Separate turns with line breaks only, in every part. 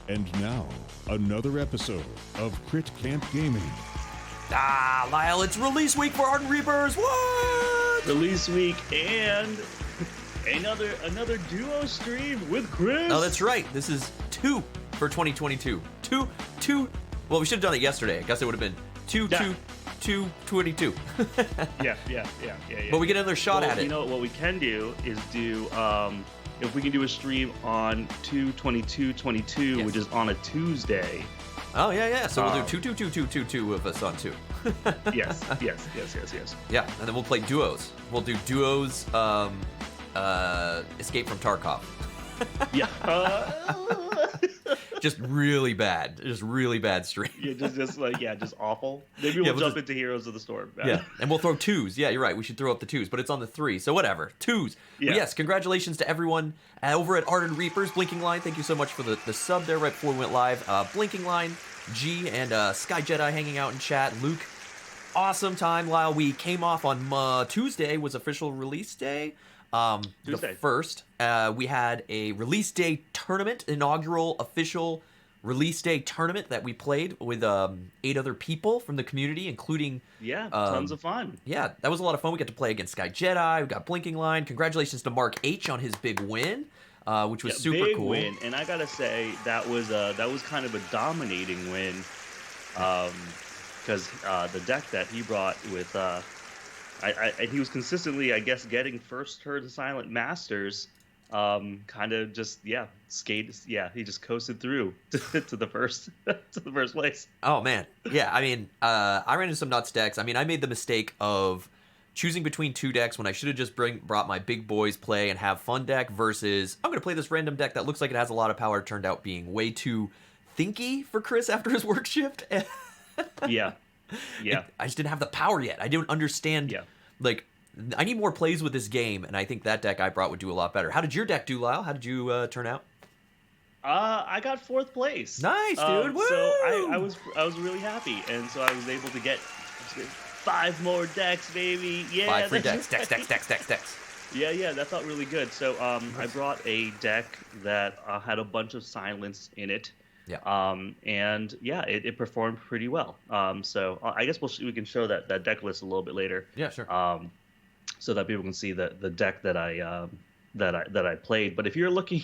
And now, another episode of Crit Camp Gaming.
Lyle, it's release week for Ardent Reapers. What?
Release week and another duo stream with Chris.
Oh, that's right. This is 2 for 2022. Two. Well, we should have done it yesterday. I guess it would have been 2/22.
Yeah.
But we get another shot at it.
You know what we can do is do if we can do a stream on 2/22/22,
Yes.
which is on a Tuesday.
Oh yeah. So we'll do 2 of us on 2.
Yes.
Yeah, and then we'll play duos. We'll do duos. Escape from Tarkov.
Yeah.
Just really bad stream.
Just awful. Maybe we'll jump into Heroes of the Storm.
Yeah, and we'll throw 2s. Yeah, you're right. We should throw up the 2s, but it's on the 3, so whatever. 2s.
Yeah.
But yes, congratulations to everyone over at Ardent Reapers. Blinking Line, thank you so much for the sub there right before we went live. Blinking Line, G, and Sky Jedi hanging out in chat. Luke, awesome time. Lyle, we came off on Tuesday was official release day.
Tuesday.
The first, we had a release day tournament, inaugural official release day tournament that we played with 8 other people from the community, including
tons of fun.
Yeah, that was a lot of fun. We got to play against Sky Jedi. We got Blinking Line. Congratulations to Mark H on his big win, which was super
big
cool.
Win. And I gotta say that was kind of a dominating win, because the deck that he brought with. He was consistently, I guess, getting first turn to Silent Masters, kind of just skated. Yeah, he just coasted through to the first place.
Oh man, yeah. I mean, I ran into some nuts decks. I mean, I made the mistake of choosing between 2 decks when I should have just brought my big boys play and have fun deck versus I'm going to play this random deck that looks like it has a lot of power. Turned out being way too thinky for Chris after his work shift.
Yeah.
I just didn't have the power yet. I didn't understand.
Yeah.
Like, I need more plays with this game, and I think that deck I brought would do a lot better. How did your deck do, Lyle? How did you turn out?
I got 4th place.
Nice, dude. Woo!
So I was really happy, and so I was able to get 5 more decks, baby. Yeah.
5 free decks. Decks.
Yeah, that felt really good. So I brought a deck that had a bunch of silence in it.
Yeah.
It performed pretty well. So I guess we can show that deck list a little bit later.
Yeah, sure.
So that people can see the deck that I played. But if you're looking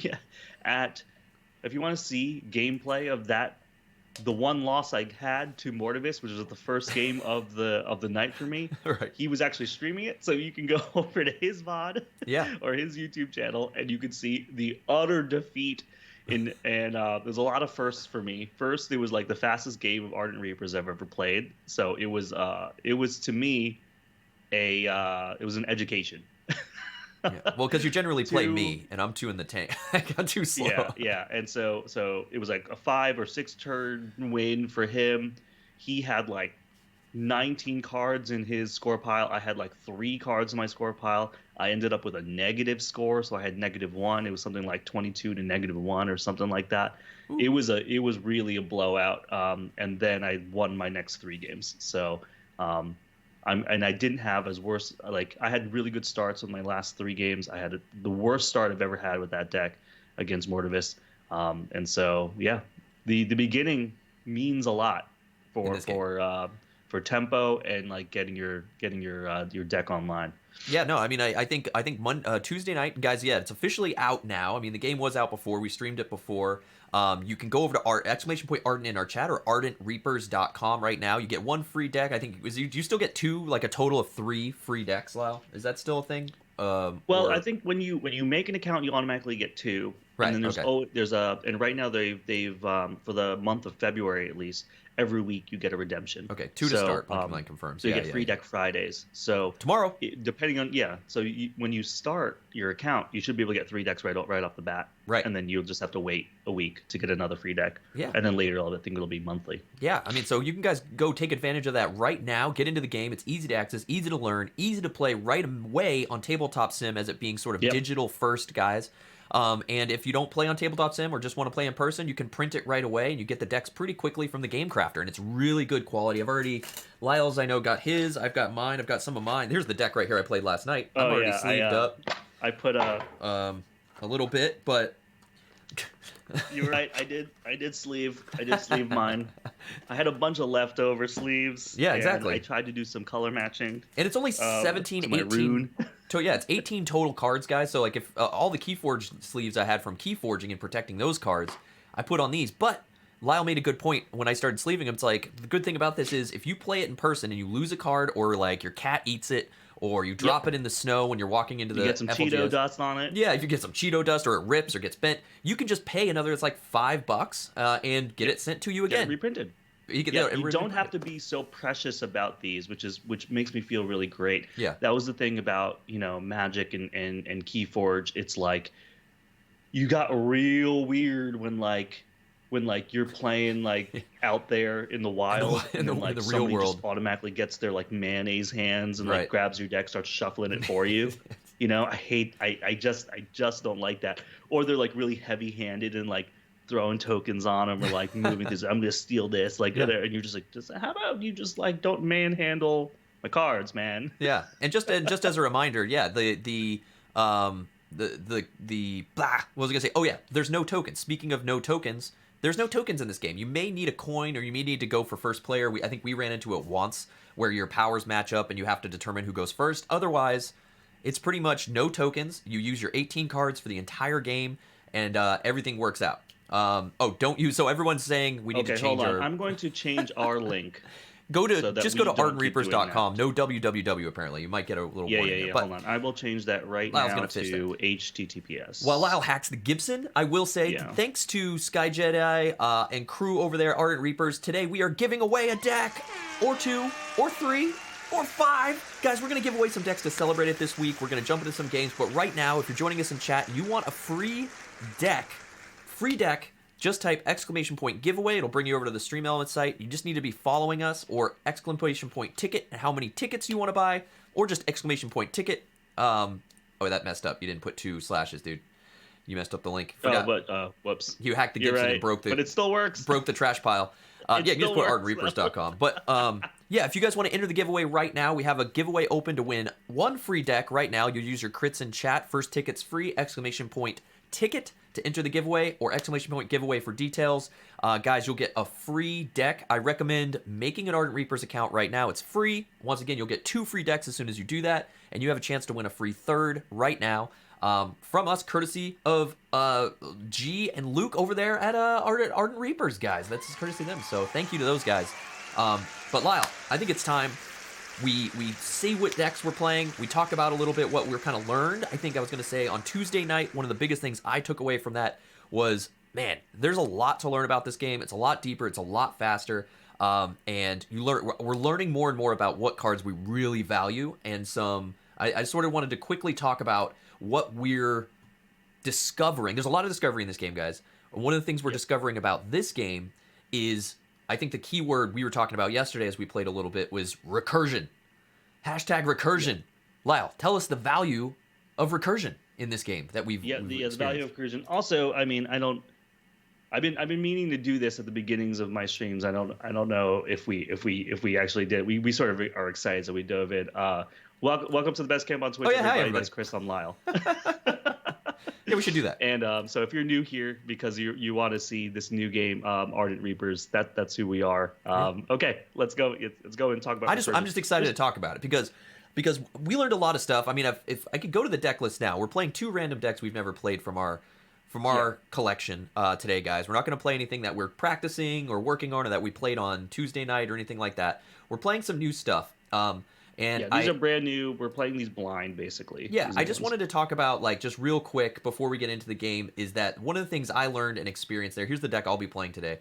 if you want to see gameplay of the one loss I had to Mortivis, which was the first game of the night for me.
Right.
He was actually streaming it, so you can go over to his VOD,
Yeah.
or his YouTube channel, and you can see the utter defeat. And there's a lot of firsts for me. First, it was like the fastest game of Ardent Reapers I've ever played. So it was to me it was an education.
Yeah. Well, because you generally play me, and I'm 2 in the tank. I got too slow.
Yeah. And so it was like a 5 or 6 turn win for him. He had like 19 cards in his score pile. I had like 3 cards in my score pile. I ended up with a negative score, so I had -1. It was something like 22 to -1 or something like that. Ooh. It was really a blowout. And then I won my next 3 games. So I didn't have as worse. Like, I had really good starts with my last 3 games. I had the worst start I've ever had with that deck against Mortivis. And so the beginning means a lot for tempo and like getting your deck online.
Yeah, no, I mean, I think Tuesday night, guys. Yeah, it's officially out now. I mean, the game was out before. We streamed it before. You can go over to !Ardent in our chat or ardentreapers.com right now. You get 1 free deck. I think do you still get 2, like a total of 3 free decks, Lyle? Is that still a thing?
I think when you make an account, you automatically get 2.
Right.
And then and right now they've for the month of February at least, every week you get a redemption.
Okay, 2 to start. Line confirms.
So you get free deck Fridays. So
tomorrow,
depending on when you start your account, you should be able to get 3 decks right off the bat.
Right.
And then you'll just have to wait a week to get another free deck.
Yeah.
And then later, I think it'll be monthly.
Yeah, I mean, so you can guys go take advantage of that right now. Get into the game. It's easy to access, easy to learn, easy to play right away on Tabletop Sim as it being sort of digital first, guys. And if you don't play on Tabletop Sim or just want to play in person, you can print it right away and you get the decks pretty quickly from the Game Crafter, and it's really good quality. Lyle's, I know, got his. I've got mine. I've got some of mine. Here's the deck right here I played last night. I'm already sleeved up.
I put
a little bit, but
You're right. I did sleeve. I did sleeve mine. I had a bunch of leftover sleeves.
Yeah,
And
exactly.
I tried to do some color matching.
And it's only 17,
to my
18.
rune.
Yeah, it's 18 total cards, guys. So like if all the Keyforge sleeves I had from Keyforging and protecting those cards, I put on these. But Lyle made a good point when I started sleeving them. It's like the good thing about this is if you play it in person and you lose a card, or like your cat eats it, or you drop it in the snow when you're walking into
You
the
get some
FLGS.
Cheeto dust on it.
Yeah, if you get some Cheeto dust or it rips or gets bent, you can just pay another. It's like $5 and get it sent to you
Get
again.
it reprinted.
You
You don't have to be so precious about these, which makes me feel really great.
Yeah.
That was the thing about Magic and Keyforge. It's like you got real weird when you're playing like out there in the wild
in the
like
real
somebody
world
just automatically gets their like mayonnaise hands and
Right.
like grabs your deck, starts shuffling it for you. I just don't like that. Or they're like really heavy handed and like throwing tokens on them or like moving this. I'm gonna steal this, like, and you're just like, how about you just like don't manhandle my cards, man?
Yeah, and just as a reminder, yeah, the blah, what was I gonna say? Oh yeah, there's no tokens. Speaking of no tokens, there's no tokens in this game. You may need a coin, or you may need to go for first player. I think we ran into it once where your powers match up and you have to determine who goes first. Otherwise, it's pretty much no tokens. You use your 18 cards for the entire game, and everything works out. Don't use. So everyone's saying we need to change
hold on.
our.
I'm going to change our link.
Go to
so that
just
we
go to
don't keep doing
ardentreapers.com.
that.
No www apparently. You might get a little warning there.
Yeah.
But
Hold on. I will change that right
Lyle's
now
gonna fix
to HTTPS.
while Lyle hacks the Gibson, I will say thanks to Sky Jedi and crew over there, Ardent Reapers. Today we are giving away a deck, or 2, or 3, or 5. Guys, we're going to give away some decks to celebrate it this week. We're going to jump into some games. But right now, if you're joining us in chat and you want a free deck, just type !giveaway. It'll bring you over to the Stream Element site. You just need to be following us, or !ticket and how many tickets you want to buy, or just !ticket. Oh, that messed up. You didn't put 2 slashes, dude. You messed up the link.
Forgot. But whoops.
You hacked the Gibson and broke the.
But it still works.
Broke the trash pile. Yeah, you just put
works,
ardentreapers.com. But yeah, if you guys want to enter the giveaway right now, we have a giveaway open to win 1 free deck right now. You use your crits in chat. First ticket's free! !ticket to enter the giveaway, or !giveaway for details. Guys, you'll get a free deck. I recommend making an Ardent Reapers account right now. It's free. Once again, you'll get 2 free decks as soon as you do that, and you have a chance to win a free 3rd right now. From us, courtesy of G and Luke over there at Ardent Reapers, guys. That's courtesy of them. So thank you to those guys. But Lyle, I think it's time we see what decks we're playing. We talk about a little bit what we're kind of learned. I think I was going to say on Tuesday night, one of the biggest things I took away from that was, man, there's a lot to learn about this game. It's a lot deeper. It's a lot faster. And we're learning more and more about what cards we really value. And I sort of wanted to quickly talk about what we're discovering. There's a lot of discovery in this game, guys. One of the things we're discovering about this game is, I think the key word we were talking about yesterday as we played a little bit was recursion. #recursion. Lyle, tell us the value of recursion in this game that we've
the value of recursion. Also, I mean, I've been meaning to do this at the beginnings of my streams. I don't know if we actually did. We sort of are excited, so we dove in. Welcome to the best camp on Twitch.
Oh, yeah, hi, everybody.
That's Chris. I'm Lyle.
Yeah, we should do that.
And so if you're new here because you want to see this new game, Ardent Reapers, that's who we are. Okay, let's go. Let's go and talk about.
I'm just excited to talk about it because we learned a lot of stuff. I mean, if I could go to the deck list now, we're playing 2 random decks we've never played from our collection today, guys. We're not going to play anything that we're practicing or working on or that we played on Tuesday night or anything like that. We're playing some new stuff. And
these are brand new. We're playing these blind, basically.
Yeah, I just wanted to talk about, like, just real quick before we get into the game, is that one of the things I learned and experienced there, here's the deck I'll be playing today,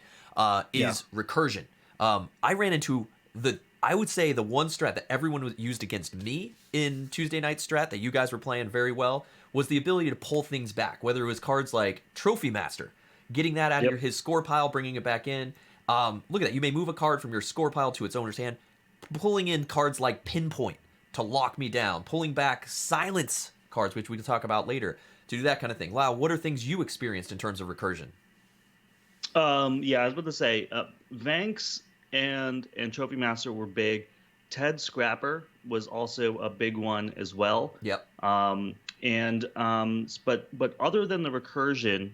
is recursion. I ran into I would say the one strat that everyone used against me in Tuesday night strat that you guys were playing very well was the ability to pull things back, whether it was cards like Trophy Master, getting that out of his score pile, bringing it back in. Look at that. You may move a card from your score pile to its owner's hand, pulling in cards like Pinpoint to lock me down, pulling back silence cards, which we can talk about later, to do that kind of thing. Lau, what are things you experienced in terms of recursion?
I was about to say, Vanks and Trophy Master were big. Ted Scrapper was also a big one as well.
Yep.
But other than the recursion,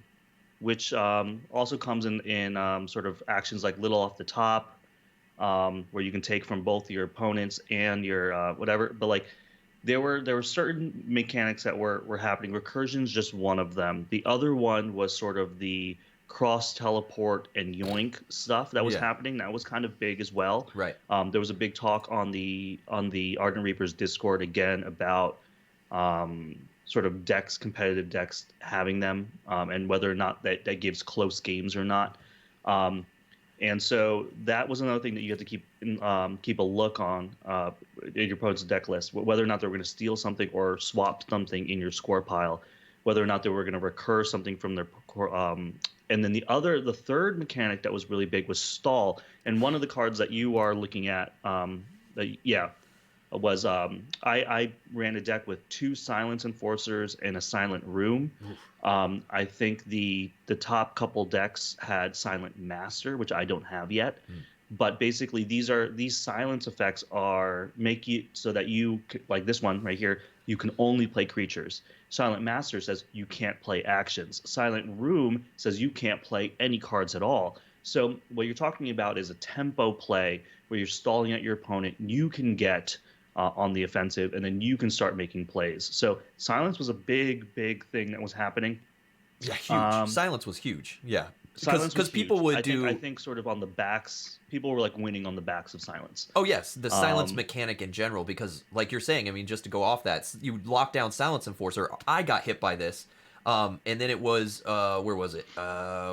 which also comes in sort of actions like little off the top, where you can take from both your opponents and your whatever. But like there were certain mechanics that were happening. Recursion's just one of them. The other one was sort of the cross teleport and yoink stuff that was
Yeah.
happening. That was kind of big as well.
Right.
There was a big talk on the Ardent Reapers Discord again about sort of decks, competitive decks having them, and whether or not that gives close games or not. Um, and so that was another thing that you have to keep a look on in your opponent's deck list, whether or not they were going to steal something or swap something in your score pile, whether or not they were going to recur something from their and then the third mechanic that was really big was stall. And one of the cards that you are looking at, was I ran a deck with 2 Silence Enforcers and a Silent Room. I think the top couple decks had Silent Master, which I don't have yet. But basically, these silence effects make you so that you, like this one right here, you can only play creatures. Silent Master says you can't play actions. Silent Room says you can't play any cards at all. So what you're talking about is a tempo play where you're stalling at your opponent. You can get on the offensive, and then you can start making plays. So silence was a big thing that was happening.
Yeah, huge. Silence was huge. Yeah.
Because
people would
I think sort of on the backs, people were like winning on the backs of silence.
Oh yes, the silence mechanic in general, because like you're saying, I mean, just to go off that, you lock down Silence Enforcer. I got hit by this, and then it was where was it?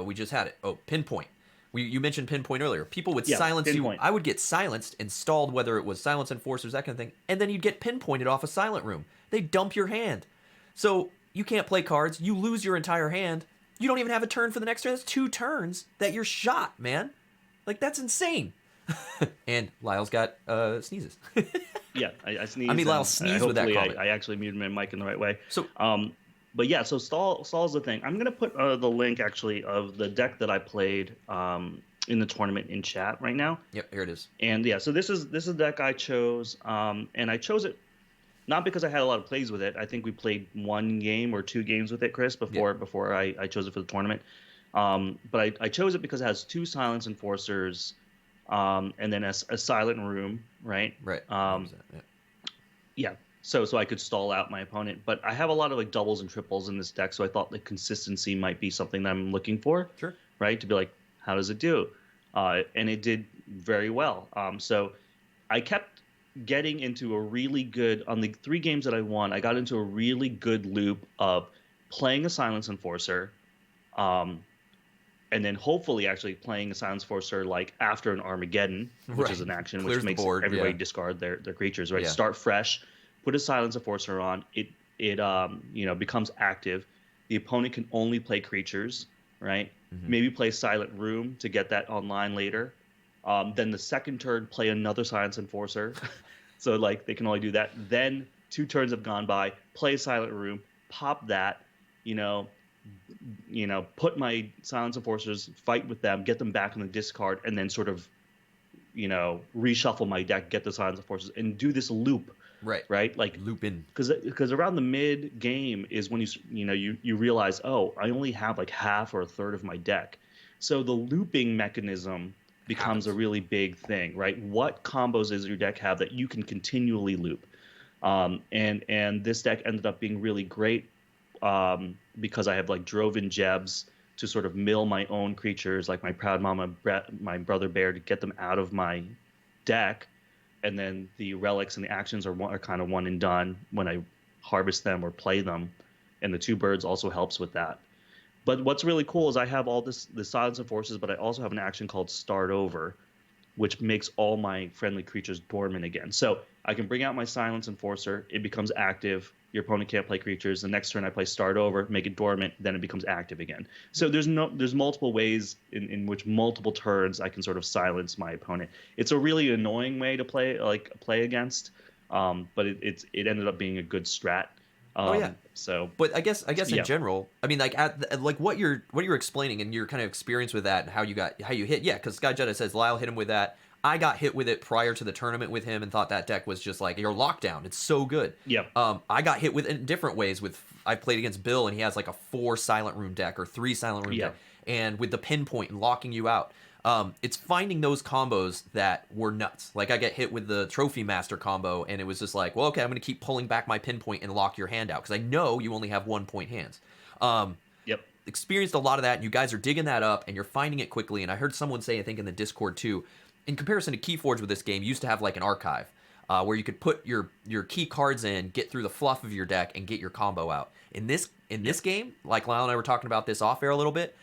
We just had it. Oh, Pinpoint. You mentioned Pinpoint earlier. People would silence
Pinpoint.
you. I would get silenced and stalled, whether it was Silence Enforcers, that kind of thing, and then you'd get pinpointed off a Silent Room. They dump your hand, so you can't play cards. You lose your entire hand. You don't even have a turn for the next turn. That's 2 turns that you're shot, man. Like, that's insane. And Lyle's got sneezes.
Yeah, I sneezed.
I mean, Lyle sneezed with that comment.
I actually muted my mic in the right way.
So,
but yeah, so stall's the thing. I'm going to put the link, actually, of the deck that I played in the tournament in chat right now.
Yep, here it is.
And yeah, so this is the deck I chose, and I chose it not because I had a lot of plays with it. I think we played 1 game or 2 games with it, Chris, before I chose it for the tournament. But I chose it because it has 2 Silence Enforcers, and then a Silent Room, right?
Right.
Yeah. So I could stall out my opponent. But I have a lot of like doubles and triples in this deck, so I thought the consistency might be something that I'm looking for.
Sure.
Right? To be like, how does it do? And it did very well. So I kept getting into a really good, on the 3 games that I won, I got into a really good loop of playing a Silence Enforcer, and then hopefully actually playing a Silence Enforcer like after an Armageddon, which is an action
Clears
which makes
board,
everybody discard their creatures, right?
Yeah.
Start fresh, put a Silence Enforcer on, it becomes active. The opponent can only play creatures, right? Maybe play Silent Room to get that online later. Then the second turn, play another Silence Enforcer. So like they can only do that. Then 2 turns have gone by, play Silent Room, pop that, put my Silence Enforcers, fight with them, get them back in the discard, and then sort of, reshuffle my deck, get the Silence Enforcers, and do this loop. Right. Like
loop in.
Because around the mid game is when you realize, oh, I only have like half or a third of my deck. So the looping mechanism becomes a really big thing, right? What combos does your deck have that you can continually loop? And this deck ended up being really great because I have like Droven Jebs to sort of mill my own creatures, like my Proud Mama, my Brother Bear, to get them out of my deck. And then the relics and the actions are kind of one and done when I harvest them or play them. And the 2 birds also helps with that. But what's really cool is I have all the Silence Enforcers, but I also have an action called Start Over, which makes all my friendly creatures dormant again. So I can bring out my Silence Enforcer, it becomes active, your opponent can't play creatures, the next turn I play Start Over, make it dormant, then it becomes active again. So there's multiple ways in which multiple turns I can sort of silence my opponent. It's a really annoying way to play against, but it ended up being a good strat. So,
but I guess in general, I mean, like like what you're explaining and your kind of experience with that and how you hit, yeah. Because Sky Jedi says Lyle hit him with that. I got hit with it prior to the tournament with him and thought that deck was just like your lockdown. It's so good.
Yeah.
I got hit with it in different ways. I played against Bill and he has like a 4 Silent Room deck or 3 Silent Room deck, and with the pinpoint and locking you out. It's finding those combos that were nuts. Like I get hit with the Trophy Master combo, and it was just like, well, okay, I'm going to keep pulling back my pinpoint and lock your hand out because I know you only have 1-point hands. Experienced a lot of that, and you guys are digging that up, and you're finding it quickly. And I heard someone say, I think in the Discord too, in comparison to Keyforge with this game, you used to have like an archive where you could put your key cards in, get through the fluff of your deck, and get your combo out. In this game, like Lyle and I were talking about this off air a little bit,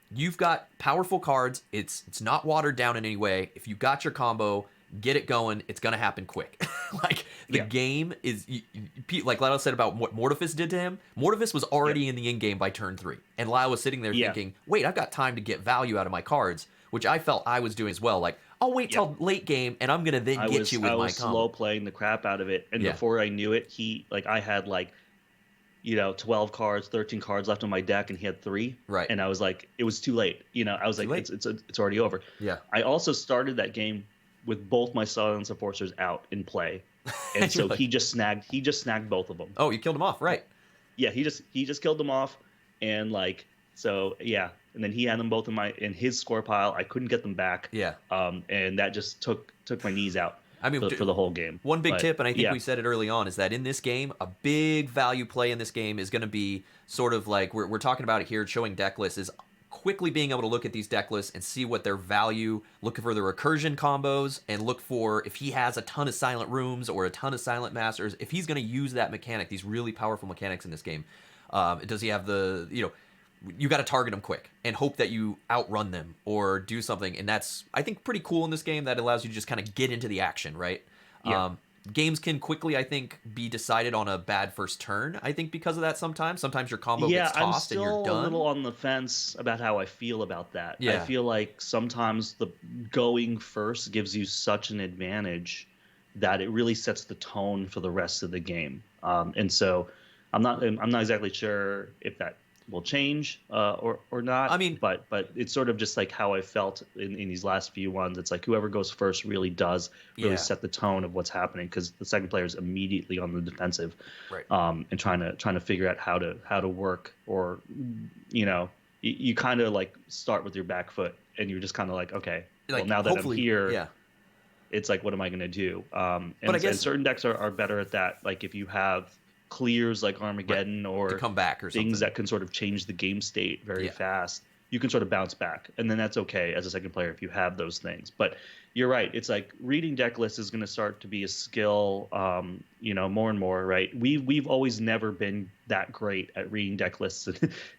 you've got powerful cards. It's not watered down in any way. If you got your combo, get it going. It's gonna happen quick. Like the game is, like Lyle said about what Mortifice did to him. Mortifice was already in the in game by turn 3, and Lyle was sitting there thinking, "Wait, I've got time to get value out of my cards," which I felt I was doing as well. Like I'll wait till late game, and I'm gonna then get you with my combo. I was
slow playing the crap out of it, and before I knew it, I had 12 cards, 13 cards left on my deck, and he had 3.
Right.
And I was like, it was too late. I was like, it's already over.
Yeah.
I also started that game with both my Silence Enforcers out in play, and so he just snagged both of them.
Oh, you killed him off, right?
Yeah, he just killed them off, and and then he had them both in his score pile. I couldn't get them back.
Yeah.
And that just took my knees out. I mean, for the whole game.
One big tip, and I think we said it early on, is that in this game, a big value play in this game is going to be sort of like we're talking about it here, showing deck lists, is quickly being able to look at these deck lists and see what their value, look for the recursion combos, and look for if he has a ton of Silent Rooms or a ton of Silent Masters, if he's going to use that mechanic, these really powerful mechanics in this game. Does he have you got to target them quick and hope that you outrun them or do something. And that's, I think, pretty cool in this game. That allows you to just kind of get into the action, right?
Yeah.
Games can quickly, I think, be decided on a bad first turn, I think, because of that sometimes. Sometimes your combo gets tossed and you're done.
I'm still a little on the fence about how I feel about that.
Yeah.
I feel like sometimes the going first gives you such an advantage that it really sets the tone for the rest of the game. And so I'm not exactly sure if that will change or not.
I mean,
but it's sort of just like how I felt in these last few ones. It's like whoever goes first really does set the tone of what's happening, because the second player is immediately on the defensive,
right?
And trying to figure out how to work, or you kind of like start with your back foot and you're just kind of like, okay, well, now that I'm here, it's like, what am I going to do? And I guess certain decks are better at that. Like if you have clears like Armageddon or
to come back or
things that can sort of change the game state very fast, you can sort of bounce back, and then that's okay as a second player if you have those things. But you're right, it's like reading deck lists is going to start to be a skill, more and more, right? We've always never been that great at reading deck lists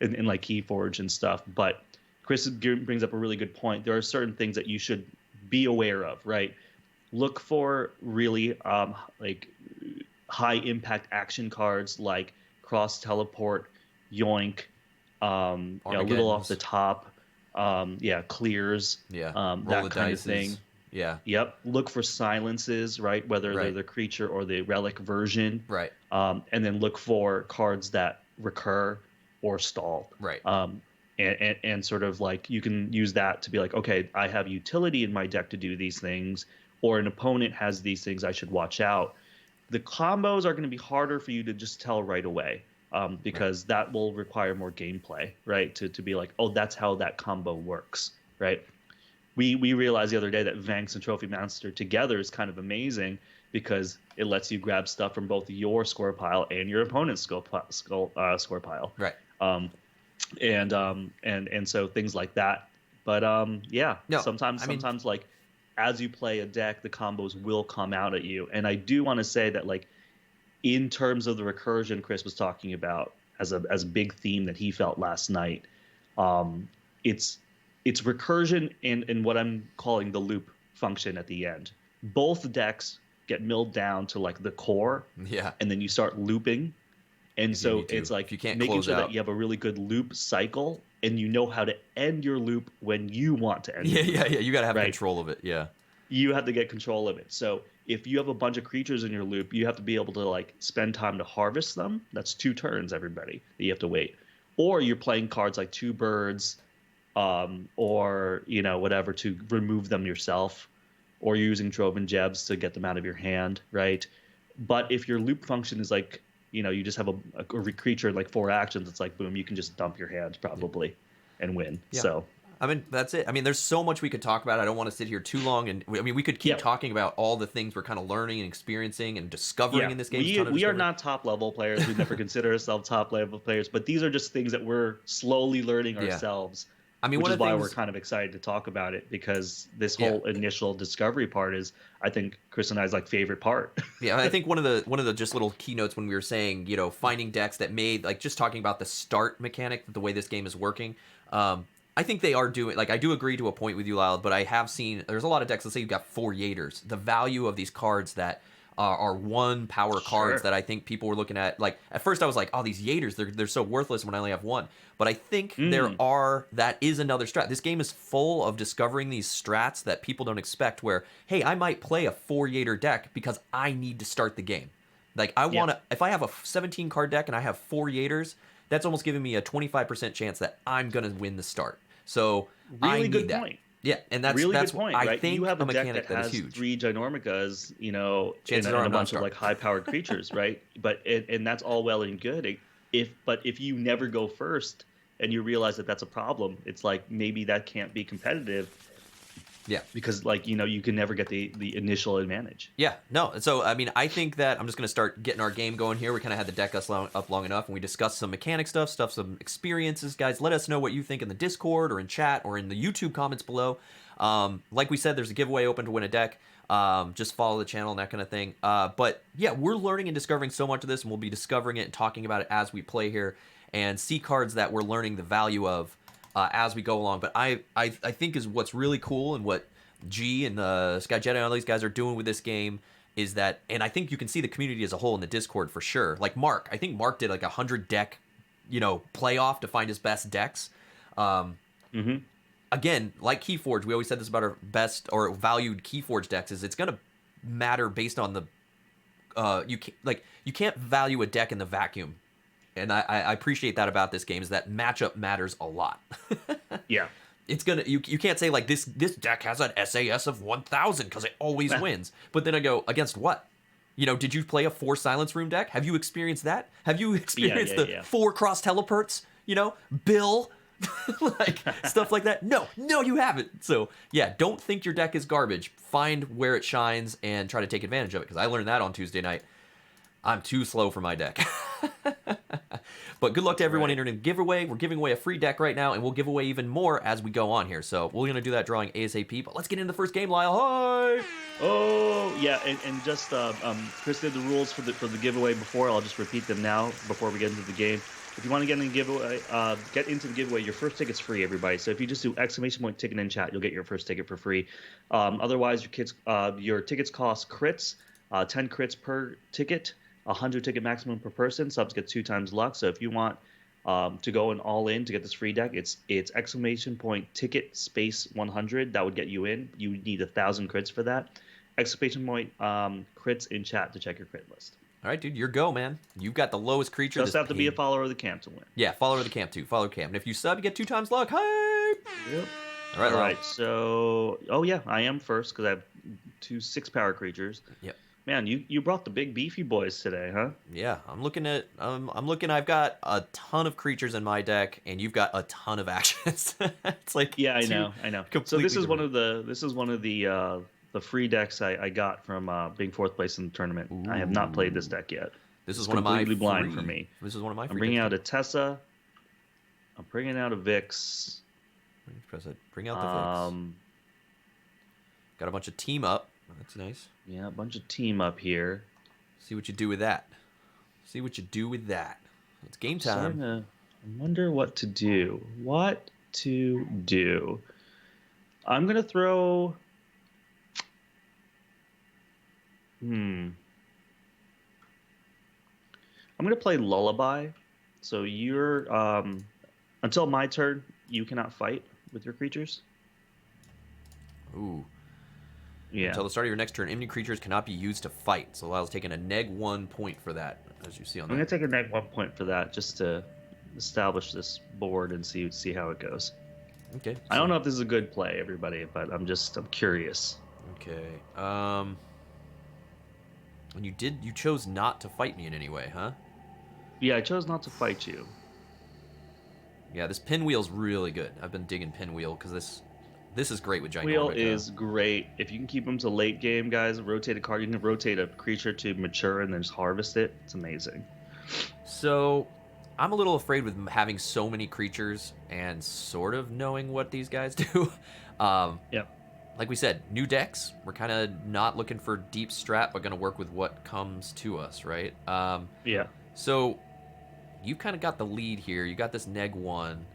in like Keyforge and stuff, but Chris brings up a really good point. There are certain things that you should be aware of, right? Look for really high impact action cards like Cross Teleport, Yoink, a little off the top, clears, that kind of thing.
Yeah.
Yep. Look for silences, right? Whether they're the creature or the relic version.
Right.
And then look for cards that recur or stall.
Right.
And sort of like you can use that to be like, okay, I have utility in my deck to do these things, or an opponent has these things I should watch out. The combos are going to be harder for you to just tell right away, because that will require more gameplay, right? To be like, oh, that's how that combo works, right? We realized the other day that Vanks and Trophy Master together is kind of amazing because it lets you grab stuff from both your score pile and your opponent's score pile,
right?
And so things like that. But sometimes like, as you play a deck, the combos will come out at you. And I do want to say that, like, in terms of the recursion Chris was talking about as a big theme that he felt last night, it's recursion and what I'm calling the loop function at the end. Both decks get milled down to like the core, and then you start looping. And so it's like, you can't making sure that you have a really good loop cycle, and you know how to end your loop when you want to end it.
Yeah. You got to have control of it. Yeah.
You have to get control of it. So if you have a bunch of creatures in your loop, you have to be able to like spend time to harvest them. That's 2 turns, everybody, that you have to wait. Or you're playing cards like 2 birds, or whatever, to remove them yourself. or you're using Trove and Jebs to get them out of your hand, right? But if your loop function is like, you just have a creature in like 4 actions, it's like, boom, you can just dump your hand probably and win.
Yeah.
So
I mean, that's it. I mean, there's so much we could talk about. I don't want to sit here too long. And I mean, we could keep talking about all the things we're kind of learning and experiencing and discovering in this game.
We are not top level players. We never consider ourselves top level players, but these are just things that we're slowly learning ourselves.
I mean,
which is why we're kind of excited to talk about it, because this whole initial discovery part is, I think, Chris and I's like favorite part.
Yeah, I think one of the just little keynotes when we were saying, finding decks that made, like, just talking about the start mechanic, the way this game is working. I think they are doing, like, I do agree to a point with you, Lyle, but I have seen, there's a lot of decks, let's say you've got 4 Yaters. The value of these cards that are 1 power cards that I think people were looking at, like, at first I was like, oh, these Yaters, they're so worthless when I only have 1. But I think that is another strat. This game is full of discovering these strats that people don't expect, where, hey, I might play a 4 Yater deck because I need to start the game. Like, I want to, if I have a 17 card deck and I have 4 Yaters, that's almost giving me a 25% chance that I'm going to win the start. So
really
I need
good
that.
point.
Yeah, and that's
really
that's
good point.
I
Right?
think
You have a deck
mechanic
that has
huge.
3 Ginormicas, and
Chances
a
are
bunch of like high-powered creatures, right? But and that's all well and good. If you never go first and you realize that that's a problem, it's like maybe that can't be competitive.
Yeah,
because like you can never get the initial advantage.
Yeah, no. So I mean, I think that I'm just gonna start getting our game going here. We kind of had the deck up long enough, and we discussed some mechanic stuff, some experiences. Guys, let us know what you think in the Discord or in chat or in the YouTube comments below. Like we said, there's a giveaway open to win a deck. Just follow the channel and that kind of thing. But yeah, we're learning and discovering so much of this, and we'll be discovering it and talking about it as we play here and see cards that we're learning the value of as we go along. But I think is what's really cool, and what G and Sky Jedi and all these guys are doing with this game is that, and I think you can see the community as a whole in the Discord for sure. Like Mark, I think Mark did like 100 deck, playoff to find his best decks. Again, like Keyforge, we always said this about our best or valued Keyforge decks, is it's gonna matter based on the you can't value a deck in the vacuum. And I appreciate that about this game, is that matchup matters a lot.
Yeah.
It's gonna you can't say like this deck has an SAS of 1000 because it always wins. But then I go, against what? Did you play a 4 Silence Room deck? Have you experienced that? Have you experienced the 4 cross teleports? Bill, like stuff like that? No, you haven't. So yeah, don't think your deck is garbage. Find where it shines and try to take advantage of it. Because I learned that on Tuesday night. I'm too slow for my deck. But good luck to everyone entering the giveaway. We're giving away a free deck right now, and we'll give away even more as we go on here. So we're going to do that drawing ASAP. But let's get into the first game, Lyle. Hi!
Oh, yeah, and just Chris did the rules for the giveaway before. I'll just repeat them now before we get into the game. If you want to get into the giveaway, your first ticket's free, everybody. So if you just do !ticket in chat, you'll get your first ticket for free. Otherwise, your tickets cost crits, 10 crits per ticket. 100 ticket maximum per person. Subs get 2 times luck. So if you want to go and all in to get this free deck, it's !ticket space 100. That would get you in. You need 1,000 crits for that. Crits in chat to check your crit list.
All right, dude, your go, man. You've got the lowest creature.
Just have to be a follower of the camp to win.
Yeah, follower of the camp too. Follow camp. And if you sub, you get 2 times luck. Hey!
Yep.
All
right. So, I am first because I have 2 6-power creatures.
Yep.
Man, you brought the big beefy boys today, huh?
Yeah, I'm looking. I've got a ton of creatures in my deck, and you've got a ton of actions. It's like,
yeah, I know. So this is one of the free decks I got from being 4th place in the tournament. Ooh. I have not played this deck yet.
This is one of my
completely blind for me.
This is one of my.
I'm bringing out a Tessa. I'm bringing out a Vix.
Press it. Bring out the Vix. Got a bunch of team up. That's nice.
Yeah, a bunch of team up here.
See what you do with that. It's game time.
I wonder what to do. I'm going to throw... I'm going to play Lullaby. So you're... until my turn, you cannot fight with your creatures.
Ooh.
Yeah.
Until the start of your next turn, enemy creatures cannot be used to fight. So Lyle's taking a -1 point for that, as you see on that.
I'm going to take a -1 point for that, just to establish this board and see how it goes.
Okay.
I don't know if this is a good play, everybody, but I'm curious.
Okay. And you chose not to fight me in any way, huh?
Yeah, I chose not to fight you.
Yeah, this pinwheel's really good. I've been digging pinwheel because this is great with Ginormica.
Wheel is great. If you can keep them to late game, guys, rotate a card. You can rotate a creature to mature and then just harvest it. It's amazing.
So, I'm a little afraid with having so many creatures and sort of knowing what these guys do.
Yep.
Like we said, new decks. We're kind of not looking for deep strat, but going to work with what comes to us, right?
Yeah.
So, you've kind of got the lead here. You got this neg 1.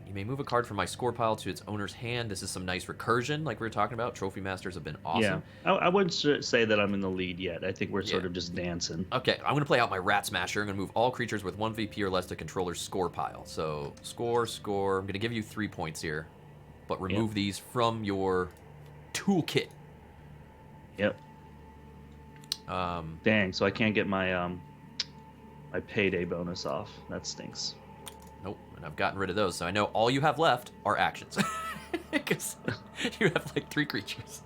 You may move a card from my score pile to its owner's hand. This is some nice recursion, like we were talking about. Trophy Masters have been awesome.
Yeah. I wouldn't say that I'm in the lead yet. I think we're sort of just dancing.
Okay, I'm going to play out my Rat Smasher. I'm going to move all creatures with 1 VP or less to controller's score pile. So, score. I'm going to give you 3 points here, but remove these from your toolkit.
Yep. Dang, so I can't get my my payday bonus off. That stinks.
Nope, and I've gotten rid of those, so I know all you have left are actions. Because you have like 3 creatures.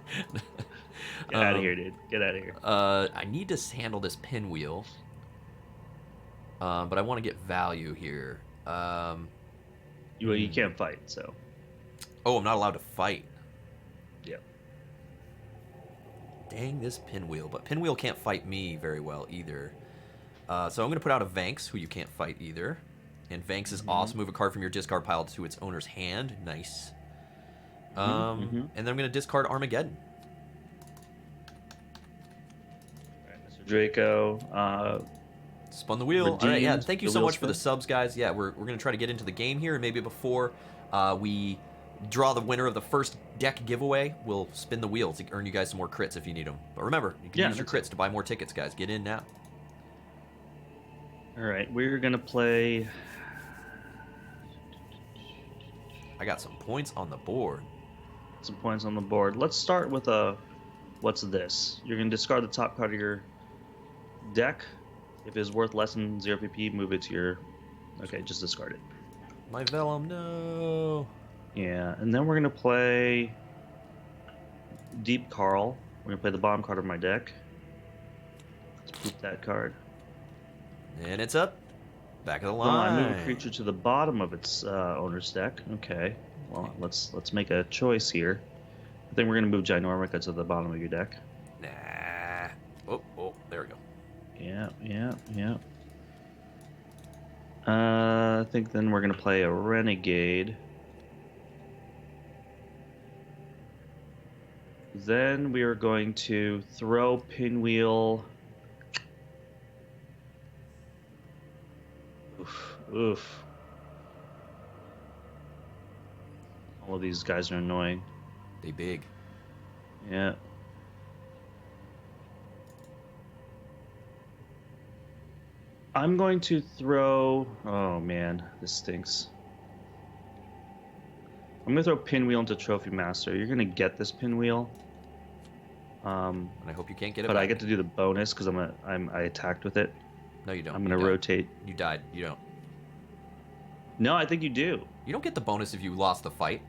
Get out of here, dude. Get out of here.
I need to handle this pinwheel. But I want to get value here.
You can't fight, so.
Oh, I'm not allowed to fight.
Yep.
Dang this pinwheel. But pinwheel can't fight me very well either. So I'm going to put out a Vanks, who you can't fight either. And Vanks is awesome. Move a card from your discard pile to its owner's hand. Nice. And then I'm going to discard Armageddon.
All right, Mr. Draco.
Spun the wheel. All right, yeah. Thank you so much for the
spin.
subs, guys. Yeah, we're going to try to get into the game here. And maybe before we draw the winner of the first deck giveaway, we'll spin the wheel to earn you guys some more crits if you need them. But remember, you can use your crits to buy more tickets, guys. Get in now.
All right, we're going to play...
I got some points on the board.
Some points on the board. Let's start with what's this? You're going to discard the top card of your deck. If it's worth less than 0 PP, move it to your... Okay, just discard it.
My Vellum, no.
Yeah, and then we're going to play Deep Carl. We're going to play the bottom card of my deck. Let's poop that card.
And it's up. Back of the
Well,
line.
I move a creature to the bottom of its owner's deck. Okay. Well, let's make a choice here. I think we're going to move Ginormica to the bottom of your deck.
Nah. Oh, there we go.
Yeah. I think then we're going to play a Renegade. Then we are going to throw Pinwheel. Oof. All of these guys are annoying.
They big.
Yeah. I'm going to throw... Oh, man. This stinks. I'm going to throw Pinwheel into Trophy Master. You're going to get this Pinwheel.
And I hope you can't get it
But
back.
I get to do the bonus because I attacked with it.
No, you don't.
I'm going to rotate.
You died. You don't.
No, I think you do.
You don't get the bonus if you lost the fight.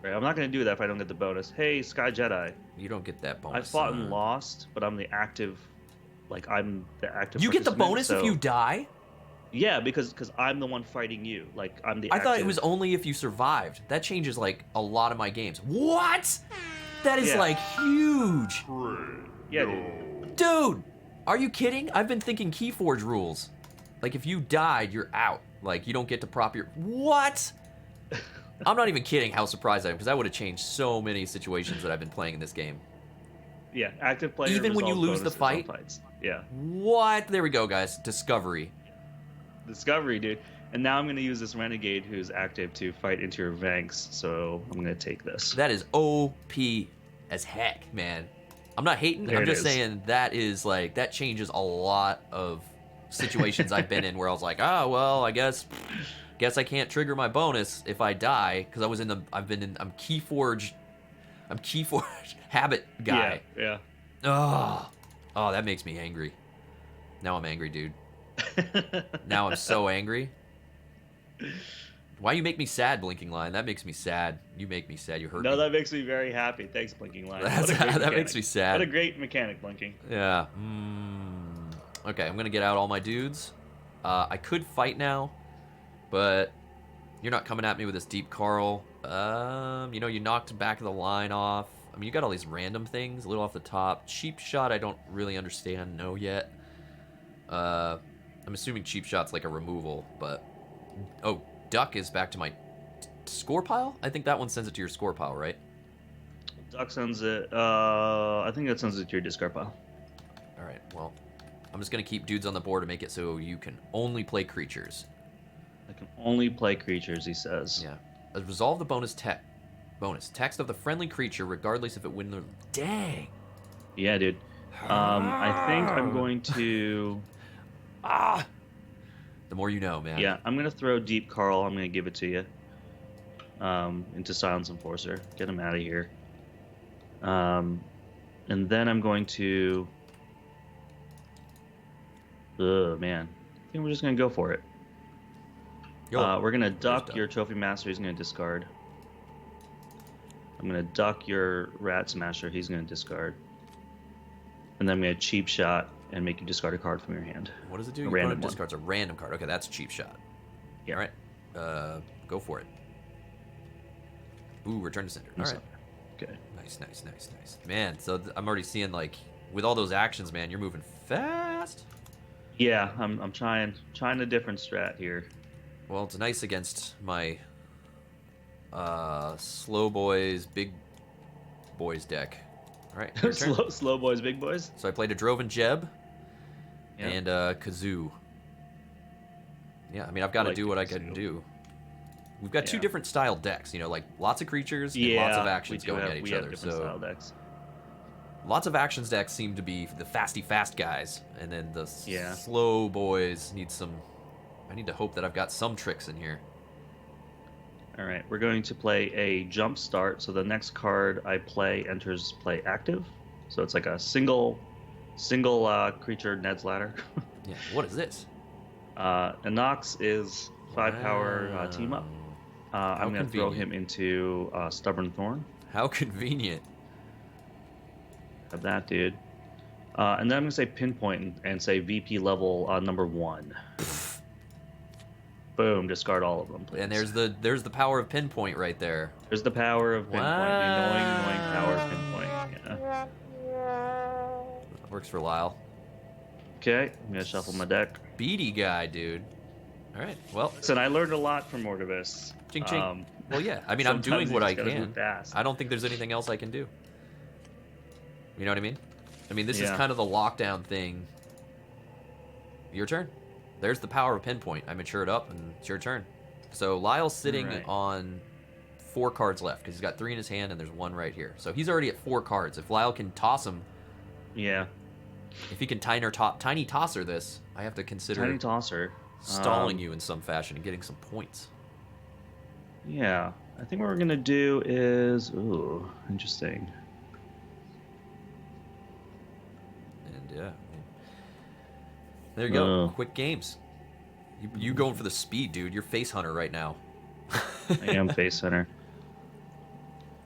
Right, I'm not going to do that if I don't get the bonus. Hey, Sky Jedi.
You don't get that
I
bonus.
fought and lost, but I'm the active... Like, I'm the active
You get the
participant,
bonus
so...
if you die?
Yeah, because I'm the one fighting you. Like, I'm the
I
active...
thought it was only if you survived. That changes, like, a lot of my games. What? That is, like, huge.
Yeah, dude.
Dude, are you kidding? I've been thinking Keyforge rules. Like, if you died, you're out. Like, you don't get to prop your... What? I'm not even kidding how surprised I am, because that would have changed so many situations that I've been playing in this game.
Yeah, active player
Even when you
resolves
lose the
bonuses on
fight?
fights. Yeah.
What? There we go, guys. Discovery.
Discovery, dude. And now I'm going to use this Renegade who's active to fight into your Vanks, so I'm going to take this.
That is OP as heck, man. I'm not hating.
There
I'm
it
just
is.
saying that is, like, that changes a lot of situations I've been in where I was like, oh, well, I guess I can't trigger my bonus if I die, because I'm Keyforge habit guy.
Yeah.
Oh, that makes me angry. Now I'm angry, dude. Now I'm so angry. Why you make me sad, Blinking Line? That makes me sad. You make me sad. You hurt me.
No, that makes me very happy. Thanks, Blinking Line.
That makes me sad.
What a great mechanic, Blinking.
Yeah. Okay, I'm gonna get out all my dudes. I could fight now, but you're not coming at me with this Deep Carl. You know, you knocked back of the line off. I mean, you got all these random things, a little off the top. Cheap Shot, I don't really understand, no yet. I'm assuming Cheap Shot's like a removal, but... Oh, Duck is back to my score pile? I think that one sends it to your score pile, right?
Duck sends it, I think that sends it to your discard pile.
Alright, well, I'm just going to keep dudes on the board to make it so you can only play creatures.
I can only play creatures, he says.
Yeah. Resolve the bonus text of the friendly creature, regardless if it wins or... Dang!
Yeah, dude. I think I'm going to...
The more you know, man.
Yeah, I'm going to throw Deep Carl. I'm going to give it to you. Into Silence Enforcer. Get him out of here. And then I'm going to... man. I think we're just going to go for it. We're going to duck your Trophy Master. He's going to discard. I'm going to duck your Rat Smasher. He's going to discard. And then I'm going to Cheap Shot and make you discard a card from your hand.
What does it do? Your opponent discards a random card. Okay, that's Cheap Shot.
Yeah.
All right. Go for it. Ooh, Return to Sender. All right.
Okay.
Nice. Man, so I'm already seeing, like, with all those actions, man, you're moving fast.
Yeah, I'm trying a different strat here.
Well, it's nice against my slow boys, big boys deck. All right,
slow boys, big boys.
So I played a Droven Jeb and Kazoo. Yeah, I mean, I've got to do what I can do. We've got two different style decks, you know, like lots of creatures and lots of actions going at each other. So
style decks.
Lots of actions decks seem to be the fasty fast guys, and then the slow boys need some... I need to hope that I've got some tricks in here.
All right, we're going to play a jump start. So the next card I play enters play active. So it's like a single creature Ned's Ladder.
Yeah, what is this?
Inox is 5 power team up. I'm going to throw him into Stubborn Thorn.
How convenient.
Have that, dude. And then I'm going to say Pinpoint and say VP level number 1. Boom, discard all of them, please.
And there's the power of Pinpoint right there.
There's the power of Pinpoint. The annoying power of Pinpoint. Yeah.
That works for Lyle.
Okay, I'm going to shuffle my deck.
Beady guy, dude. All right, well.
Listen, I learned a lot from Mortivus.
Ching, ching. Well, yeah. I mean, I'm doing what I can. I don't think there's anything else I can do. You know what I mean? I mean, this is kind of the lockdown thing. Your turn. There's the power of Pinpoint. I matured up, and it's your turn. So Lyle's sitting on 4 cards left, because he's got 3 in his hand, and there's 1 right here. So he's already at 4 cards. If Lyle can toss him...
Yeah.
If he can tiny tosser this, I have to consider...
Tiny tosser.
Stalling you in some fashion and getting some points.
Yeah. I think what we're going to do is... Ooh, interesting.
And, yeah... There you go. Quick games. You going for the speed, dude. You're Face Hunter right now.
I am Face Hunter.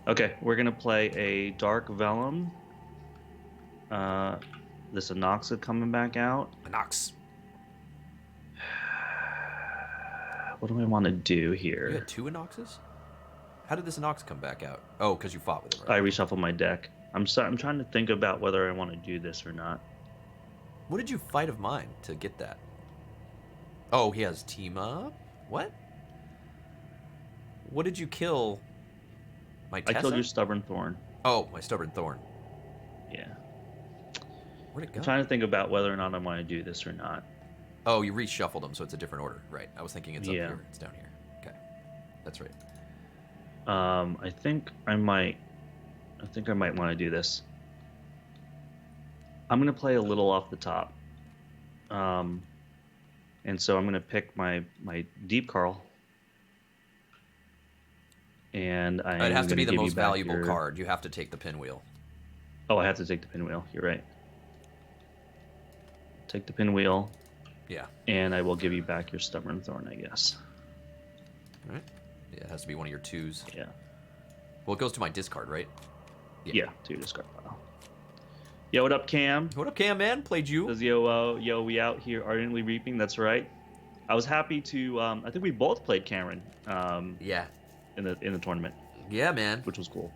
Okay, we're going to play a Dark Vellum. This Anoxa coming back out.
Anox.
What do I want to do here?
You had 2 Anoxes? How did this Anox come back out? Oh, because you fought with it, right?
I reshuffled my deck. I'm trying to think about whether I want to do this or not.
What did you fight of mine to get that? Oh, he has team up? What? What did you kill? My Tessa?
I killed your Stubborn Thorn.
Oh, my Stubborn Thorn.
Yeah.
Where'd it go?
I'm trying to think about whether or not I want to do this or not.
Oh, you reshuffled them, so it's a different order. Right. I was thinking it's up here. It's down here. Okay. That's right.
I think I might want to do this. I'm going to play a little off the top. And so I'm going to pick my Deep Carl. And
it has to be the most valuable card. You have to take the Pinwheel.
Oh, I have to take the Pinwheel. You're right. Take the Pinwheel.
Yeah.
And I will give you back your Stubborn Thorn, I guess.
Right? Yeah, it has to be one of your 2s.
Yeah.
Well, it goes to my discard, right?
Yeah, to your discard pile. Yo, what up, Cam?
What up, Cam, man? Played you.
Says, yo, we out here ardently reaping. That's right. I was happy to. I think we both played Cameron.
Yeah.
In the tournament.
Yeah, man.
Which was cool.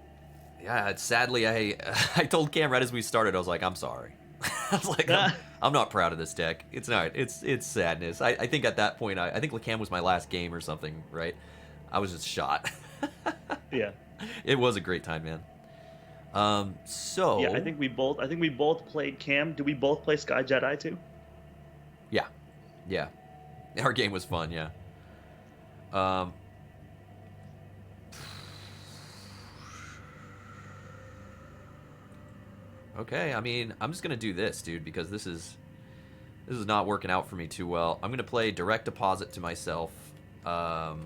Yeah, sadly, I told Cam right as we started, I was like, I'm sorry. I was like, I'm not proud of this deck. It's not. It's sadness. I think at that point, I think Cam was my last game or something, right? I was just shot.
Yeah.
It was a great time, man. So
yeah, I think we both played Cam. Did we both play Sky Jedi too?
Yeah. Our game was fun, yeah. Okay, I mean, I'm just gonna do this, dude, because this is not working out for me too well. I'm gonna play direct deposit to myself, so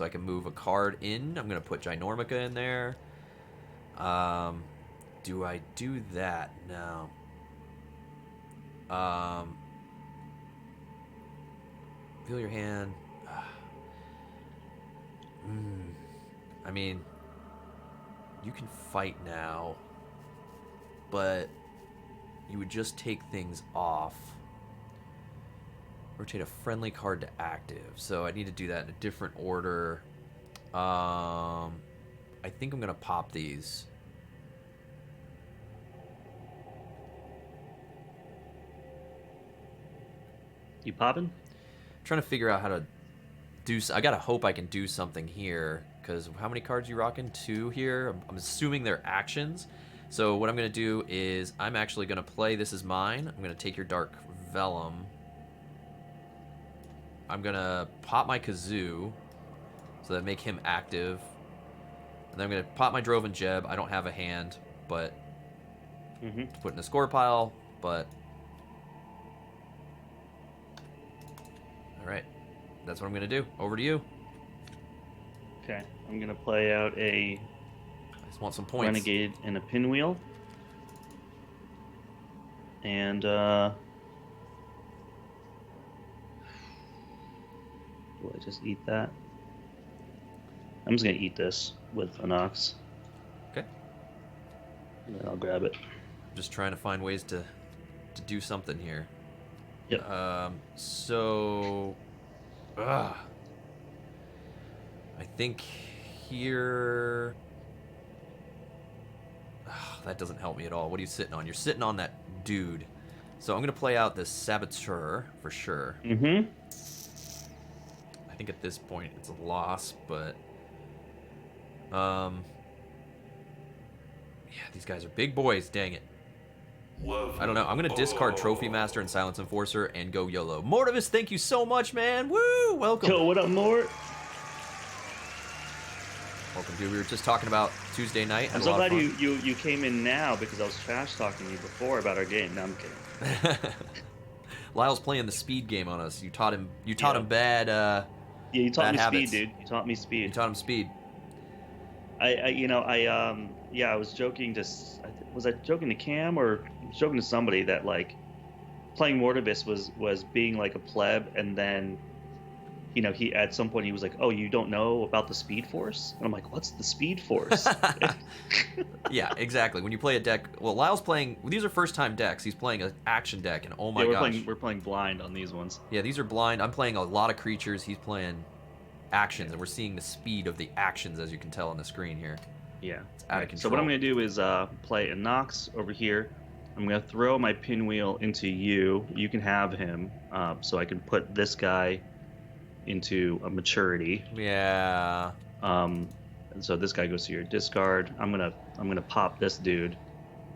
I can move a card in. I'm gonna put Ginormica in there. Do I do that? No. Feel your hand. I mean, you can fight now, but you would just take things off. Rotate a friendly card to active. So I need to do that in a different order. I think I'm going to pop these.
You popping?
Trying to figure out how to do. I gotta hope I can do something here, because how many cards you rocking? 2 here. I'm assuming they're actions. So what I'm gonna do is I'm actually gonna play This Is Mine. I'm gonna take your Dark Vellum. I'm gonna pop my Kazoo, so that make him active. And then I'm gonna pop my Droven Jeb. I don't have a hand, but put in the score pile. But all right, that's what I'm gonna do. Over to you.
Okay, I'm gonna play out a
I just want some points.
Renegade and a Pinwheel. And do I just eat that? I'm just gonna eat this with an Ox.
Okay.
And then I'll grab it.
I'm just trying to find ways to do something here.
Yep.
So I think here that doesn't help me at all. What are you sitting on? You're sitting on that dude. So I'm gonna play out this Saboteur for sure. I think at this point it's a loss, but yeah, these guys are big boys, dang it. I don't know. I'm going to discard Trophy Master and Silence Enforcer and go YOLO. Mortivis, thank you so much, man. Woo! Welcome.
Yo, what up, Mort?
Welcome, dude. We were just talking about Tuesday night.
I'm so glad you came in now, because I was trash talking to you before about our game. No, I'm kidding.
Lyle's playing the speed game on us. You taught him bad
yeah, you taught me
habits.
speed, dude. You taught me speed.
You taught him speed.
I was joking to, was I joking to Cam or joking to somebody that like playing Mortivis was being like a pleb, and then he at some point he was like, oh, you don't know about the Speed Force? And I'm like, what's the Speed Force?
Yeah, exactly. When you play a deck, well, Lyle's playing, these are first time decks. He's playing an action deck, and oh my gosh.
We're playing blind on these ones.
Yeah, these are blind. I'm playing a lot of creatures. He's playing actions, and we're seeing the speed of the actions, as you can tell on the screen here.
Yeah.
It's out of control.
So what I'm going to do is play a Nox over here. I'm going to throw my Pinwheel into you. You can have him, so I can put this guy into a Maturity.
Yeah.
And so this guy goes to your discard. I'm gonna pop this dude,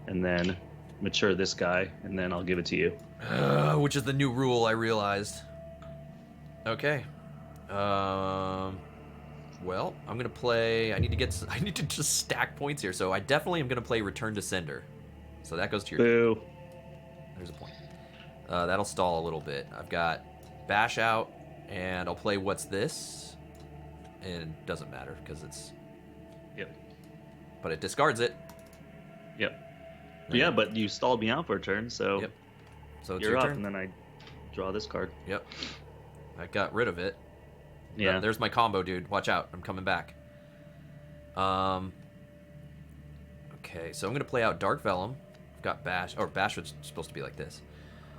and then mature this guy, and then I'll give it to you.
Which is the new rule, I realized. Okay. Well, I'm gonna play. I need to just stack points here. So I definitely am gonna play Return to Sender. So that goes to your.
Boo.
There's a point. That'll stall a little bit. I've got Bash out, and I'll play What's This, and it doesn't matter because it's.
Yep.
But it discards it.
Yep. Yeah, but you stalled me out for a turn, so.
Yep. So it's
you're
your
up,
turn.
and then I draw this card.
Yep. I got rid of it.
Yeah.
There's my combo, dude. Watch out. I'm coming back. Okay, so I'm going to play out Dark Vellum. I've got Bash. Or Bash was supposed to be like this.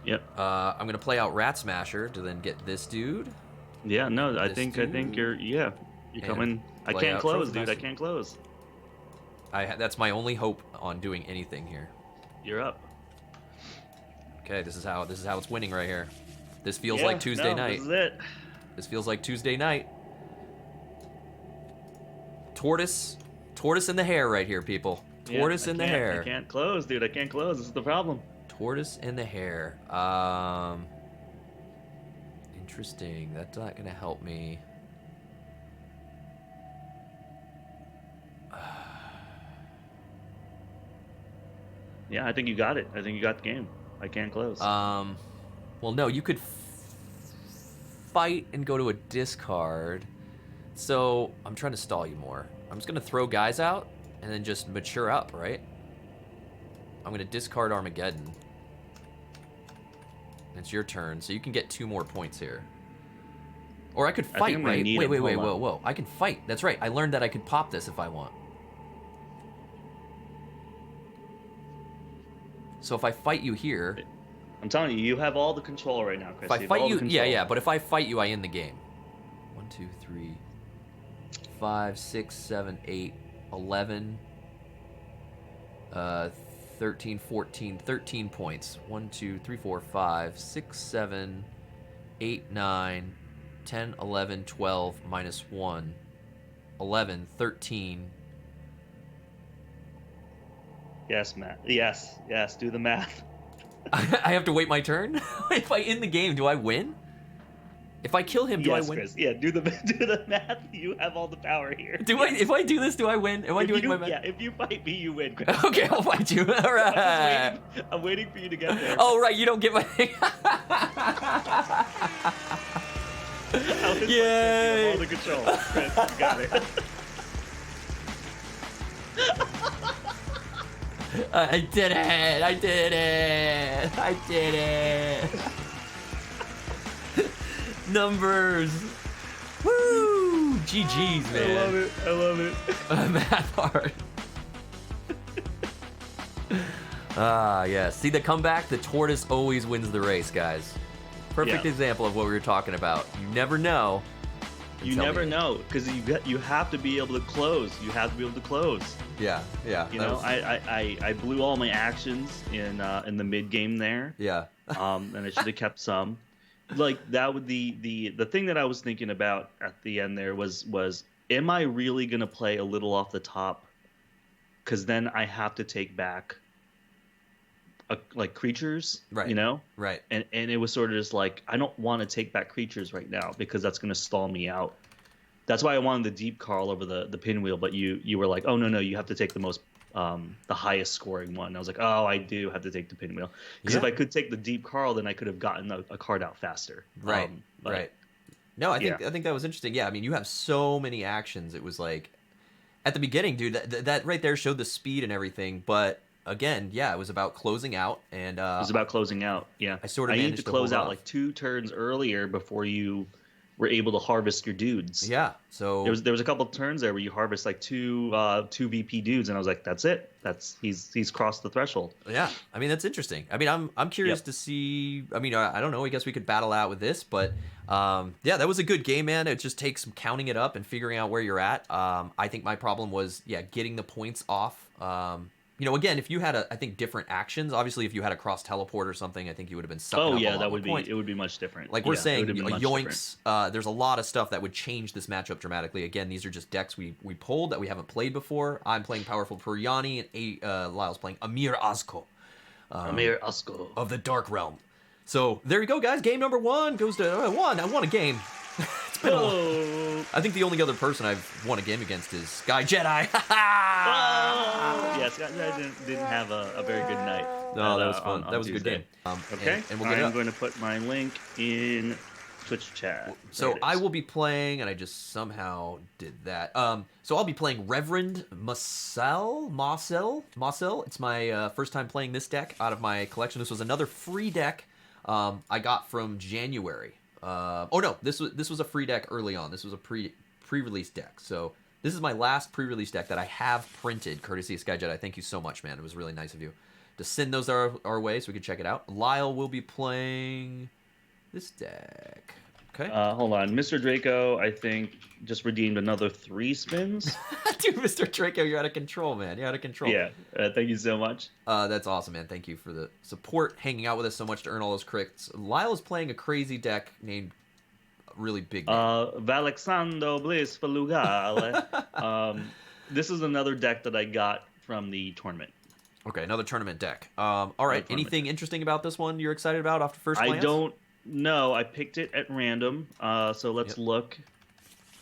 Yep.
I'm going to play out Rat Smasher to then get this dude.
Yeah, no, I think you're coming. I can't close, dude. I can't close.
That's my only hope on doing anything here.
You're up.
Okay, this is how it's winning right here. This feels like Tuesday night.
This is it.
This feels like Tuesday night. Tortoise in the hair right here, people. Tortoise in the hair.
I can't close, dude. I can't close. This is the problem.
Tortoise in the hair. Interesting. That's not gonna help me.
Yeah, I think you got it. I think you got the game. I can't close.
Well, no, you could fight and go to a discard. So I'm trying to stall you more. I'm just gonna throw guys out and then just mature up, right? I'm gonna discard Armageddon. It's your turn, so you can get 2 more points here. Or I could fight, right? Wait, whoa. I can fight. That's right. I learned that I could pop this if I want. So if I fight you here...
I'm telling you, you have all the control right now, Chris.
If I fight you... Yeah, but if I fight you, I end the game. 1, 2, 3, 5, 6, 7, 8, 11... 13, 14, 13 points. 1, 2, 3, 4, 5, 6, 7, 8, 9, 10, 11, 12, minus 1, 11, 13.
Yes, Matt. Yes, do the math.
I have to wait my turn? If I end the game, do I win? If I kill him, do I win?
Chris. Yeah, do the math. You have all the power here.
If I do this, do I win? Am I doing my math?
Yeah, if you fight me, you win, Chris.
Okay, I'll fight you. All right.
I'm waiting for you to get there.
Oh, right, you don't get my... Yay!
All the control. Chris, you got it.
I did it! Numbers! Woo! GG's, man.
I love it.
Math art. Yes. See the comeback? The tortoise always wins the race, guys. Perfect example of what we were talking about. You never know.
You never know, because you have to be able to close. You have to be able to close.
Yeah.
You know, I blew all my actions in the mid game there.
Yeah.
And I should have kept some. Like that would the thing that I was thinking about at the end there was am I really gonna play a little off the top? Because then I have to take back like creatures,
right?
You know,
right?
And it was sort of just like I don't want to take back creatures right now because that's gonna stall me out. That's why I wanted the deep Carl over the pinwheel, but you were like, oh no, you have to take the most the highest scoring one. And I was like, oh, I do have to take the pinwheel because if I could take the deep Carl, then I could have gotten a card out faster.
Right, right. No, I think that was interesting. Yeah, I mean, you have so many actions. It was like at the beginning, dude. That right there showed the speed and everything. But again, yeah, it was about closing out. And it was
about closing out. Yeah,
I
needed to close out like 2 turns earlier before you were able to harvest your dudes.
Yeah, so
there was a couple of turns there where you harvest like two VP dudes, and I was like, that's it. He's crossed the threshold.
Yeah, I mean that's interesting. I mean I'm curious to see. I mean I don't know. I guess we could battle out with this, but yeah, that was a good game, man. It just takes some counting it up and figuring out where you're at. I think my problem was getting the points off. You know, again, if you had I think different actions. Obviously, if you had a cross teleport or something, I think you would have been sucking up a lot more points.
It would be much different.
Like we're saying, yoinks. There's a lot of stuff that would change this matchup dramatically. Again, these are just decks we pulled that we haven't played before. I'm playing Powerful Puryani, and Lyle's playing Amir Azko.
Amir Azko
of the Dark Realm. So there you go, guys. Game number 1 goes to I won a game. It's been I think the only other person I've won a game against is Sky Jedi.
Yeah, Sky Jedi didn't have a very good night.
No, that was fun. That was
Tuesday.
a good game.
Okay,
and we'll get
I'm going to put my link in Twitch chat.
So I will be playing, and I just somehow did that. So I'll be playing Reverend Marcel. It's my first time playing this deck out of my collection. This was another free deck I got from January. Oh no, this was a free deck early on. This was a pre-release deck. So this is my last pre-release deck that I have printed, courtesy of Sky Jedi. Thank you so much, man. It was really nice of you to send those our way so we could check it out. Lyle will be playing this deck. Okay.
Hold on. Mr. Draco, I think, just redeemed another 3 spins.
Dude, Mr. Draco, you're out of control, man. You're out of control.
Yeah. Thank you so much.
That's awesome, man. Thank you for the support, hanging out with us so much to earn all those crits. Lyle is playing a crazy deck named really big name.
Valexando Bliss Falugale. This is another deck that I got from the tournament.
Okay, another tournament deck. All right. Anything interesting about this one you're excited about off the first glance?
I don't know. I picked it at random. So let's look.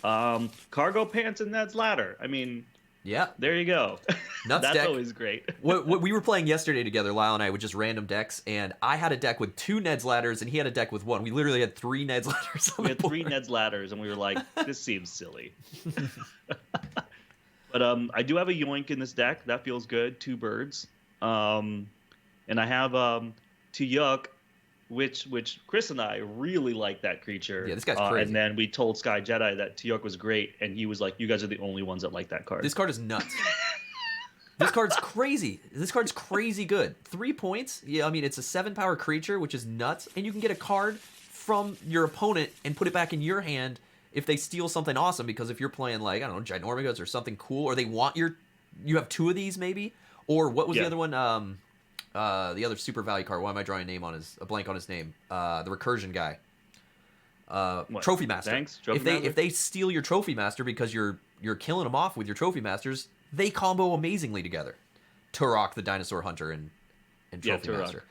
Cargo pants and Ned's ladder. I mean,
yeah,
there you go.
Nuts
That's
deck.
always great.
what we were playing yesterday together, Lyle and I, with just random decks, and I had a deck with 2 Ned's ladders, and he had a deck with 1. We literally had 3 Ned's ladders.
We had 3 Ned's ladders, and we were like, "This seems silly." But I do have a yoink in this deck. That feels good. 2 birds. And I have Tuyuk, which Chris and I really like that creature.
Yeah, this guy's crazy.
And then we told Sky Jedi that Tuyuk was great, and he was like, "You guys are the only ones that like that card."
This card is nuts. This card's crazy. This card's crazy good. 3 points. Yeah, I mean, it's a 7-power creature, which is nuts, and you can get a card from your opponent and put it back in your hand if they steal something awesome, because if you're playing, like, I don't know, Ginormigos or something cool, or they want you have 2 of these maybe, or what was the other one? The other super value card. Why am I drawing a blank on his name? The recursion guy. Trophy Master.
Thanks.
If they steal your Trophy Master because you're killing them off with your Trophy Masters, they combo amazingly together. Turok, the Dinosaur Hunter, and Trophy Master.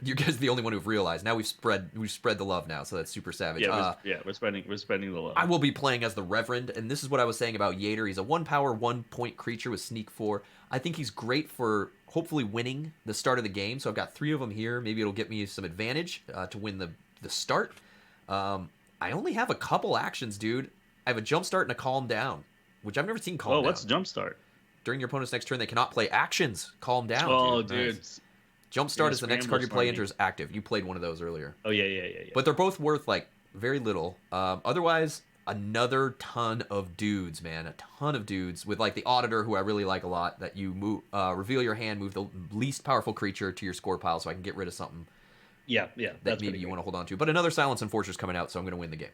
You guys are the only one who've realized. Now we've spread the love now, so that's super savage.
We're spending the love.
I will be playing as the Reverend, and this is what I was saying about Yater. He's a 1-power, 1-point creature with Sneak 4. I think he's great for hopefully winning the start of the game. So I've got 3 of them here. Maybe it'll get me some advantage to win the start. I only have a couple actions, dude. I have a jump start and a calm down, which I've never seen calm down.
Oh, what's jump start?
During your opponent's next turn, they cannot play actions. Calm down.
Oh,
dude.
Nice.
Jump start is the next card you play enters active. You played one of those earlier.
Oh, yeah.
But they're both worth, like, very little. Otherwise, another ton of dudes, man. A ton of dudes with, like, the Auditor, who I really like a lot, that you move, reveal your hand, move the least powerful creature to your score pile so I can get rid of something.
Yeah.
That maybe you want to hold on to. But another Silence and Fortress coming out, so I'm going to win the game.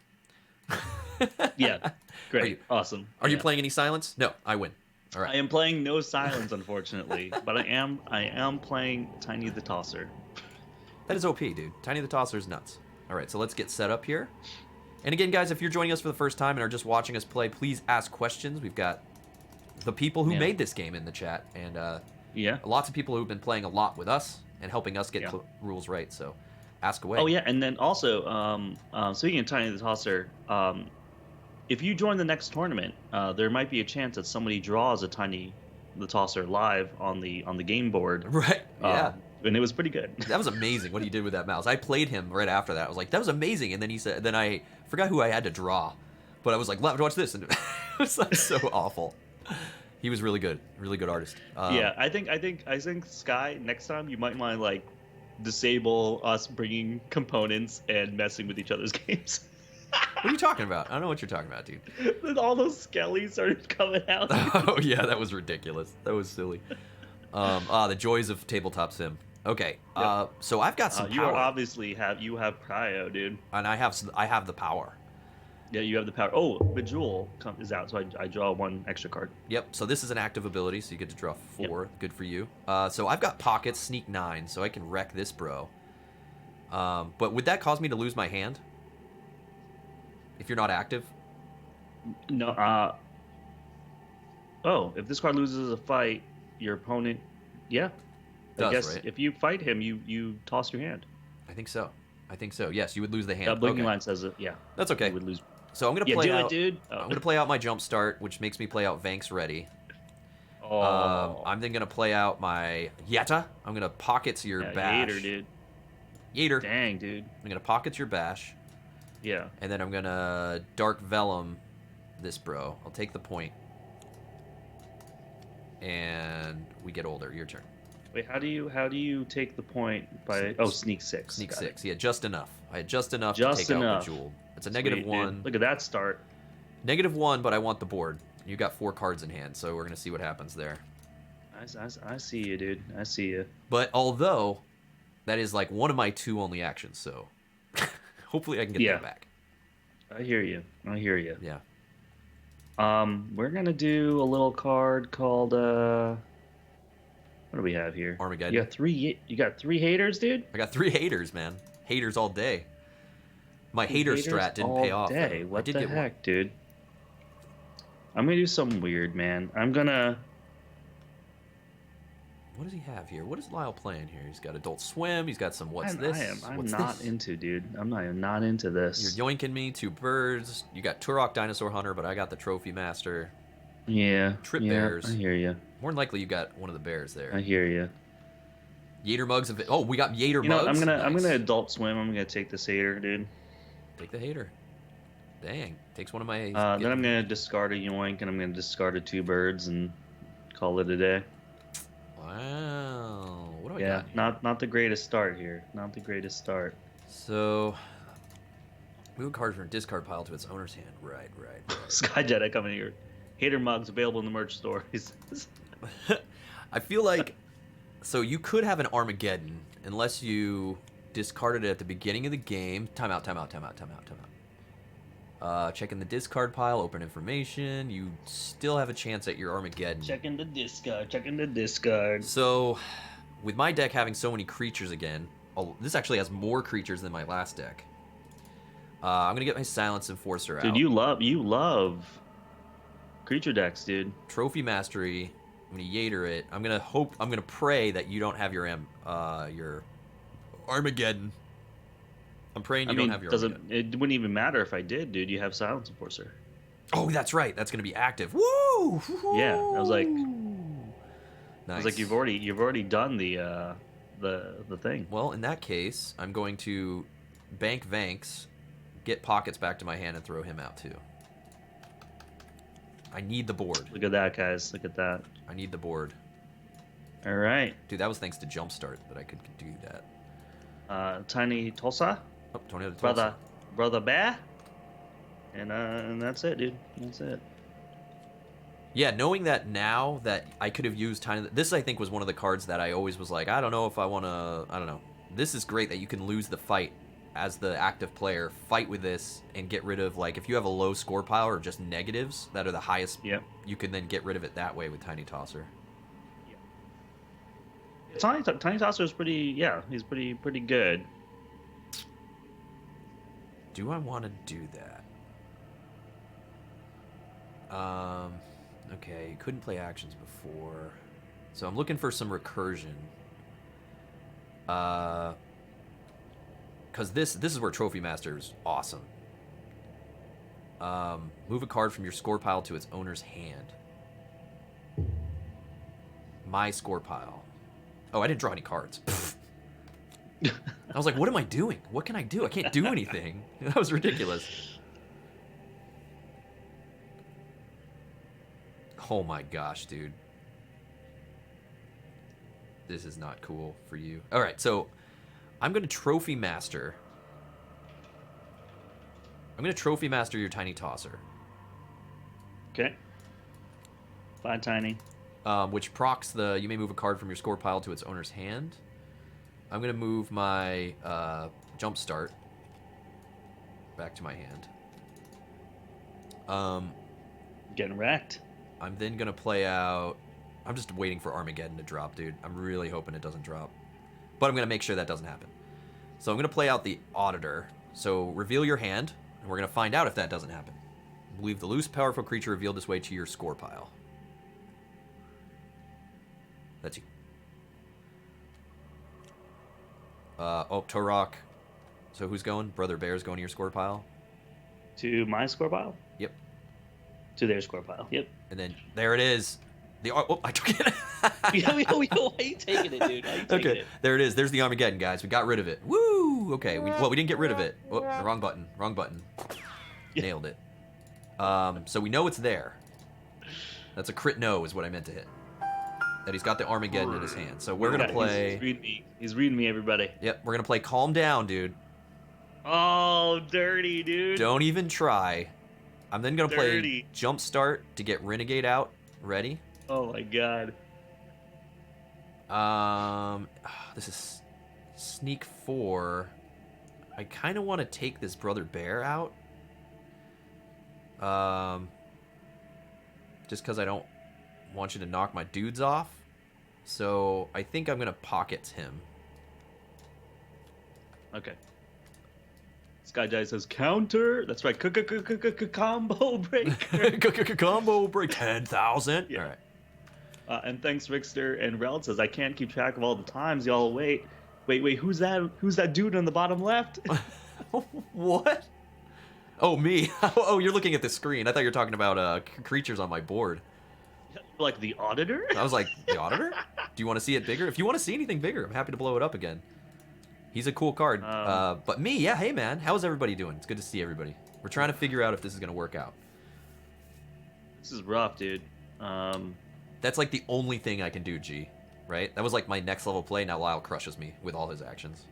Yeah. Great. Awesome.
Are you playing any Silence? No, I win. All right.
I am playing no Silence, unfortunately, but I am playing Tiny the Tosser.
That is OP, dude. Tiny the Tosser is nuts. All right, so let's get set up here. And again, guys, if you're joining us for the first time and are just watching us play, please ask questions. We've got the people who made this game in the chat, and lots of people who've been playing a lot with us and helping us get rules right. So ask away.
Oh yeah, and then also, speaking of Tiny the Tosser, if you join the next tournament, there might be a chance that somebody draws a Tiny the Tosser live on the game board.
Right. Yeah.
And it was pretty good.
That was amazing what he did with that mouse. I played him right after that. I was like, that was amazing. And then he said, then I forgot who I had to draw, but I was like, watch this, and it was like so awful. He was really good artist.
Yeah, I think Sky, next time you might want to like disable us bringing components and messing with each other's games.
What are you talking about? I don't know what you're talking about, dude.
Then all those skellies started coming out.
Oh yeah, that was ridiculous. That was silly. The joys of tabletop sim. Okay, so I've got some power.
You obviously have Cryo, dude.
And I have the power.
Yeah, you have the power. Oh, Bejewel is out, so I draw 1 extra card.
Yep, so this is an active ability, so you get to draw 4. Yep. Good for you. So I've got Pockets, Sneak 9, so I can wreck this bro. But would that cause me to lose my hand? If you're not active?
No, if this card loses a fight, your opponent, I guess
right?
If you fight him, you toss your hand.
I think so. Yes, you would lose the hand.
Blinking Line says it. Yeah,
that's okay.
You would lose.
So I'm gonna play out.
Dude.
I'm gonna play out my jump start, which makes me play out Vanks Ready.
Oh.
I'm then gonna play out my Yetta. I'm gonna pockets your bash.
Yater, dude.
Yater.
Dang, dude.
I'm gonna pockets your bash.
Yeah.
And then I'm gonna Dark Vellum this bro. I'll take the point. And we get older. Your turn.
Wait, how do you take the point by? Oh, sneak six.
Sneak
Got
6.
it.
Yeah, just enough. I had just enough to
Just
take
enough.
out Bejeweled. It's a
Sweet,
-1.
dude. Look at that start.
-1, but I want the board. You got 4 cards in hand, so we're gonna see what happens there.
I see you, dude. I see you.
But although that is like one of my 2 only actions, so hopefully I can get that back.
I hear you. I hear you.
Yeah.
We're gonna do a little card called what do we have here?
Armageddon.
You got three haters, dude.
I got 3 haters, man. Haters all day. My hater strat didn't pay off.
Day.
Though.
What
I did
the
get
heck,
one.
dude? I'm gonna do something weird, man. I'm gonna.
What does he have here? What is Lyle playing here? He's got Adult Swim. He's got some
I'm
What's
not
this?
into, dude. I'm not into this.
You're yoinking me 2 birds. You got Turok Dinosaur Hunter, but I got the Trophy Master.
Yeah.
Trip
yeah,
bears.
I hear you.
More than likely, you got one of the bears there.
I hear you.
Yater mugs. Oh, we got Yater
You know,
mugs.
I'm
Nice.
gonna Adult Swim. I'm gonna take this hater, dude.
Take the hater. Dang, takes one of my.
Then I'm gonna discard a yoink, and I'm gonna discard a 2 birds and call it a day.
Wow. What do I
Yeah,
got?
not the greatest start here. Not the greatest start.
So, move a card from a discard pile to its owner's hand. Right.
Sky Jedi coming here. Hater mugs available in the merch store.
I feel like, so you could have an Armageddon unless you discarded it at the beginning of the game. Time out. Checking the discard pile, open information. You still have a chance at your Armageddon.
Checking the discard.
So, with my deck having so many creatures again, this actually has more creatures than my last deck. I'm gonna get my Silence Enforcer out.
Dude, you love creature decks, dude.
Trophy Mastery. I'm gonna Yater it. I'm gonna pray that you don't have your Armageddon. I'm praying you don't have your Armageddon.
It wouldn't even matter if I did, dude. You have Silence Enforcer.
Oh, that's right. That's gonna be active. Woo!
Yeah, I was like,
nice.
I was like, you've already done the thing.
Well, in that case, I'm going to bank Vanks, get Pockets back to my hand, and throw him out too. I need the board.
Look at that, guys. Look at that.
I need the board.
All right.
Dude, that was thanks to Jumpstart that I could do that.
Tiny Tulsa.
Oh, Tornado Tulsa.
Brother Bear. And that's it, dude. That's it.
Yeah, knowing that now that I could have used Tiny... This, I think, was one of the cards that I always was like, I don't know if I want to... I don't know. This is great that you can lose the fight as the active player. Fight with this and get rid of, like, if you have a low score pile or just negatives that are the highest,
yep.
You can then get rid of it that way with Tiny Tosser.
Tiny Tosser is pretty... Yeah, he's pretty good.
Do I want to do that? Okay, you couldn't play actions before. So I'm looking for some recursion. Because this is where Trophy Master is awesome. Move a card from your score pile to its owner's hand. My score pile. Oh, I didn't draw any cards. I was like, what am I doing? What can I do? I can't do anything. That was ridiculous. Oh my gosh, dude. This is not cool for you. All right, so I'm going to Trophy Master. I'm going to Trophy Master your Tiny Tosser.
Okay. Bye, Tiny.
Which procs the... You may move a card from your score pile to its owner's hand. I'm going to move my Jumpstart back to my hand.
Getting wrecked.
I'm then going to play out... I'm just waiting for Armageddon to drop, dude. I'm really hoping it doesn't drop. But I'm going to make sure that doesn't happen. So I'm going to play out the Auditor. So reveal your hand, and we're going to find out if that doesn't happen. Leave the loose, powerful creature revealed this way to your score pile. That's you. Turok. So who's going? Brother Bear's going to your score pile?
To my score pile?
Yep.
To their score pile. Yep.
And then there it is. I took it.
Why are you taking it, dude?
Okay, there it is. There's the Armageddon, guys. We got rid of it. Woo! Okay, we didn't get rid of it. Oh, the wrong button. Wrong button. Nailed it. So we know it's there. That's a crit no is what I meant to hit. that he's got the Armageddon in his hand. So we're gonna play.
He's reading me. He's reading me, everybody.
Yep, we're gonna play Calm Down, dude.
Oh, dirty, dude.
Don't even try. I'm then gonna play Jumpstart to get Renegade out. Ready?
Oh my god.
This is Sneak 4. I kind of want to take this Brother Bear out. Just because I don't want you to knock my dudes off. So I think I'm gonna pocket him.
Okay. Skyjai says counter. That's right. Combo break.
Combo break 10,000.
Yeah.
All right.
And thanks, Rickster. And Rel says I can't keep track of all the times y'all wait. Wait. Who's that? Who's that dude on the bottom left?
What? Oh, me. Oh, you're looking at the screen. I thought you were talking about creatures on my board.
Like the auditor?
I was like, the auditor? Do you want to see it bigger? If you want to see anything bigger, I'm happy to blow it up again. He's a cool card. But me, yeah, hey man, how's everybody doing? It's good to see everybody. We're trying to figure out if this is going to work out.
This is rough, dude.
That's like the only thing I can do, G. Right? That was like my next level play. Now Lyle crushes me with all his actions.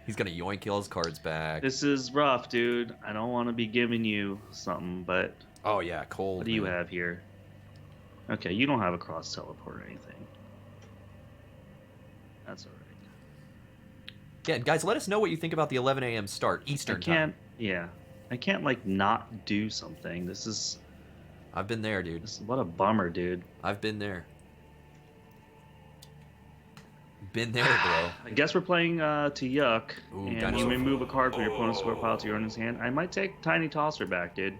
He's going to yoink all his cards back.
This is rough, dude. I don't want to be giving you something, but...
Oh, yeah, cold.
What do you have here? Okay, you don't have a cross teleport or anything. That's alright.
Yeah, guys, let us know what you think about the 11 a.m. start, Eastern time.
I can't, like, not do something. This is...
I've been there, dude.
What a bummer, dude.
I've been there. Been there, bro.
I guess we're playing to Yuck.
Ooh,
and
dinosaur.
you may move a card from your opponent's score pile to your owner's hand. I might take Tiny Tosser back, dude.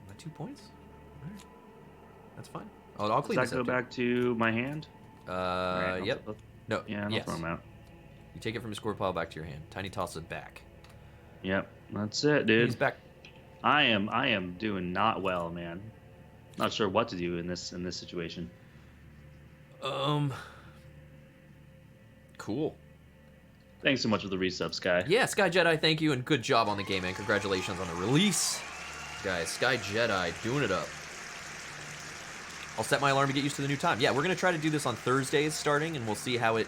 My 2 points? All right. That's fine. Oh, I'll clean
Does
this
that
up.
go back to my hand?
Right, yep. No.
Yeah, I'll throw them out.
You take it from your score pile back to your hand. Tiny toss it back.
Yep, that's it, dude.
He's back.
I am doing not well, man. Not sure what to do in this situation.
Cool.
Thanks so much for the resub, Sky.
Yeah, Sky Jedi, thank you, and good job on the game, man. Congratulations on the release. Guys, Sky Jedi doing it up. I'll set my alarm to get used to the new time. Yeah, we're going to try to do this on Thursdays starting, and we'll see how it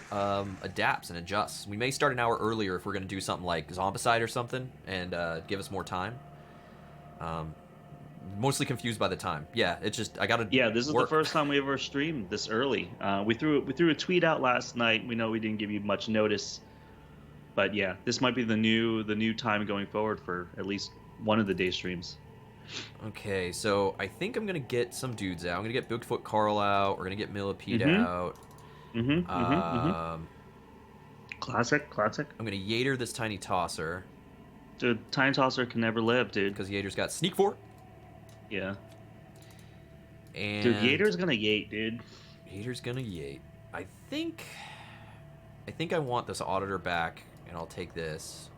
adapts and adjusts. We may start an hour earlier if we're going to do something like Zombicide or something and give us more time. Mostly confused by the time. Yeah, it's just, I got to
Yeah, this is the first time we ever streamed this early. We threw a tweet out last night. We know we didn't give you much notice. But yeah, this might be the new time going forward for at least one of the day streams.
Okay, so I think I'm going to get some dudes out. I'm going to get Bigfoot Carl out. We're going to get Millipede out.
Classic.
I'm going to Yater this Tiny Tosser.
Dude, Tiny Tosser can never live, dude.
Because Yater's got Sneak 4.
Yeah.
And
Dude, Yater's going to yate, dude.
Yater's going to yate. I think I want this Auditor back, and I'll take this.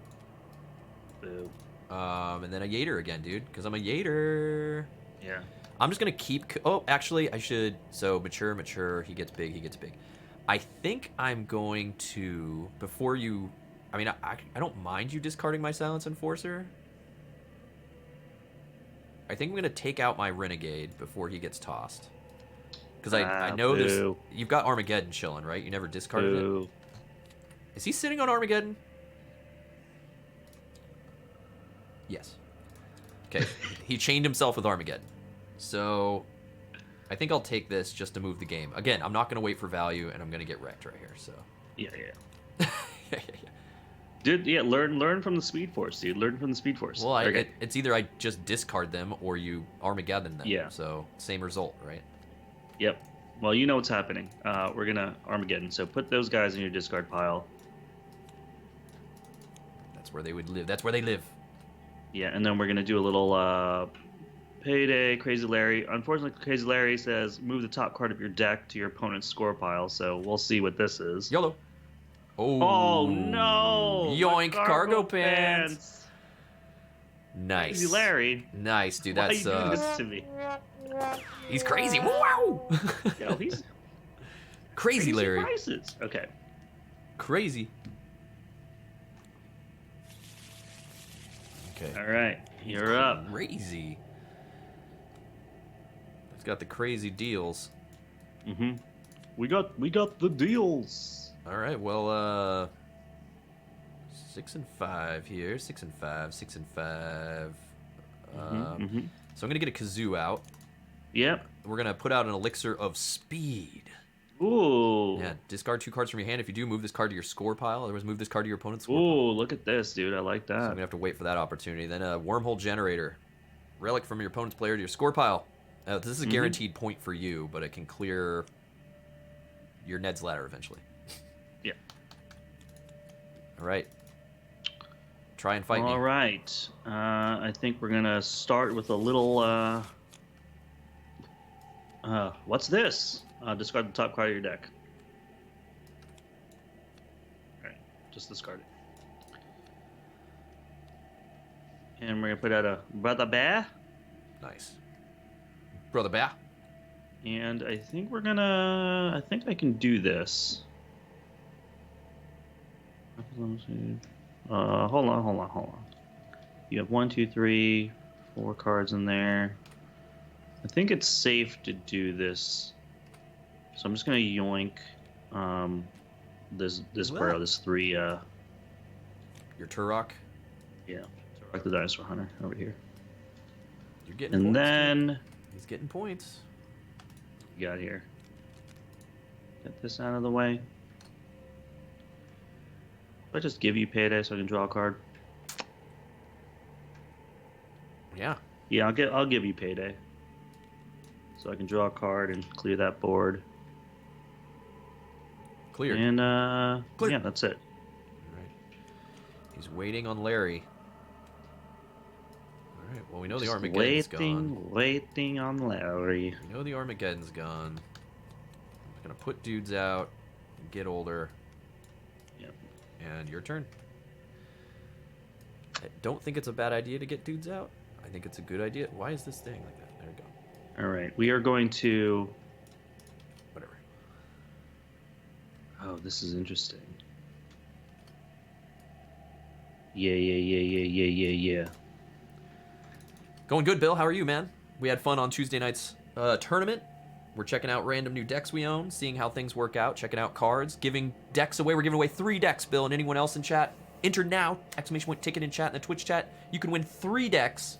Boo.
And then a Yater again, dude, because I'm a Yater.
Yeah.
I'm just going to keep... Oh, actually, I should... So, mature. He gets big. I think I'm going to... Before you... I mean, I don't mind you discarding my Silence Enforcer. I think I'm going to take out my Renegade before he gets tossed. Because I know there's... You've got Armageddon chilling, right? You never discarded it. Is he sitting on Armageddon? Yes. Okay, he chained himself with Armageddon. So, I think I'll take this just to move the game. Again, I'm not going to wait for value, and I'm going to get wrecked right here, so...
Yeah.
Yeah.
Dude, yeah, learn from the Speed Force, dude. Learn from the Speed Force.
Well, it's either I just discard them, or you Armageddon them.
Yeah.
So, same result, right?
Yep. Well, you know what's happening. We're going to Armageddon, so put those guys in your discard pile.
That's where they would live. That's where they live.
Yeah, and then we're going to do a little Payday, Crazy Larry. Unfortunately, Crazy Larry says move the top card of your deck to your opponent's score pile, so we'll see what this is.
YOLO.
Oh no!
Yoink, cargo pants. Nice.
Crazy Larry.
Nice, dude.
Why
That's
are you doing this to me?
He's crazy. Wow.
Yo, he's
crazy Larry.
Prices. Okay.
Crazy. Okay.
All right, you're up.
Crazy. got the crazy deals.
Mm-hmm. We got the deals.
All right, well, 6 and 5 here. 6 and 5. 6 and 5. So I'm gonna get a kazoo out.
Yep.
We're gonna put out an elixir of speed.
Ooh.
Yeah, discard 2 cards from your hand. If you do, move this card to your score pile. Otherwise, move this card to your opponent's score pile.
Ooh, look at this, dude. I like that.
So I'm gonna have to wait for that opportunity. Then a wormhole generator. Relic from your opponent's player to your score pile. This is a guaranteed point for you, but it can clear your Ned's ladder eventually.
Yeah.
All right. Try and fight me.
All right. I think we're gonna start with a little. What's this? Discard the top card of your deck. All right, just discard it. And we're gonna put out a Brother Bear.
Nice. Brother Bear.
And I think we're gonna. I think I can do this. Hold on. You have 1, 2, 3, 4 cards in there. I think it's safe to do this. So I'm just gonna yoink this part of this 3.
Your Turok.
Yeah, Turok the Dinosaur Hunter over here.
You're getting
And
points.
then
Dude. He's getting points.
you got here. Get this out of the way. I just give you payday so I can draw a card.
Yeah.
Yeah, I'll give you payday. So I can draw a card and clear that board.
Clear.
And
Clear.
yeah, that's it.
All right. He's waiting on Larry. All right. Well, we know the Armageddon's gone.
Waiting on Larry.
We know the Armageddon's gone. I'm gonna put dudes out and get older.
Yep.
And your turn. I don't think it's a bad idea to get dudes out. I think it's a good idea. Why is this thing like that? There we go.
All right, we are going to.
Whatever.
Oh, this is interesting. Yeah.
Going good, Bill. How are you, man? We had fun on Tuesday night's tournament. We're checking out random new decks we own, seeing how things work out, checking out cards, giving decks away. We're giving away 3 decks, Bill, and anyone else in chat. Enter now! Exclamation point ticket in chat in the Twitch chat. You can win 3 decks,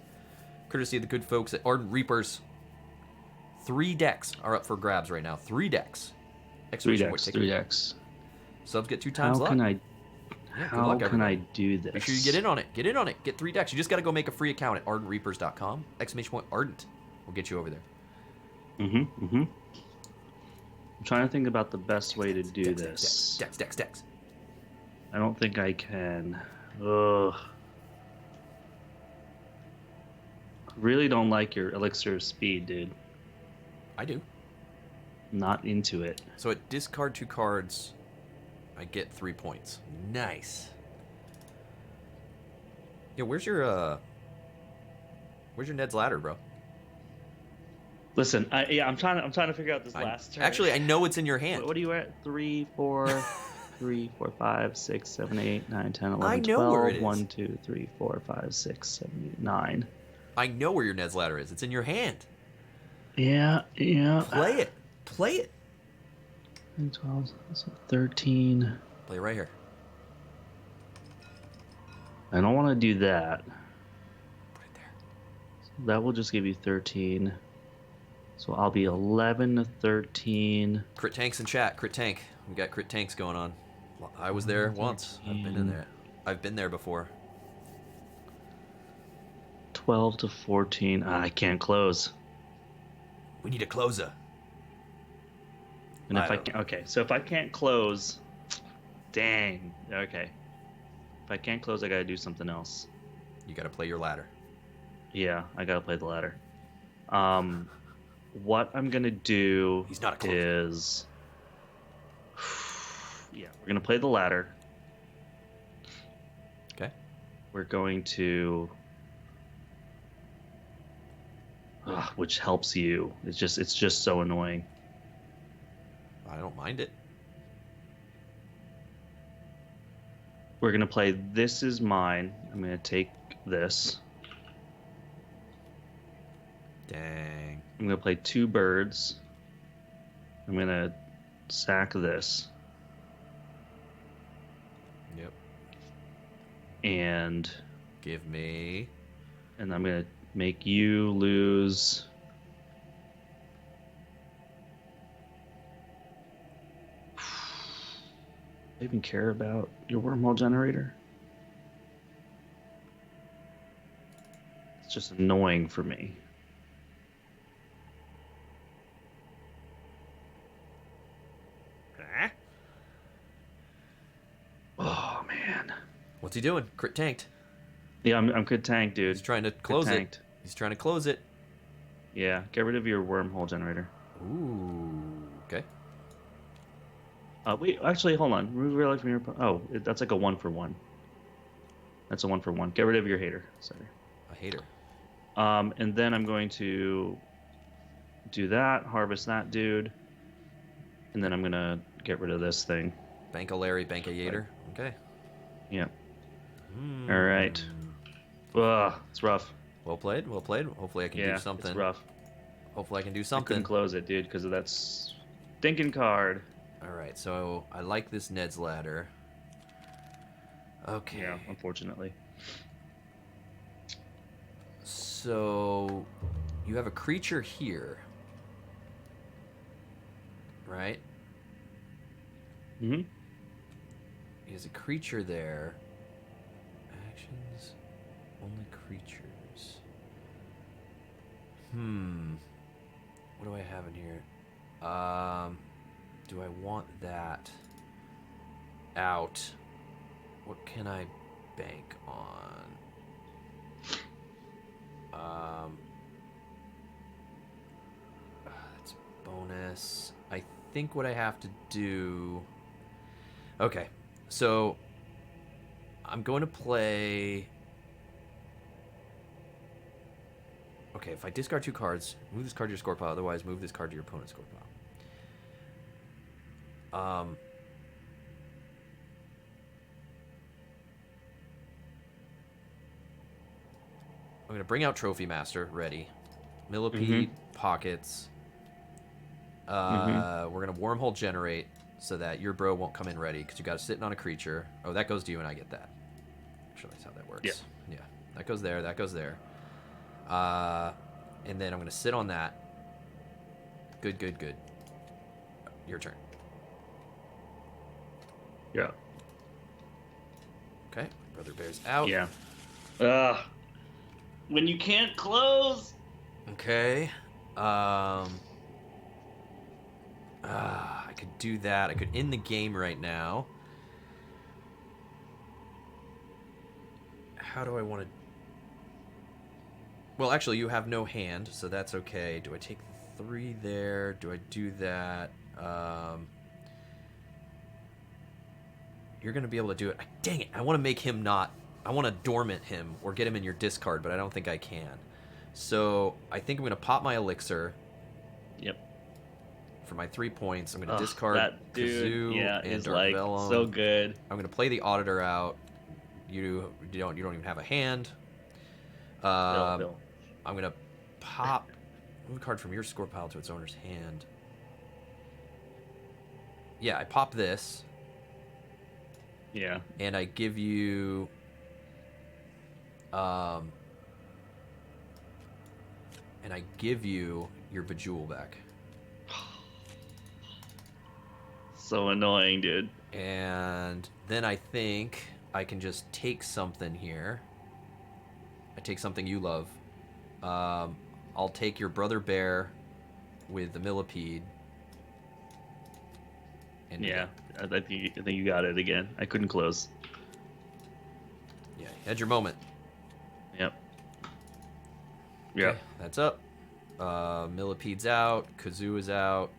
courtesy of the good folks at Ardent Reapers. 3 decks are up for grabs right now. 3 decks. Exclamation point ticket.
3 decks.
Subs get 2 times
How
luck.
can I?
Yeah, good
How
luck,
can I
everybody.
do this?
Make sure you get in on it. Get in on it. Get 3 decks. You just got to go make a free account at ardentreapers.com. Exclamation point Ardent. We'll get you over there.
I'm trying to think about the best way to do this.
Decks.
I don't think I can. Ugh. Really don't like your elixir of speed, dude.
I do.
Not into it.
So at discard 2 cards, I get 3 points. Nice. Yeah, where's your Ned's ladder, bro?
Listen, I'm trying to figure out this last turn.
Actually, I know it's in your hand.
What are you at? 3, 4, 3, 4, 5, 6, 7, 8, 9, 10, 11,
I know
12.
where it is.
1, 2, 3, 4, 5, 6, 7, 8, 9.
I know where your Ned's ladder is. It's in your hand.
Yeah.
Play it.
12, 13.
Play it right here.
I don't want to do that.
Put it there.
That will just give you 13. So I'll be 11 to 13.
Crit tanks in chat. Crit tank. We got crit tanks going on. I was there once. I've been in there. I've been there before.
12 to 14. I can't close.
We need a closer.
And if I can, okay, so if I can't close, dang. Okay. If I can't close, I gotta do something else.
You got to play your ladder.
Yeah, I gotta play the ladder. What I'm gonna do
He's not a closer.
is, yeah, we're gonna play the ladder.
Okay.
We're going to, which helps you. It's just so annoying.
I don't mind it.
We're gonna play This Is Mine. I'm gonna take this.
Dang.
I'm going to play 2 birds. I'm going to sack this.
Yep.
And
Give me.
And I'm going to make you lose. Do I even care about your wormhole generator? It's just annoying for me.
Huh?
Oh, man.
What's he doing? Crit tanked.
Yeah, I'm crit tank, dude.
He's trying to close it. He's trying to close it.
Yeah, get rid of your wormhole generator.
Ooh. Okay.
Wait, actually, hold on. Remove relic from your... Oh, that's like a 1-for-1. That's a 1-for-1. Get rid of your hater. Sorry.
A hater.
And then I'm going to do that, harvest that dude, and then I'm going to get rid of this thing.
Bank a Larry, bank a Yater. Okay.
Yeah. All right. Ugh, it's rough.
Well played, well played. Hopefully I can do something.
It's rough.
Hopefully I can do
I
something.
couldn't close it, dude, because of that stinking card.
Alright, so I like this Ned's ladder. Okay.
Yeah, unfortunately.
So you have a creature here. Right?
Mm-hmm.
He has a creature there. Actions, only creatures. What do I have in here? Do I want that out? What can I bank on? That's bonus. I think what I have to do... Okay, so I'm going to play... Okay, if I discard 2 cards, move this card to your score pile. Otherwise, move this card to your opponent's score pile. I'm going to bring out Trophy Master, ready. Millipede, pockets. We're going to wormhole generate so that your bro won't come in ready because you got to sit on a creature. Oh, that goes to you and I get that. Actually, that's how that works. Yeah. That goes there, that goes there. And then I'm going to sit on that. Good. Your turn.
Yeah.
Okay, Brother Bear's out.
Yeah. When you can't close.
Okay. I could do that. I could end the game right now. How do I want to... Well, actually, you have no hand, so that's okay. Do I take 3 there? Do I do that? You're going to be able to do it. Dang it. I want to make him not... I want to dormant him or get him in your discard, but I don't think I can. So I think I'm going to pop my elixir.
Yep.
For my 3 points, I'm going to discard
that dude,
Kazoo and
is like
Dark
so good.
I'm going to play the Auditor out. You don't even have a hand.
Bill.
I'm going to pop move a card from your score pile to its owner's hand. Yeah, I pop this.
Yeah.
And I give you your Bejewel back.
So annoying, dude.
And then I think I can just take something here. I take something you love. I'll take your Brother Bear with the Millipede. And
yeah, I think you got it again. I couldn't close.
Yeah, you had your moment.
Yep.
Okay, that's up. Millipede's out. Kazoo is out.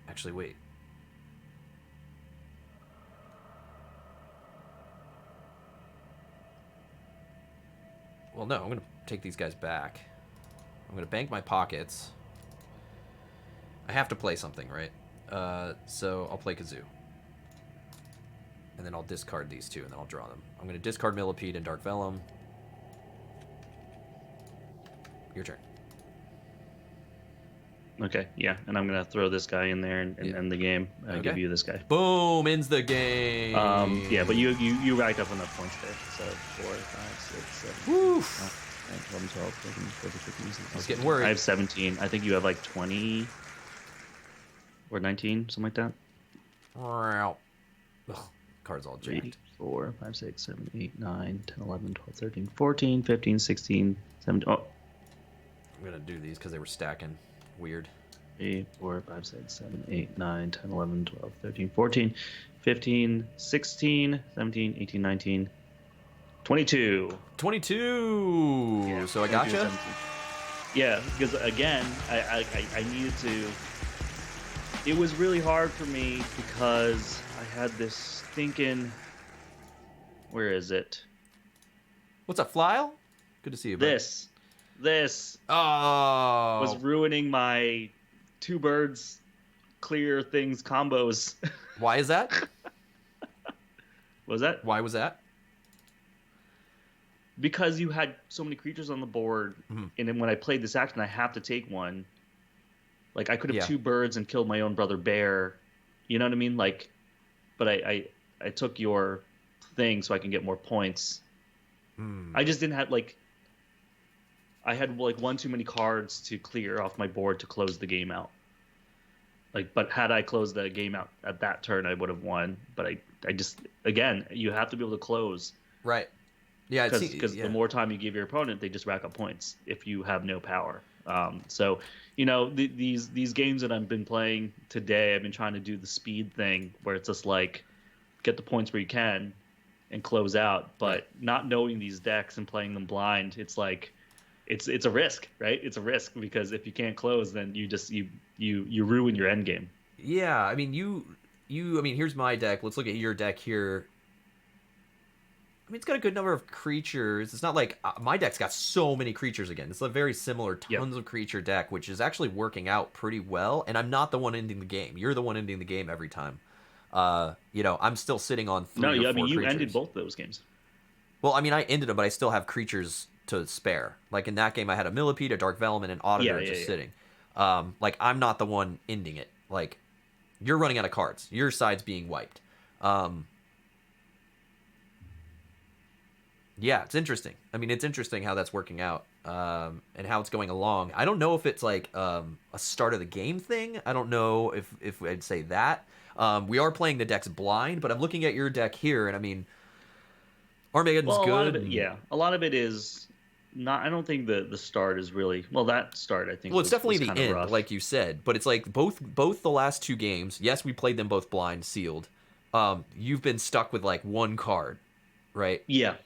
Actually, wait. Well, no, I'm going to take these guys back. I'm going to bank my pockets. I have to play something, right? So I'll play Kazoo. And then I'll discard these 2, and then I'll draw them. I'm going to discard Millipede and Dark Vellum. Your turn.
Okay, yeah, and I'm gonna throw this guy in there and end the game. Give you this guy.
Boom, ends the game.
Yeah, but you racked up enough points there. So 4, 5, 6, 7, 8, 9, 11, 12, 13, 14, 15, 16.
I was getting worried.
I have 17. I think you have like 20 or 19, something like that.
Wow. Ugh, cards all jacked.
3, 4, 5, 6, 7, 8, 9, 10, 11, 12, 13, 14, 15, 16, 17. Oh.
I'm going to do these because they were stacking. Weird.
3, 4, 5, 6, 7, 8, 9, 10, 11, 12, 13, 14, 15, 16, 17, 18, 19, 22.
22.
Yeah,
so I gotcha?
17. Yeah, because again, I needed to... It was really hard for me because I had this stinking... Where is it?
What's up, Flyle? Good to see you, bud.
This
Oh,
was ruining my 2 birds clear things combos.
Why is that?
Was that?
Why was that?
Because you had so many creatures on the board, and then when I played this action, I have to take one. Like, I could have 2 birds and killed my own brother bear. You know what I mean? Like, but I took your thing so I can get more points. I just didn't have, like... I had like 1 too many cards to clear off my board to close the game out. Like, but had I closed the game out at that turn, I would have won. But I just, again, you have to be able to close.
Right. Yeah.
Because the more time you give your opponent, they just rack up points if you have no power. So, you know, these games that I've been playing today, I've been trying to do the speed thing where it's just like get the points where you can and close out. But not knowing these decks and playing them blind, it's like... It's a risk, right? It's a risk because if you can't close, then you just you ruin your end game.
Yeah, I mean I mean, here's my deck. Let's look at your deck here. I mean, it's got a good number of creatures. It's not like my deck's got so many creatures again. It's a very similar tons of creature deck, which is actually working out pretty well. And I'm not the one ending the game. You're the one ending the game every time. You know, I'm still sitting on 3 or 4
I mean, you
creatures.
ended both those games.
Well, I mean, I ended them, but I still have creatures to spare. Like in that game, I had a Millipede, a Dark Velum, and an Auditor sitting. Like, I'm not the one ending it. Like, you're running out of cards. Your side's being wiped. Yeah, it's interesting. I mean, it's interesting how that's working out and how it's going along. I don't know if it's like a start of the game thing. I don't know if I'd say that. We are playing the decks blind, but I'm looking at your deck here, and I mean... Armageddon's good.
A lot of it is not. I don't think the start is really that start. I think.
Well, it's definitely the end,
rough.
like you said. But it's like both the last 2 games. Yes, we played them both blind, sealed. You've been stuck with like 1 card, right?
Yeah,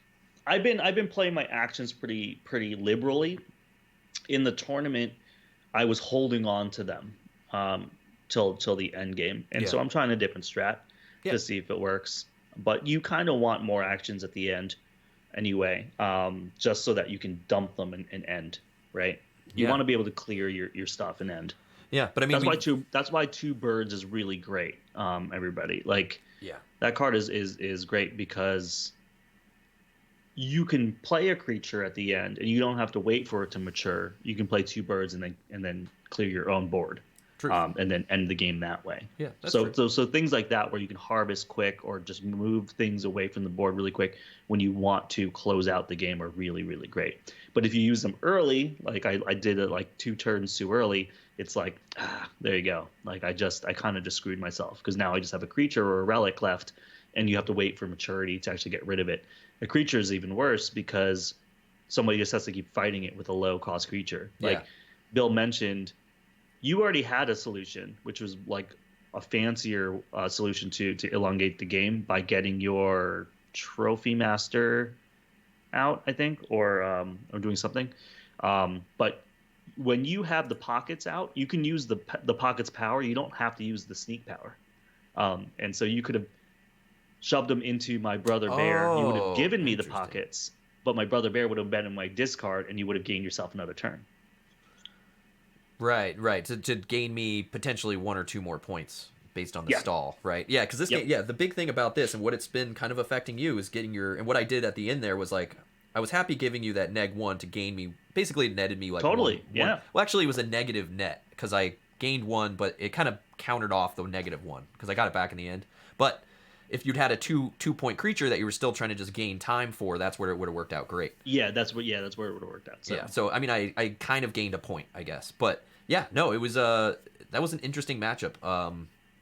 I've been playing my actions pretty liberally. In the tournament, I was holding on to them till the end game, and so I'm trying a different strat to see if it works. But you kind of want more actions at the end anyway, just so that you can dump them and end, right? You want to be able to clear your stuff and end.
Yeah, but I mean...
That's why 2 birds is really great, everybody. Like, that card is great because you can play a creature at the end, and you don't have to wait for it to mature. You can play 2 birds and then clear your own board. And then end the game that way.
Yeah, that's
true.
So
things like that where you can harvest quick or just move things away from the board really quick when you want to close out the game are really, really great. But if you use them early, like I did it like 2 turns too early, it's like, there you go. Like I kind of just screwed myself because now I just have a creature or a relic left and you have to wait for maturity to actually get rid of it. A creature is even worse because somebody just has to keep fighting it with a low cost creature. Like Bill mentioned, you already had a solution, which was like a fancier solution to elongate the game by getting your Trophy Master out, I think, or doing something. But when you have the pockets out, you can use the pockets power. You don't have to use the sneak power. And so you could have shoved them into my brother bear. You would have given me the pockets, but my brother bear would have been in my discard, and you would have gained yourself another turn.
Right. To gain me potentially 1 or 2 more points based on the stall, right? Yeah, because this game, the big thing about this and what it's been kind of affecting you is getting your, and what I did at the end there was like, I was happy giving you that -1 to gain me. Basically, it netted me like
Totally,
one.
yeah.
Well, actually, it was a negative net because I gained 1, but it kind of countered off the -1 because I got it back in the end. But if you'd had a two-point creature that you were still trying to just gain time for, that's where it would have worked out great.
That's where it would have worked out. So.
Yeah. So I mean, I kind of gained a point, I guess. But yeah, no, it was that was an interesting matchup.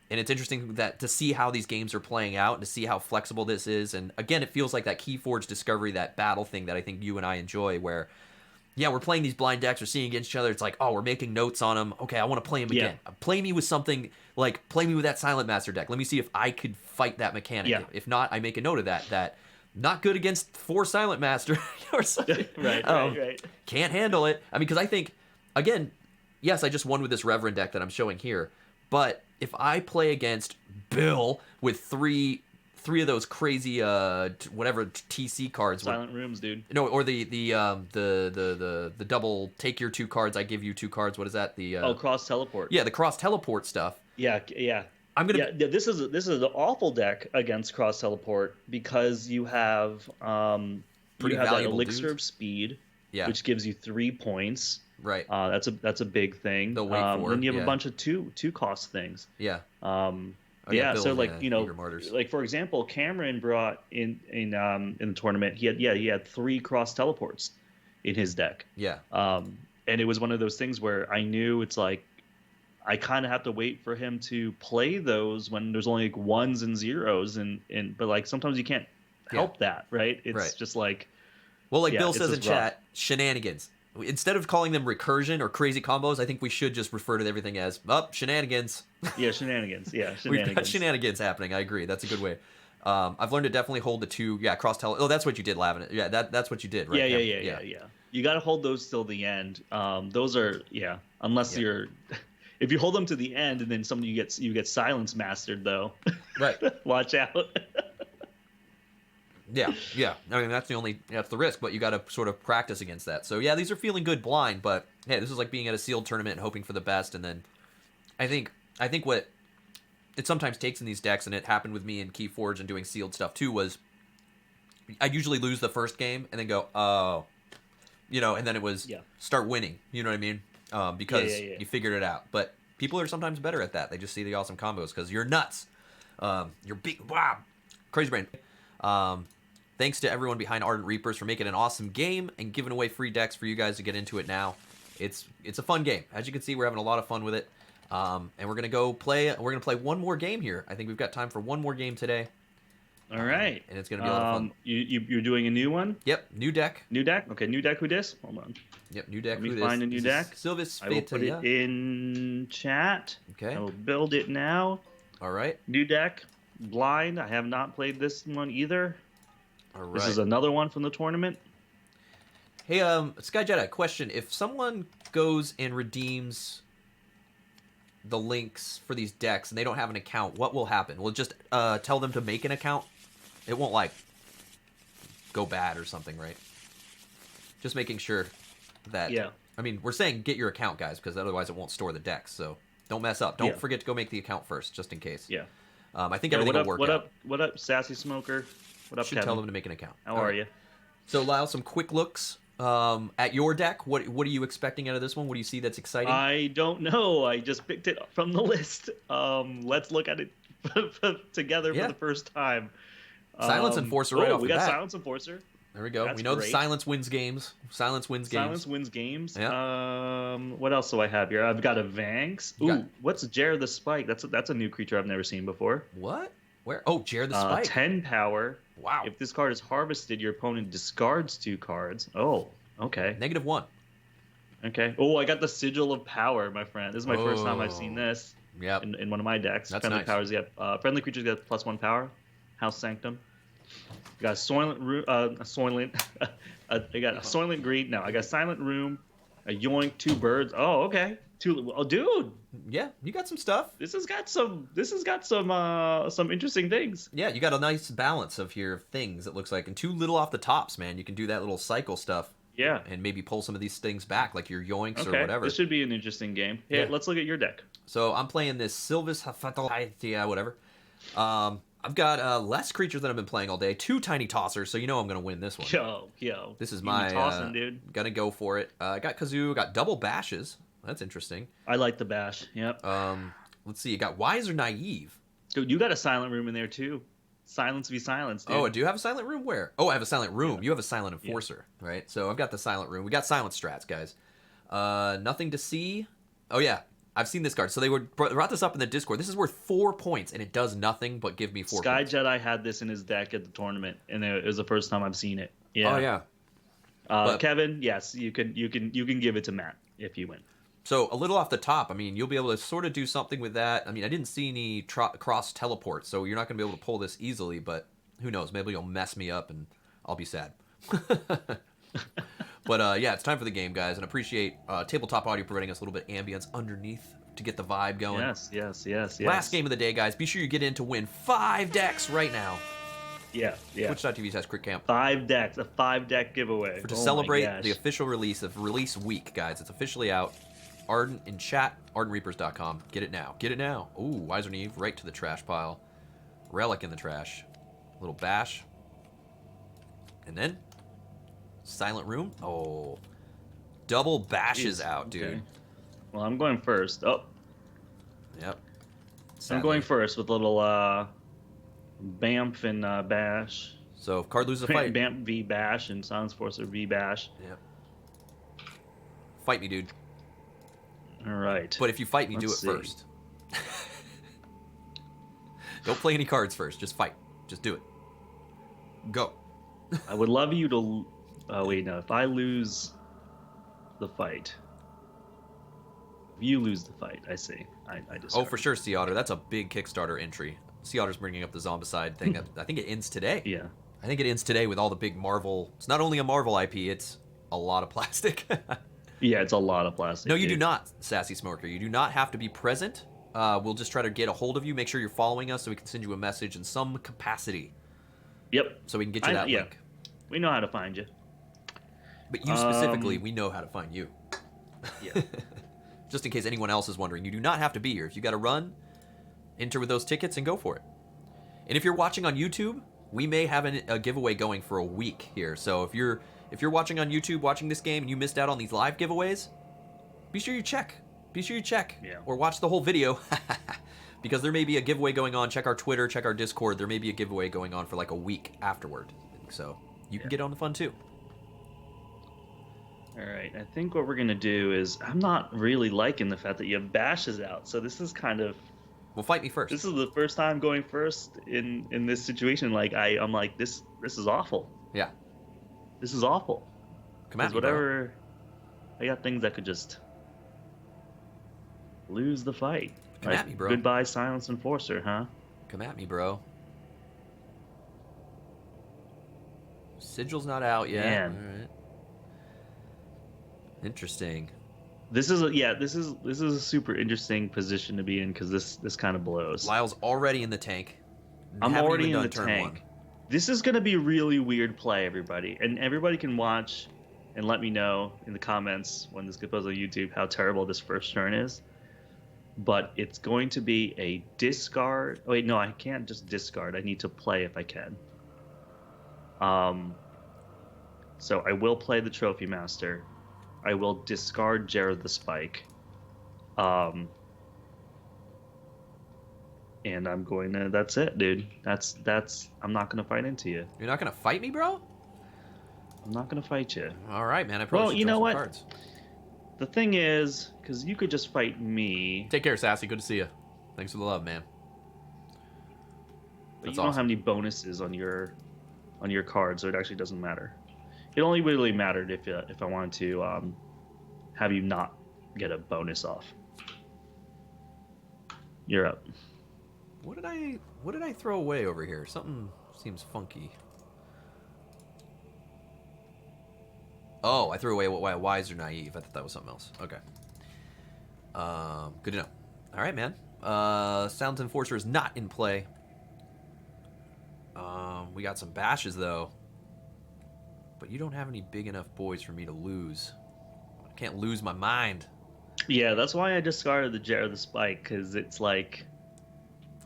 And it's interesting that to see how these games are playing out and to see how flexible this is. And again, it feels like that Keyforge Discovery, that battle thing that I think you and I enjoy, where, yeah, we're playing these blind decks, we're seeing against each other. It's like, oh, we're making notes on them. Okay, I want to play them again. Play me with something, like, play me with that Silent Master deck. Let me see if I could fight that mechanic.
Yeah.
If not, I make a note of that not good against 4 Silent Master or something.
Right.
Can't handle it. I mean, because I think, again, yes, I just won with this Reverend deck that I'm showing here, but if I play against Bill with three of those crazy whatever TC cards,
Silent Rooms, dude.
No, or the double take your 2 cards, I give you 2 cards. What is that? The
cross teleport.
Yeah, the cross teleport stuff.
Yeah.
I'm gonna.
Yeah, this is an awful deck against cross teleport because you have
Pretty
that
valuable
elixir
dudes.
of speed,
Yeah.
which gives you 3 points.
Right.
That's a big thing.
The wait for,
then you have
yeah.
a bunch of two cost things.
Yeah.
Yeah.
Bill,
So like
Eager Martyrs.
like for example, Cameron brought in the tournament. He had 3 cross teleports in his deck.
Yeah.
And it was one of those things where I knew it's like I kind of have to wait for him to play those when there's only like 1s and 0s but like sometimes you can't help that, right? It's just like,
well, like
yeah,
Bill
it's
says in
just rough.
chat, shenanigans. Instead of calling them recursion or crazy combos, I think we should just refer to everything as shenanigans.
Yeah, shenanigans. Yeah,
We've got shenanigans happening. I agree. That's a good way. I've learned to definitely hold the 2. Yeah, cross tele. Oh, that's what you did, Lavin. Yeah, that's what you did, right?
Yeah. You got to hold those till the end. Those are unless you're. If you hold them to the end and then you get silence mastered though.
Right.
Watch out.
Yeah. I mean, that's the risk, but you got to sort of practice against that. So yeah, these are feeling good blind, but hey, this is like being at a sealed tournament and hoping for the best. And then I think what it sometimes takes in these decks, and it happened with me in Keyforge and doing sealed stuff too, was I'd usually lose the first game and then go, oh, and then it was start winning. You know what I mean? Because you figured it out. But people are sometimes better at that. They just see the awesome combos because you're nuts. You're big, wow, crazy brain. Thanks to everyone behind Ardent Reapers for making an awesome game and giving away free decks for you guys to get into it now. It's a fun game. As you can see, we're having a lot of fun with it. And we're gonna go play. We're gonna play one more game here. I think we've got time for one more game today.
All right.
And it's gonna be a lot of fun.
You're doing a new one?
Yep. New deck.
New deck? Okay, new deck who dis? Hold on.
Yep, new deck.
Let me find a new deck.
Silvis
I will put it in chat.
Okay.
I will build it now.
All right.
New deck. Blind. I have not played this one either.
All right.
This is another one from the tournament.
Hey, Sky Jedi, question. If someone goes and redeems the links for these decks and they don't have an account, what will happen? We'll just tell them to make an account? It won't, like, go bad or something, right? Just making sure that...
Yeah.
I mean, we're saying get your account, guys, because otherwise it won't store the decks, so don't mess up. Don't forget to go make the account first, just in case.
Yeah.
I think everything will work out.
What up, Sassy Smoker? What up,
Should
Kevin?
tell them to make an account.
How are you?
So, Lyle, some quick looks at your deck. What are you expecting out of this one? What do you see that's exciting?
I don't know. I just picked it from the list. Let's look at it together for the first time.
Silence Enforcer right off the bat.
We got Silence Enforcer.
There we go.
That's
we know
great.
the silence wins games. Silence wins games.
Silence wins games.
Yeah.
What else do I have here? I've got a Vanx. Ooh, what's Jared the Spike? That's a new creature I've never seen before.
What? Where? Oh, Jared the Spike.
10 power.
Wow.
If this card is harvested, your opponent discards 2 cards. Oh, okay.
-1.
Okay. Oh, I got the Sigil of Power, my friend. This is my first time I've seen this.
Yep.
In one of my decks.
That's
friendly
nice.
powers get friendly creatures get +1 power. House Sanctum. You got a Soylent Room. I got a Soylent Greed. No, I got Silent Room. A Yoink. 2 birds. Oh, okay. 2. Oh, dude.
Yeah, you got some stuff.
This has got some interesting things.
Yeah, you got a nice balance of your things. It looks like, and 2 little off the tops, man. You can do that little cycle stuff.
Yeah.
And maybe pull some of these things back, like your Yoinks or whatever.
This should be an interesting game. Hey, let's look at your deck.
So I'm playing this Silvis Hafatal, yeah, whatever. I've got less creatures than I've been playing all day. 2 tiny tossers, so you know I'm gonna win this one.
Yo.
This is
Keep me
my
tossing, dude.
gonna go for it. I got Kazoo, got double bashes. That's interesting.
I like the bash. Yep.
Let's see. You got Wise or Naive.
Dude, you got a silent room in there too. Silence be silenced, dude.
Oh, I do have a silent room? Where? Oh, I have a silent room. Yeah. You have a silent enforcer, right? So I've got the silent room. We got silent strats, guys. Nothing to see. Oh, yeah. I've seen this card. So they brought this up in the Discord. This is worth 4 points, and it does nothing but give me 4
Sky
points.
Jedi had this in his deck at the tournament, and it was the first time I've seen it. Yeah.
Oh, yeah.
Kevin, yes, you can give it to Matt if you win.
So a little off the top, I mean, you'll be able to sort of do something with that. I mean, I didn't see any cross teleport, so you're not going to be able to pull this easily, but who knows? Maybe you'll mess me up and I'll be sad. But yeah, it's time for the game, guys, and appreciate Tabletop Audio providing us a little bit of ambience underneath to get the vibe going.
Yes.
Last game of the day, guys. Be sure you get in to win 5 decks right now.
Yeah.
Twitch.tv/Crit Camp.
5 decks, a 5-deck giveaway.
To celebrate the official release of Release Week, guys. It's officially out. Ardent in chat, ardentreapers.com. Get it now. Ooh, Wiser Neve, right to the trash pile. Relic in the trash. Little bash. And then, Silent Room. Oh, double bashes out, dude.
Okay. Well, I'm going first. Oh.
Yep.
Sadly. I'm going first with a little Bamf and Bash.
So if card loses a fight.
Bamf v Bash and Silence Forcer v Bash.
Yep. Fight me, dude.
All right.
But if you fight me, do it first. Don't play any cards first. Just fight. Just do it. Go.
I would love you to... Oh, wait, no. If I lose the fight... If you lose the fight, I see. I just...
Oh, for sure, Sea Otter. That's a big Kickstarter entry. Sea Otter's bringing up the Zombicide thing. I think it ends today.
Yeah.
I think it ends today with all the big Marvel... It's not only a Marvel IP, it's a lot of plastic.
Yeah, it's a lot of plastic.
No, you do not, Sassy Smoker. You do not have to be present. We'll just try to get a hold of you. Make sure you're following us so we can send you a message in some capacity.
Yep.
So we can get you that link.
We know how to find you.
But you specifically, we know how to find you.
Yeah.
Just in case anyone else is wondering, you do not have to be here. If you got to run, enter with those tickets and go for it. And if you're watching on YouTube, we may have a giveaway going for a week here. So if you're watching on YouTube, watching this game, and you missed out on these live giveaways, be sure you check.
Yeah.
Or watch the whole video. Because there may be a giveaway going on. Check our Twitter, check our Discord. There may be a giveaway going on for like a week afterward. So you can get on the fun too.
All right. I think what we're going to do is... I'm not really liking the fact that you have bashes out. So this is kind of...
Well, fight me first.
This is the first time going first in this situation. Like, I'm like, this is awful.
Yeah.
This is awful.
Come at me,
whatever. Bro. I got things that could just lose the fight.
Come at me, bro.
Goodbye, Silence Enforcer, huh?
Come at me, bro. Sigil's not out yet.
Man.
All right. Interesting.
This is a super interesting position to be in because this kind of blows.
Lyle's already in the tank.
I'm already in the tank. This is going to be a really weird play, everybody. And everybody can watch and let me know in the comments when this goes on YouTube how terrible this first turn is. But it's going to be a discard. Oh, wait, no, I can't just discard. I need to play if I can. So I will play the Trophy Master. I will discard Jared the Spike. And I'm going to... That's it, dude. That's... I'm not going to fight into you.
You're not going to fight me, bro?
I'm not going to fight you.
All right, man. I probably should
you
draw
know
some
what?
Cards.
The thing is, because you could just fight me.
Take care, Sassy. Good to see you. Thanks for the love, man.
But you don't have any bonuses on your card, so it actually doesn't matter. It only really mattered if I wanted to have you not get a bonus off. You're up.
What did I throw away over here? Something seems funky. Oh, I threw away Wise or Naive. I thought that was something else. Okay. Good to know. All right, man. Sounds Enforcer is not in play. We got some bashes, though. But you don't have any big enough boys for me to lose. I can't lose my mind.
Yeah, that's why I discarded the Jared the Spike, because it's like...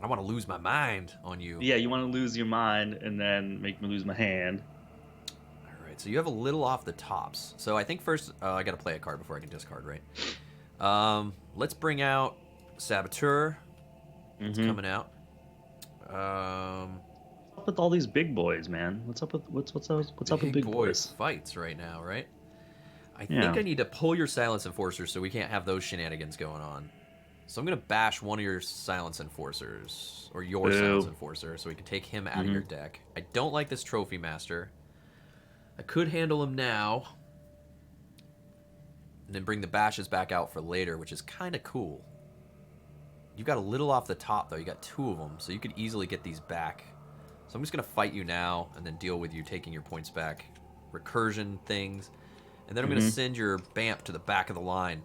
I want to lose my mind on you.
Yeah, you want to lose your mind and then make me lose my hand.
All right, so you have a little off the tops. So I think first I got to play a card before I can discard, right? Let's bring out Saboteur. It's coming out.
What's up with all these big boys, man? What's up with big boys?
Fights right now, right? I
Yeah.
think I need to pull your Silence Enforcers so we can't have those shenanigans going on. So I'm gonna bash one of your Silence Enforcers, or your Silence Enforcer, so we can take him out of your deck. I don't like this Trophy Master. I could handle him now, and then bring the bashes back out for later, which is kind of cool. You got a little off the top though. You got 2 of them, so you could easily get these back. So I'm just gonna fight you now, and then deal with you taking your points back, recursion things, and then I'm gonna send your Bamp to the back of the line.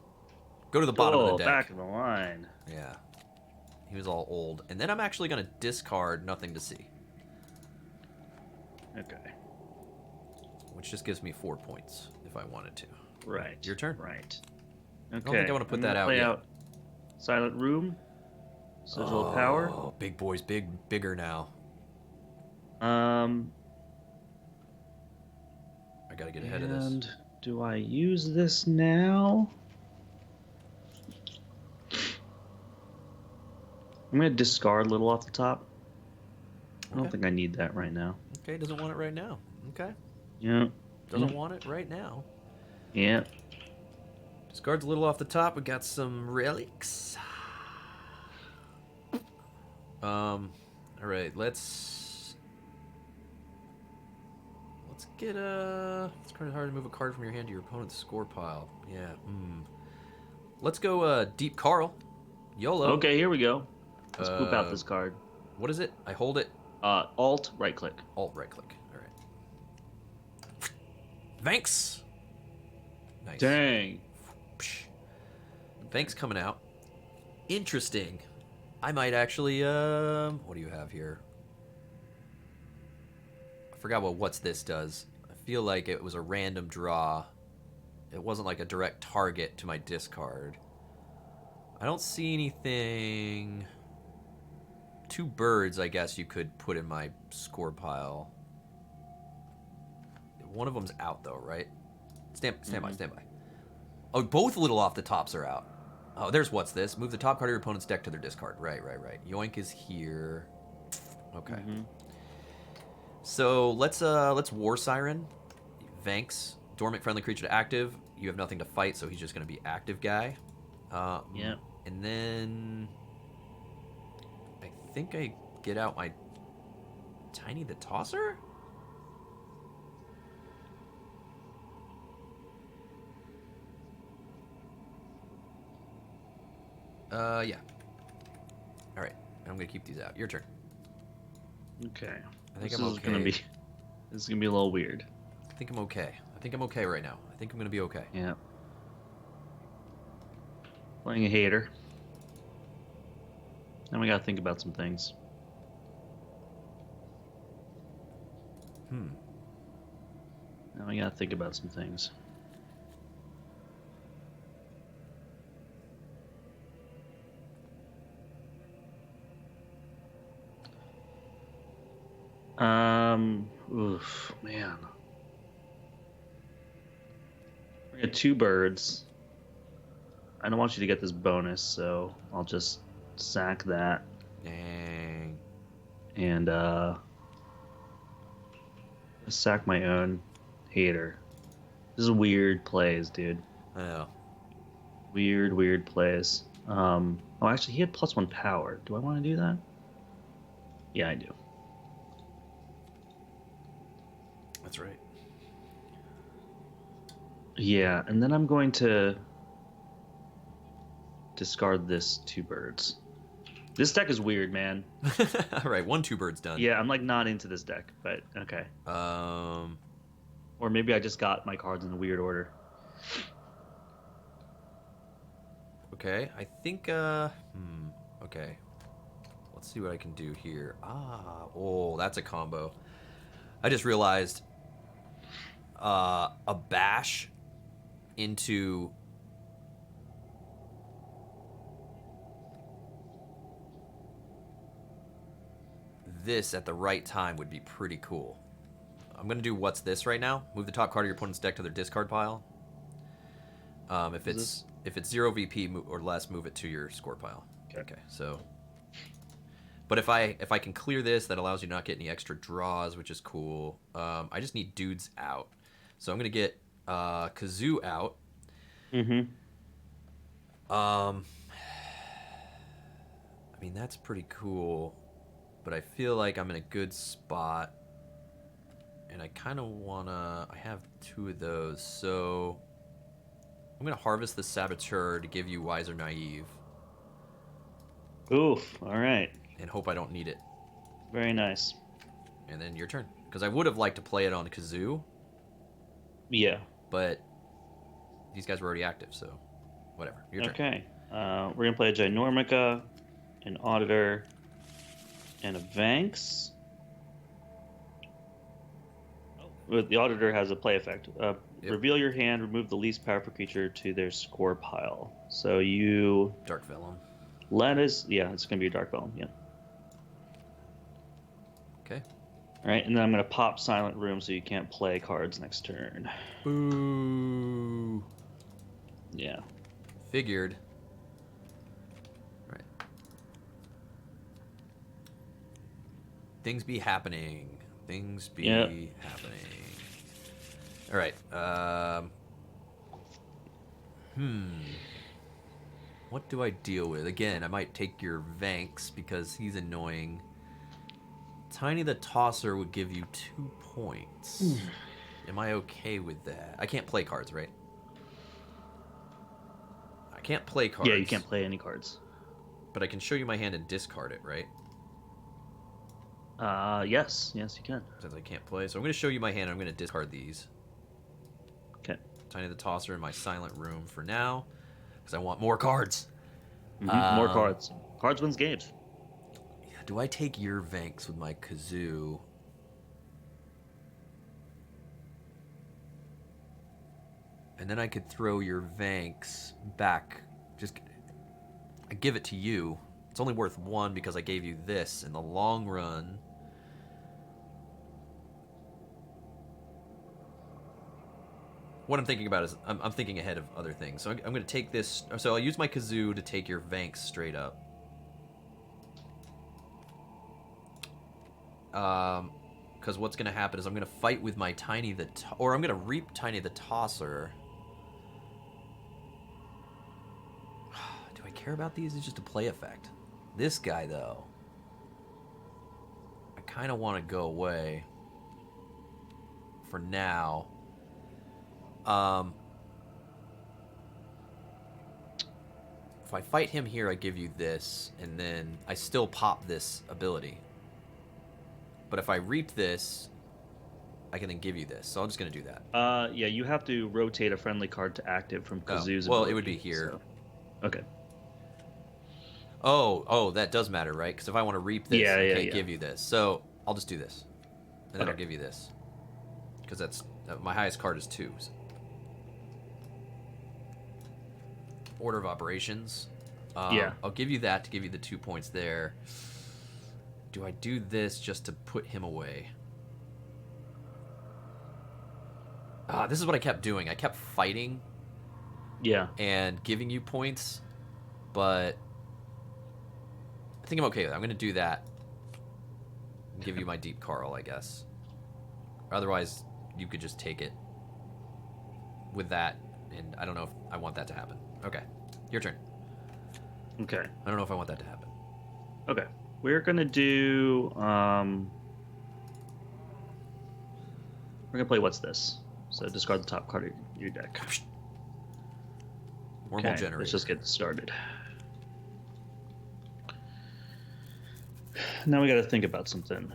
Go to the bottom of the deck.
Back of the line.
Yeah. He was all old. And then I'm actually going to discard Nothing to See.
Okay.
Which just gives me 4 points if I wanted to.
Right.
Your turn.
Right.
I
Okay.
don't think I want to put that out yet.
Silent Room. Sigil of Power.
Oh, big boys, bigger now.
I
got to get ahead of this.
And do I use this now? I'm going to discard Little off the top. I don't think I need that right now.
Okay, doesn't want it right now. Okay.
Yeah.
Doesn't want it right now.
Yeah.
Discards a little off the top. We got some relics. All right, let's get it's kind of hard to move a card from your hand to your opponent's score pile. Yeah. Let's go Deep Carl. YOLO.
Okay, here we go. Let's poop out this card.
What is it? I hold it.
Alt, right click.
Alt, right click. All right. Thanks. Nice.
Dang.
Thanks coming out. Interesting. I might actually, what do you have here? I forgot what What's This does. I feel like it was a random draw. It wasn't like a direct target to my discard. I don't see anything. 2 birds, I guess you could put in my score pile. One of them's out though, right? Stand by. Oh, both Little off the tops are out. Oh, there's What's This. Move the top card of your opponent's deck to their discard. Right. Yoink is here. Okay. So let's War Siren. Vanks. Dormant friendly creature to active. You have nothing to fight, so he's just going to be active guy.
Yeah.
And then I think I get out my Tiny the Tosser? Yeah. All right. I'm going to keep these out. Your turn.
Okay.
I think
this
I'm
is
okay.
This is gonna be a little weird.
I think I'm okay. I think I'm okay right now. I think I'm going to be okay.
Yeah. Playing a hater. Then we gotta think about some things. Now we gotta think about some things. Oof, man. We got 2 birds. I don't want you to get this bonus, so I'll just sack that.
Dang.
And sack my own hater. This is weird plays, dude.
I know.
Weird plays. Oh, actually, he had +1 power. Do I want to do that? Yeah, I do.
That's right.
Yeah, and then I'm going to discard this 2 birds. This deck is weird, man.
All right, 2 birds done.
Yeah, I'm like not into this deck, but okay. Or maybe I just got my cards in a weird order.
Okay, I think, okay. Let's see what I can do here. Oh, that's a combo. I just realized a bash into... this at the right time would be pretty cool. I'm going to do what's this right now. Move the top card of your opponent's deck to their discard pile. If it's 0 VP or less, move it to your score pile. Okay. So, but if I can clear this, that allows you to not get any extra draws, which is cool. I just need dudes out. So I'm going to get Kazoo out.
Mm-hmm.
I mean, that's pretty cool, but I feel like I'm in a good spot, and I kind of want to... I have 2 of those, so I'm going to harvest the Saboteur to give you Wise or Naive.
Oof, all right.
And hope I don't need it.
Very nice.
And then your turn. Because I would have liked to play it on Kazoo.
Yeah.
But these guys were already active, so whatever. Your turn.
Okay. We're going to play a Ginormica, an Auditor, and a Vanx. The Auditor has a play effect.
Yep.
Reveal your hand, remove the least powerful creature to their score pile. So you...
Dark Vellum.
Let us... Yeah, it's going to be a Dark Vellum, yeah.
Okay.
All right, and then I'm going to pop Silent Room so you can't play cards next turn.
Boo.
Yeah.
Figured. Right. Things be happening. Things be happening. All right. What do I deal with? Again, I might take your Vanx because he's annoying. Tiny the Tosser would give you 2 points. Am I okay with that? I can't play cards, right? I can't play cards.
Yeah, you can't play any cards.
But I can show you my hand and discard it, right?
Yes, you can.
Since I can't play. So I'm going to show you my hand and I'm going to discard these.
Okay.
Tiny the Tosser in my Silent Room for now. Because I want more cards.
More cards. Cards wins games.
Yeah, do I take your Vanx with my Kazoo? And then I could throw your Vanx back. Just I give it to you. It's only worth 1 because I gave you this. In the long run, what I'm thinking about is I'm thinking ahead of other things. So I'm going to take this. So I'll use my Kazoo to take your Vanx straight up. Because what's going to happen is I'm going to fight with my I'm going to reap Tiny the Tosser. Do I care about these? It's just a play effect. This guy, though, I kind of want to go away for now. If I fight him here, I give you this, and then I still pop this ability. But if I reap this, I can then give you this. So I'm just going to do that.
Yeah, you have to rotate a friendly card to active from Kazoo's
well,
ability,
it would be here.
So. Okay.
Oh, that does matter, right? Because if I want to reap this, I can't
yeah.
give you this. So I'll just do this. And then I'll give you this. Because that's my highest card is 2. Order of operations. I'll give you that to give you the 2 points there. Do I do this just to put him away? This is what I kept doing. I kept fighting.
Yeah.
And giving you points. But I think I'm okay with that. I'm going to do that. Give you my Deep Carl, I guess. Otherwise, you could just take it with that. And I don't know if I want that to happen. Okay. Your turn.
Okay.
I don't know if I want that to happen.
Okay. We're going to do... We're going to play What's This? So discard the top card of your deck.
Wormhole generator.
Let's just get started. Now we got to think about something.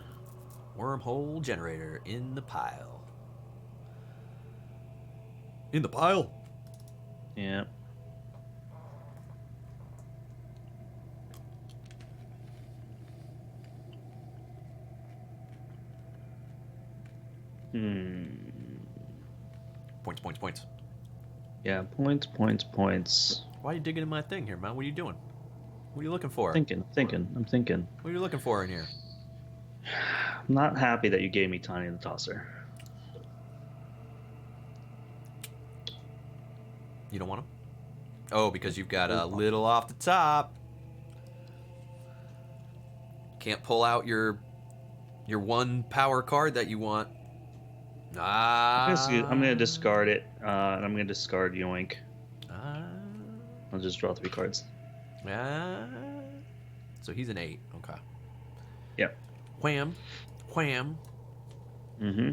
Wormhole generator in the pile. In the pile?
Yeah.
Points.
Yeah, points.
Why are you digging in my thing here, man? What are you doing? What are you looking for?
I'm thinking.
What are you looking for in here?
I'm not happy that you gave me Tiny the Tosser.
You don't want him? Oh, because you've got a little off the top. Can't pull out your one power card that you want.
I'm gonna discard it, and I'm gonna discard Yoink. I'll just draw 3 cards.
So he's an 8. Okay.
Yep.
Wham. Wham.
Mm-hmm.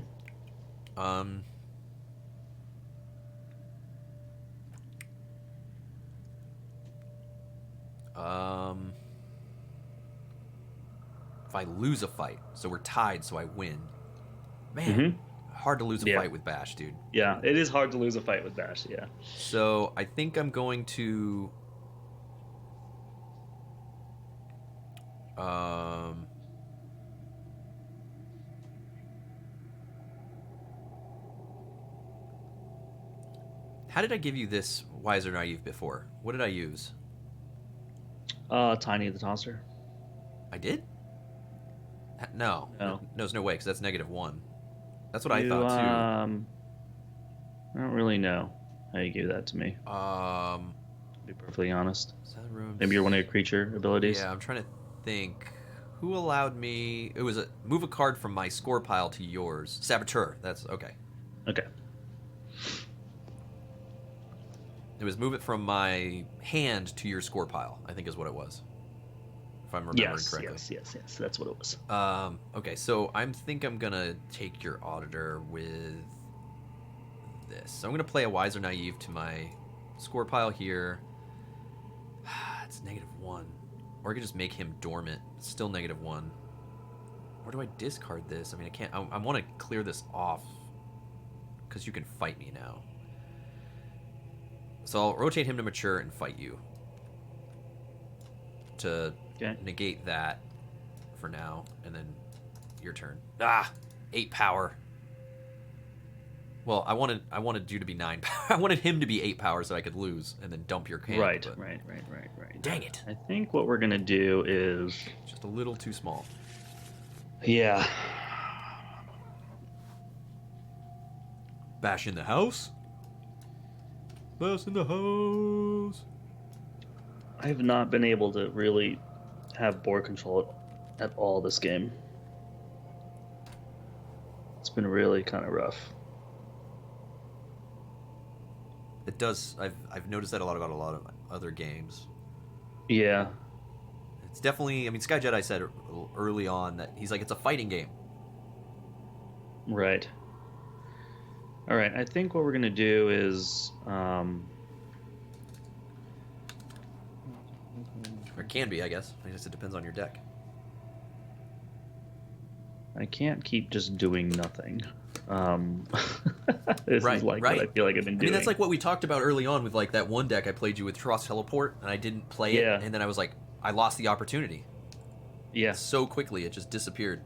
If I lose a fight, so we're tied, so I win. Man, hard to lose a fight with Bash, dude.
Yeah, it is hard to lose a fight with Bash, yeah.
So I think I'm going to... How did I give you this Wiser Naive before? What did I use?
Tiny the Tosser.
I did? No.
No.
There's no way, because that's -1. That's what I thought, too.
I don't really know how you gave that to me. To be perfectly honest. Maybe you're one of your creature abilities?
Yeah, I'm trying to think. Who allowed me... It was move a card from my score pile to yours. Saboteur. That's... Okay.
Okay.
It was move it from my hand to your score pile, I think is what it was. If I'm remembering correctly.
Yes. That's what it was.
Okay, so I think I'm going to take your Auditor with this. So I'm going to play a Wiser Naive to my score pile here. It's -1. Or I could just make him dormant. It's still -1. Or do I discard this? I mean, I can't... I want to clear this off because you can fight me now. So I'll rotate him to mature and fight you. To negate that for now. And then your turn. 8 power. Well, I wanted you to be 9 power. I wanted him to be 8 power so I could lose and then dump your hand.
Right.
Dang it.
I think what we're going to do is...
Just a little too small.
Yeah.
Bash in the house? Bash in the house.
I have not been able to really have board control at all this game. It's been really kind of rough.
It does. I've noticed that about a lot of other games.
Yeah.
It's definitely... I mean, Sky Jedi said early on that he's like, it's a fighting game.
Right. All right, I think what we're going to do is...
Or it can be, I guess. I guess it depends on your deck.
I can't keep just doing nothing. This
right,
is like
right.
what I feel like I've been doing.
I mean, that's like what we talked about early on with like that one deck I played you with Tross Teleport, and I didn't play it, and then I was like, I lost the opportunity.
Yeah.
So quickly, it just disappeared.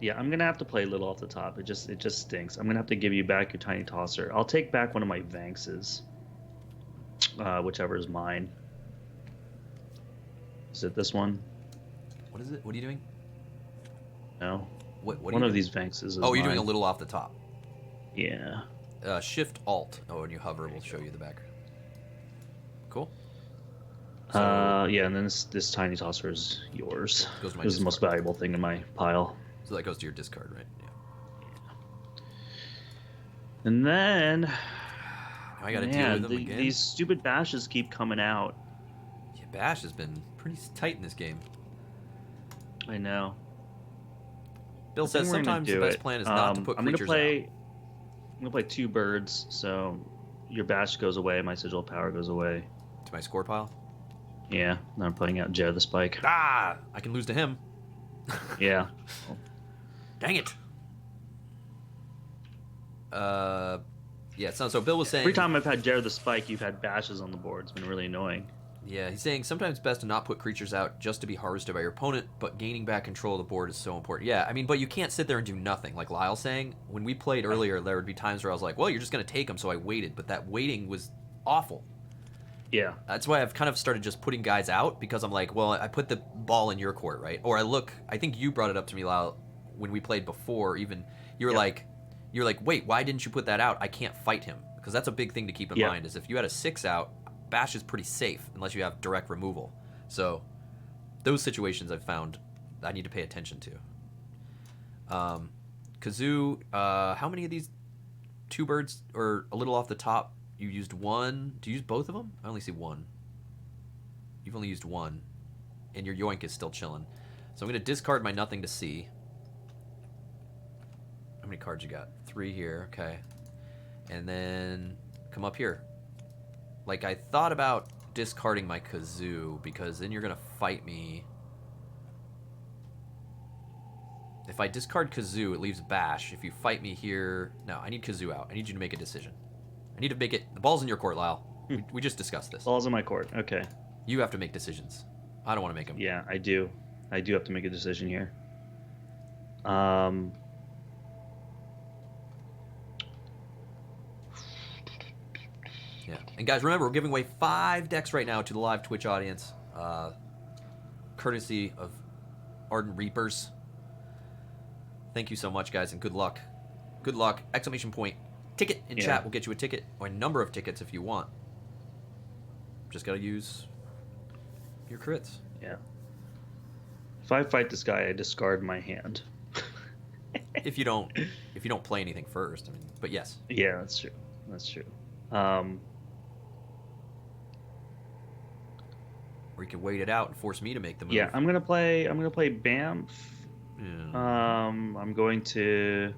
Yeah, I'm gonna have to play a little off the top. It just stinks. I'm gonna have to give you back your Tiny Tosser. I'll take back one of my Vanxes, whichever is mine. Is it this one?
What is it? What are you doing?
No.
What
one of these Vanxes is
you're
mine.
doing a little off the top.
Yeah.
Shift Alt. Oh, when you hover, we'll show you the back. Cool.
So, yeah, and then this Tiny Tosser is yours.
Goes to my
this is the most valuable thing in my pile.
So that goes to your discard, right? Yeah.
And then...
I gotta deal with them again.
These stupid bashes keep coming out.
Yeah, Bash has been pretty tight in this game.
I know.
Bill says sometimes the best plan is not to put creatures out.
I'm gonna play 2 birds, so your Bash goes away, my Sigil Power goes away.
To my score pile?
Yeah, now I'm playing out Jared the Spike.
I can lose to him.
Yeah.
Dang it. Yeah, so Bill was saying...
Every time I've had Jared the Spike, you've had bashes on the board. It's been really annoying.
Yeah, he's saying sometimes it's best to not put creatures out just to be harvested by your opponent, but gaining back control of the board is so important. Yeah, I mean, but you can't sit there and do nothing. Like Lyle's saying, when we played earlier, there would be times where I was like, well, you're just going to take them, so I waited. But that waiting was awful.
Yeah.
That's why I've kind of started just putting guys out, because I'm like, well, I put the ball in your court, right? Or I think you brought it up to me, Lyle, when we played before. Even you're like, wait, why didn't you put that out? I can't fight him, because that's a big thing to keep in mind. Is if you had a 6 out, Bash is pretty safe unless you have direct removal. So those situations I've found I need to pay attention to. Kazoo, how many of these 2 birds or a little off the top? You used 1. Do you use both of them? I only see 1. You've only used 1. And your yoink is still chilling. So I'm going to discard my nothing to see. How many cards you got? 3 here. Okay. And then come up here. Like, I thought about discarding my Kazoo, because then you're going to fight me. If I discard Kazoo, it leaves Bash. If you fight me here... No, I need Kazoo out. I need you to make a decision. I need to make it... The ball's in your court, Lyle. We just discussed this.
Ball's in my court. Okay.
You have to make decisions. I don't want to make them.
Yeah, I do. I do have to make a decision here.
Yeah. And guys, remember, we're giving away 5 decks right now to the live Twitch audience. Courtesy of Ardent Reapers. Thank you so much, guys, and good luck. Good luck! Exclamation point. Ticket in chat will get you a ticket, or a number of tickets if you want. Just gotta use your crits.
Yeah. If I fight this guy, I discard my hand.
if you don't play anything first, I mean, but yes.
Yeah, that's true. That's true.
Or you can wait it out and force me to make the move.
Yeah, I'm gonna play Bamf.
Yeah.
I'm going to...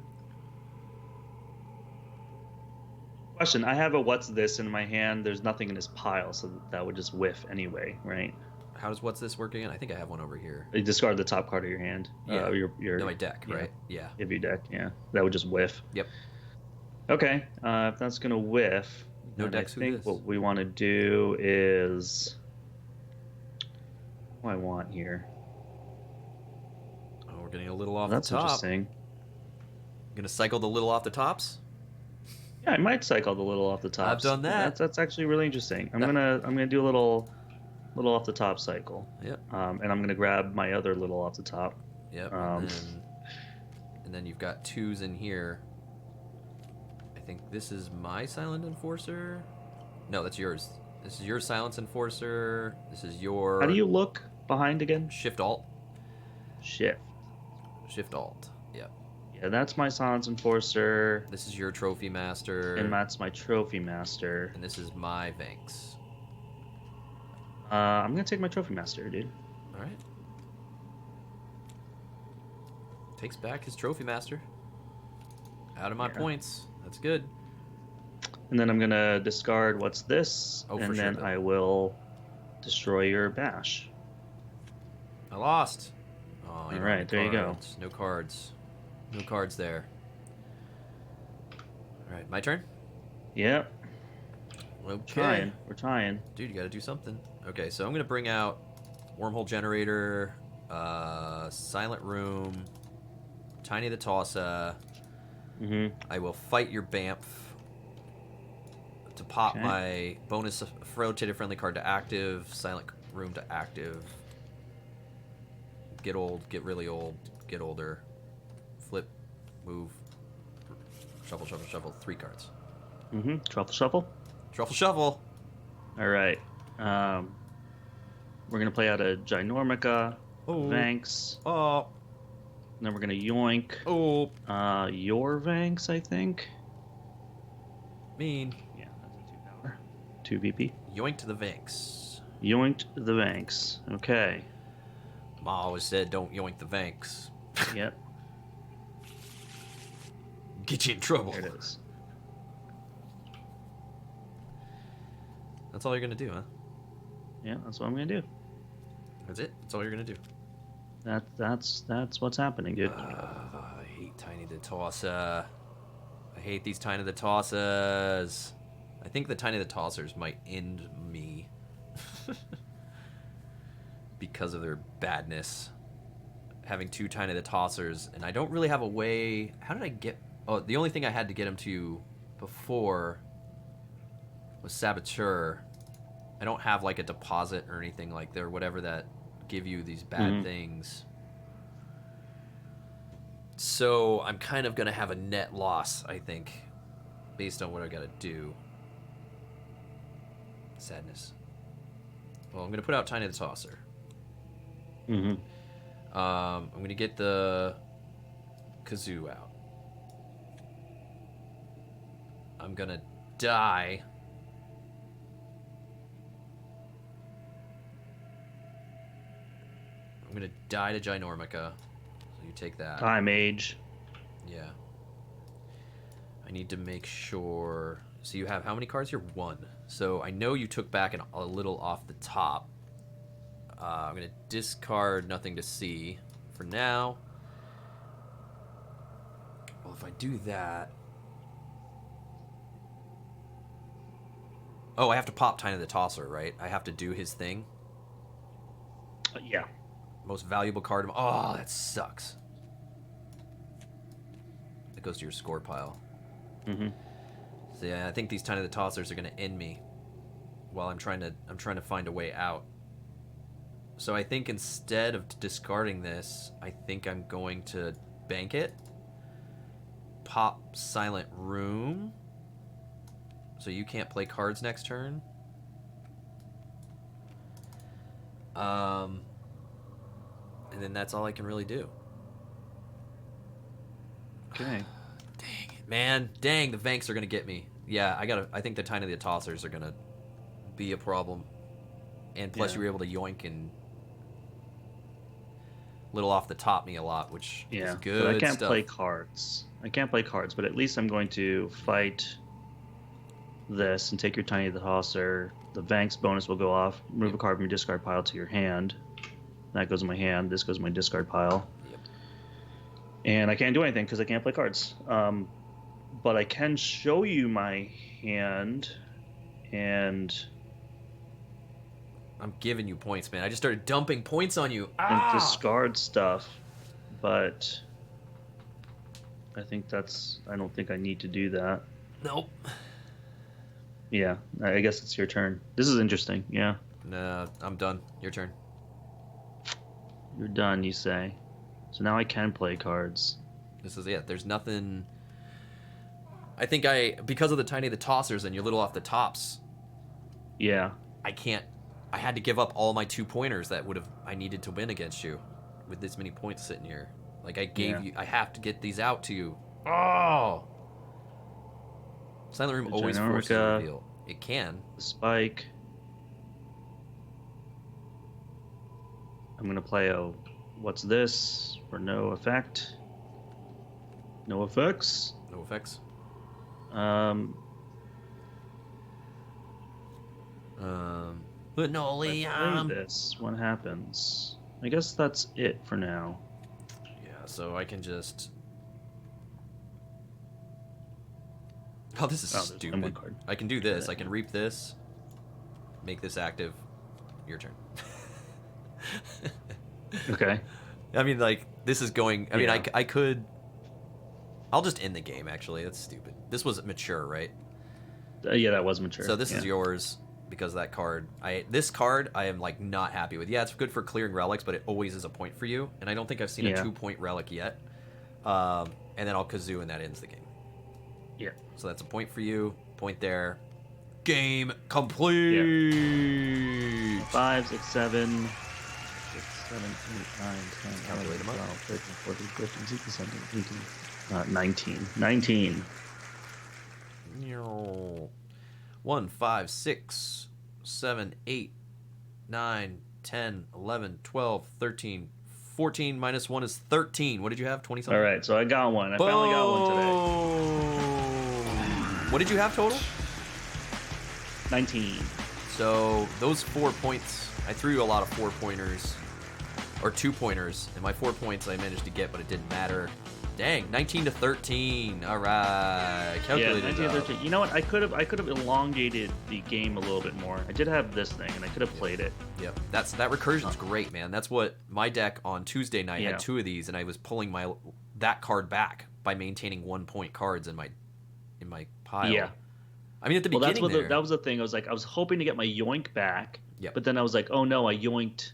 Question, I have a what's this in my hand. There's nothing in his pile, so that would just whiff anyway, right?
How does what's this work again? I think I have one over here.
You discard the top card of your hand.
Yeah.
Your
my deck, right? Yeah.
If your deck, yeah. That would just whiff.
Yep.
Okay, if that's going to whiff,
no
then I
decks
think what we want to do is... What do I want here?
Oh, we're getting a little off
That's
the top.
interesting.
Gonna cycle the little off the tops?
Yeah, I might cycle the little off the top.
I've done that.
That's actually really interesting. I'm gonna do a little off the top cycle.
Yep.
And I'm gonna grab my other little off the top.
Yep. And then you've got 2s in here. I think this is my Silent Enforcer. No, that's yours. This is your Silence Enforcer. This is your...
How do you look behind again?
Shift Alt.
Shift.
Shift Alt. Yep.
Yeah, that's my Silence Enforcer.
This is your Trophy Master.
And that's my Trophy Master.
And this is my Vanks.
I'm gonna take my Trophy Master, dude.
All right. Takes back his Trophy Master. Out of my points. That's good.
And then I'm gonna discard what's this,
and
then I will destroy your Bash.
I lost. Oh,
all right, there you go.
No cards. No cards there. All right, my turn?
Yep.
Okay.
We're trying.
Dude, you gotta do something. Okay, so I'm gonna bring out Wormhole Generator, Silent Room, Tiny the Tossa. I will fight your Bamf to pop my bonus rotated friendly card to active, Silent Room to active. Get old, get really old, get older. Flip, move, shuffle, shuffle, shuffle. 3 cards.
Truffle Shuffle.
Truffle Shuffle.
All right. We're gonna play out a Ginormica, Vanks.
Oh.
And then we're gonna yoink. Your Vanks, I think.
Mean.
Yeah, that's a 2-power. 2 VP.
Yoinked the Vanks.
Yoinked the Vanks. Okay.
Ma always said, "Don't yoink the Vanks."
Yep.
Get you in trouble.
There it is.
That's all you're gonna do, huh?
Yeah, that's what I'm gonna do.
That's it. That's all you're gonna do.
That's what's happening, dude.
I hate Tiny the Tossa. I hate these Tiny the Tossas. I think the Tiny the Tossers might end me because of their badness. Having 2 Tiny the Tossers, and I don't really have a way. How did I get? Oh, the only thing I had to get him to before was Saboteur, I don't have like a deposit or anything like there, whatever that give you these bad things. So I'm kind of gonna have a net loss, I think, based on what I gotta do. Sadness. Well, I'm gonna put out Tiny the Tosser. I'm gonna get the Kazoo out. I'm gonna die. I'm gonna die to Ginormica. So you take that.
Time Age.
Yeah. I need to make sure. So you have how many cards here? 1. So I know you took back a little off the top. I'm going to discard Nothing to See for now. Well, if I do that... Oh, I have to pop Tiny the Tosser, right? I have to do his thing?
Yeah.
Most valuable card. Oh, that sucks. That goes to your score pile. So yeah, I think these Tiny the Tossers are going to end me while I'm trying to find a way out. So I think instead of discarding this, I think I'm going to bank it. Pop Silent Room. So you can't play cards next turn. And then that's all I can really do.
Okay.
Dang it, man. Dang, the Vanks are going to get me. Yeah, I think the Tiny the Tossers are going to be a problem. And plus you were able to yoink and little off the top me a lot, which is good.
But I can't
stuff.
play cards. But at least I'm going to fight this and take your Tiny the Tosser. The Vanks bonus will go off. Move a card from your discard pile to your hand. That goes in my hand. This goes in my discard pile.
Yep.
And I can't do anything because I can't play cards. But I can show you my hand, and
I'm giving you points, man. I just started dumping points on you.
and discard stuff. But I don't think I need to do that.
Nope.
Yeah, I guess it's your turn. This is interesting. Yeah.
Nah, I'm done. Your turn.
You're done, you say. So now I can play cards.
This is it. There's nothing... I think because of the Tiny the Tossers and your little off the tops,
Yeah.
I had to give up all my 2-pointers that I needed to win against you with this many points sitting here. Like I have to get these out to you. Oh! Silent Room
The
always forces a
Ginormica.
reveal. It can.
Spike. I'm going to play what's this for no effect? No effects?
No effects. But no,
If I play this, what happens? I guess that's it for now.
Yeah, so I can just... Oh, this is
there's only
stupid.
one card.
I can do this. I can reap this. Make this active. Your turn.
Okay.
I mean, like, this is going... I mean,
Yeah.
I could... I'll just end the game, actually. That's stupid. This was mature, right?
Yeah, that was mature.
So this is
Yeah.
yours because that card... This card, I am, like, not happy with. Yeah, it's good for clearing relics, but it always is a point for you. And I don't think I've seen a 2-point relic yet. And then I'll Kazoo, and that ends the game.
Yeah.
So that's a point for you. Point there. Game complete!
5, 6, 7... 6, 7, 8, 9, 10,
Calculate
11,
them up.
12, 13, 14, 15, 16, 17, 18, 19. 19.
1, 5, 6, 7, 8, 9, 10, 11, 12, 13, 14 minus 1 is 13. What did you have? 20 something?
All right, so I got one. I finally got one today.
What did you have total?
19.
So those 4 points, I threw you a lot of 4-pointers, or 2-pointers, and my 4 points I managed to get, but it didn't matter. Dang, 19 to 13. All right, calculated.
Yeah, 19
up.
13. You know what? I could have elongated the game a little bit more. I did have this thing, and I could have played it.
Yep, that recursion's great, man. That's what my deck on Tuesday night
Yeah.
had 2 of these, and I was pulling that card back by maintaining 1-point cards in my pile.
Yeah.
I mean, at the
Well,
beginning
that was the thing. I was hoping to get my yoink back,
Yep.
but then I was like, oh no, I yoinked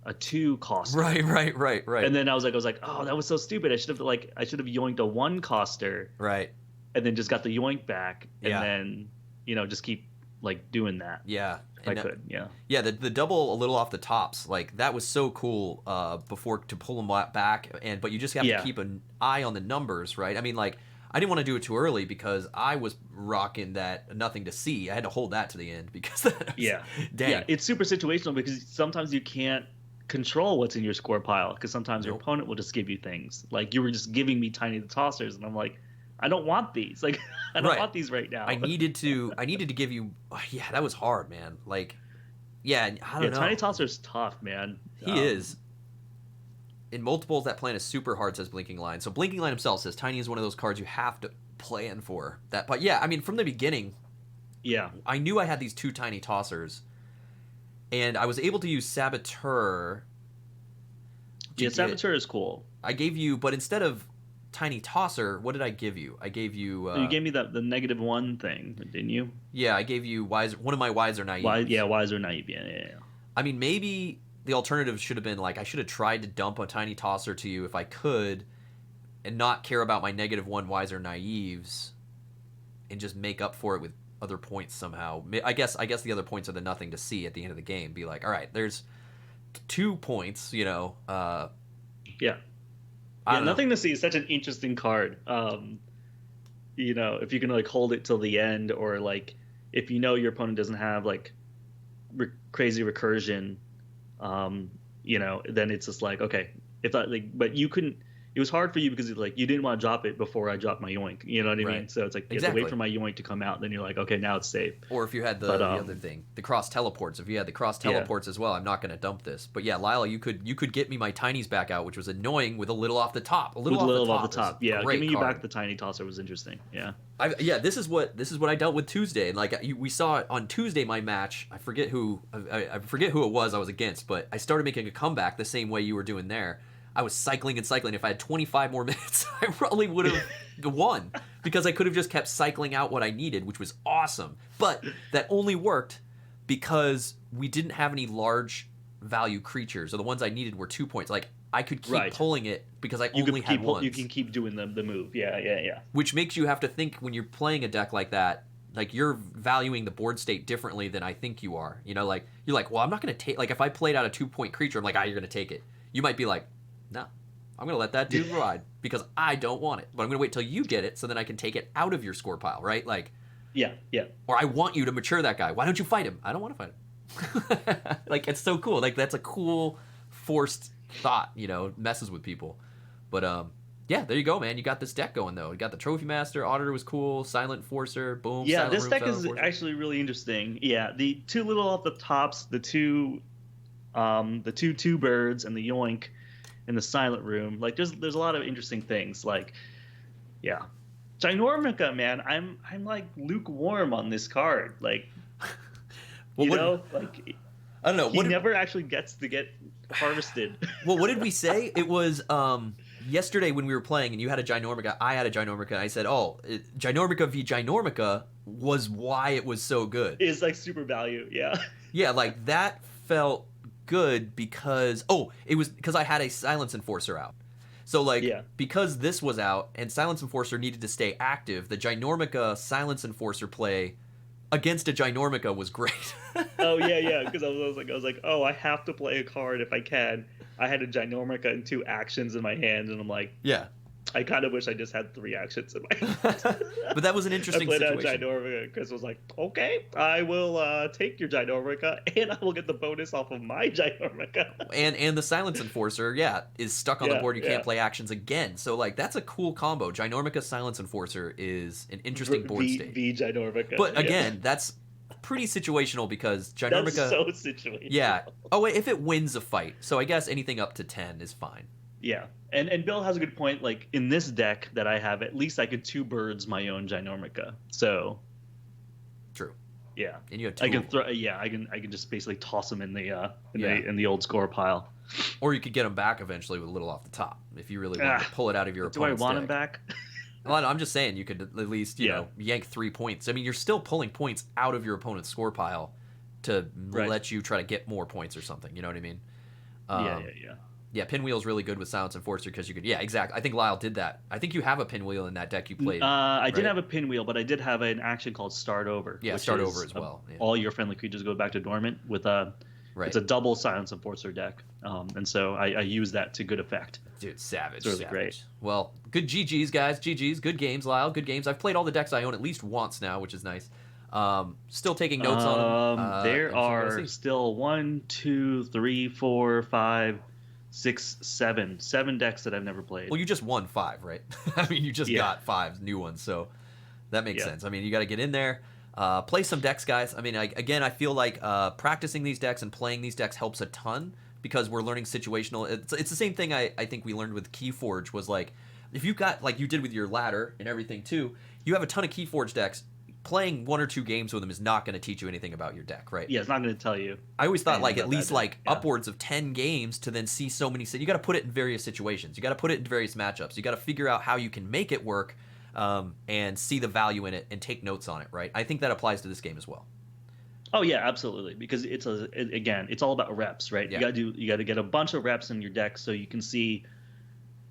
a 2 coster.
Right.
And then I was like, oh, that was so stupid. I should have yoinked a 1 coster.
Right.
And then just got the yoink back, and
Yeah.
then just keep like doing that.
Yeah.
If I could. Yeah.
Yeah, the double a little off the tops, like that was so cool before to pull them back, but you just have to keep an eye on the numbers, right? I mean, like I didn't want to do it too early because I was rocking that nothing to see. I had to hold that to the end because that was, dang.
Yeah, it's super situational because sometimes you can't control what's in your score pile because sometimes your opponent will just give you things. Like you were just giving me tiny tossers, and I'm like, I don't want these. Like I don't want these right now.
I needed to give you. Yeah, that was hard, man. Like, yeah, I don't know.
Tiny tosser's tough, man.
He is. In multiples, that plan is super hard, says Blinking Line. So Blinking Line himself says Tiny is one of those cards you have to plan for. But yeah, I mean, from the beginning, I knew I had these 2 tiny tossers, and I was able to use Saboteur.
Saboteur is cool.
I gave you, but instead of tiny tosser, what did I give you? I gave you.
You gave me the -1 thing, didn't you?
Yeah, I gave you wiser. One of my wiser naive.
Wiser naive. Yeah.
I mean, maybe the alternative should have been like I should have tried to dump a tiny tosser to you if I could, and not care about my -1 wiser naives, and just make up for it with other points somehow. I guess the other points are the nothing to see at the end of the game. Be like, all right, there's 2 points.
Nothing to see is such an interesting card. If you can like hold it till the end, or like if your opponent doesn't have like crazy recursion, then it's just like, okay, if that but you couldn't. It was hard for you because you didn't want to drop it before I dropped my yoink. You know what I mean? So it's like you have to wait for my yoink to come out, and then you're like, okay, now it's safe.
Or if you had the other thing, the cross teleports. If you had the cross teleports as well, I'm not going to dump this. But yeah, Lyle, you could get me my tinies back out, which was annoying with a little off the top. A little off the top.
Yeah, giving you back the tiny tosser was interesting. Yeah.
This is what I dealt with Tuesday, and like we saw it on Tuesday. My match, I forget who it was I was against, but I started making a comeback the same way you were doing there. I was cycling and cycling. If I had 25 more minutes, I probably would have won because I could have just kept cycling out what I needed, which was awesome. But that only worked because we didn't have any large value creatures, or the ones I needed were 2 points. Like I could keep pulling it because I only had ones.
You can keep doing the move. Yeah.
Which makes you have to think when you're playing a deck like that. Like you're valuing the board state differently than I think you are. Like you're like, well, I'm not going to take. Like if I played out a 2-point creature, I'm like, you're going to take it. You might be like, no, I'm going to let that dude ride because I don't want it. But I'm going to wait till you get it so then I can take it out of your score pile, right? Like,
yeah.
Or I want you to mature that guy. Why don't you fight him? I don't want to fight him. Like, it's so cool. Like, that's a cool forced thought, messes with people. But, yeah, there you go, man. You got this deck going, though. You got the Trophy Master. Auditor was cool. Silent Enforcer. Boom.
Yeah, this deck is actually really interesting. Yeah, the 2 little off the tops, the two birds and the yoink in the silent room. Like there's a lot of interesting things. Like, yeah, Ginormica, man. I'm like lukewarm on this card. Like, I don't know. He never actually gets to get harvested.
Well, what did we say? It was yesterday when we were playing, and you had a Ginormica, I had a Ginormica, and I said, Ginormica v Ginormica was why it was so good.
It's like super value, yeah.
Yeah, like that felt good because it was because I had a Silence Enforcer out. So because this was out and Silence Enforcer needed to stay active, the Ginormica Silence Enforcer play against a Ginormica was great.
Because I was like, I have to play a card if I can. I had a Ginormica and 2 actions in my hand, and I'm like, I kind of wish I just had 3 actions in my hand.
But that was an interesting situation.
I played out Ginormica, and Chris was like, okay, I will take your Ginormica, and I will get the bonus off of my Ginormica.
And the Silence Enforcer, is stuck on the board. You can't play actions again. So, like, that's a cool combo. Ginormica Silence Enforcer is an interesting board state.
V Ginormica.
But, again, that's pretty situational because Ginormica...
That's so situational.
Yeah. Oh, wait, if it wins a fight. So, I guess anything up to 10 is fine.
Yeah. And Bill has a good point. Like in this deck that I have, at least I could 2 birds my own Ginormica. So
true.
Yeah.
And you have 2.
I can throw. Yeah, I can just basically toss them in the old score pile.
Or you could get them back eventually with a little off the top if you really want to pull it out of your opponent's
Do I want
deck.
them back?
Well, I'm just saying you could at least, you know, yank 3 points. I mean, you're still pulling points out of your opponent's score pile to let you try to get more points or something. You know what I mean? Yeah, Pinwheel's really good with Silence Enforcer because you could. Yeah, exactly. I think Lyle did that. I think you have a Pinwheel in that deck you played.
I did have a Pinwheel, but I did have an action called Start Over.
Yeah,
which
Start
is,
Over as well. Yeah.
All your friendly creatures go back to dormant with a. Right. It's a double Silence Enforcer deck, and so I use that to good effect.
Dude, savage.
It's really
savage.
Great.
Well, good GGs, guys. GGs. Good games, Lyle. Good games. I've played all the decks I own at least once now, which is nice. Still taking notes on them.
There are still 1, 2, 3, 4, 5, 6, 7 decks that I've never played.
Well, you just won 5, right? I mean, you just got 5 new ones, so that makes sense. I mean, you got to get in there. Play some decks, guys. I mean, I feel like practicing these decks and playing these decks helps a ton because we're learning situational. It's the same thing I think we learned with Keyforge was like, if you've got, like you did with your ladder and everything too, you have a ton of Keyforge decks, playing 1 or 2 games with them is not going to teach you anything about your deck, right?
Yeah, it's not going to tell you.
I always thought like at least like upwards of 10 games to then see so many. You got to put it in various situations. You got to put it in various matchups. You got to figure out how you can make it work and see the value in it and take notes on it, right? I think that applies to this game as well.
Oh yeah, absolutely. Because it's all about reps, right? Yeah. You got to get a bunch of reps in your deck so you can see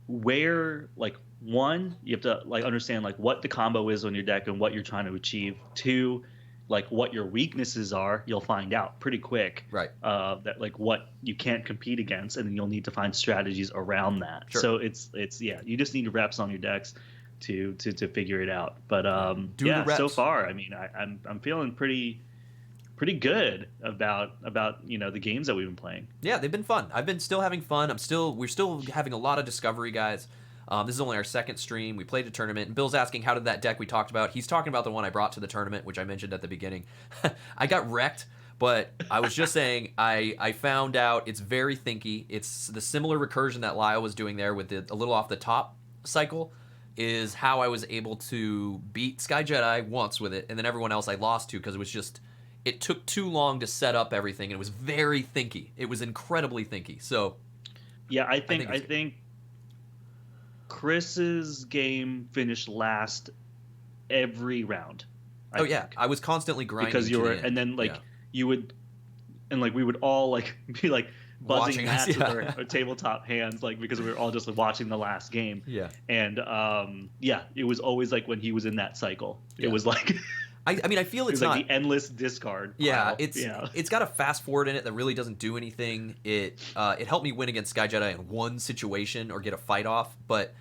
where, like, 1, you have to like understand like what the combo is on your deck and what you're trying to achieve. 2, like what your weaknesses are, you'll find out pretty quick.
Right.
That like what you can't compete against, and then you'll need to find strategies around that. Sure. So it's you just need reps on your decks to figure it out. But so far, I mean, I'm feeling pretty good about the games that we've been playing.
Yeah, they've been fun. I've been still having fun. We're still having a lot of discovery, guys. This is only our second stream. We played a tournament, and Bill's asking how did that deck we talked about. He's talking about the one I brought to the tournament, which I mentioned at the beginning. I got wrecked, but I was just saying I found out it's very thinky. It's the similar recursion that Lyle was doing there with a little off the top cycle is how I was able to beat Sky Jedi once with it, and then everyone else I lost to because it took too long to set up everything, and it was very thinky. It was incredibly thinky. So,
yeah, I think Chris's game finished last every round. I think.
I was constantly grinding
because you were, and then like you would, and like we would all like be like buzzing hats with our tabletop hands, like because we were all just like, watching the last game.
Yeah,
and it was always like when he was in that cycle, it was like.
I mean, I feel it's
like
not
the endless discard.
Yeah, it's got a fast forward in it that really doesn't do anything. It helped me win against Sky Jedi in one situation or get a fight off, but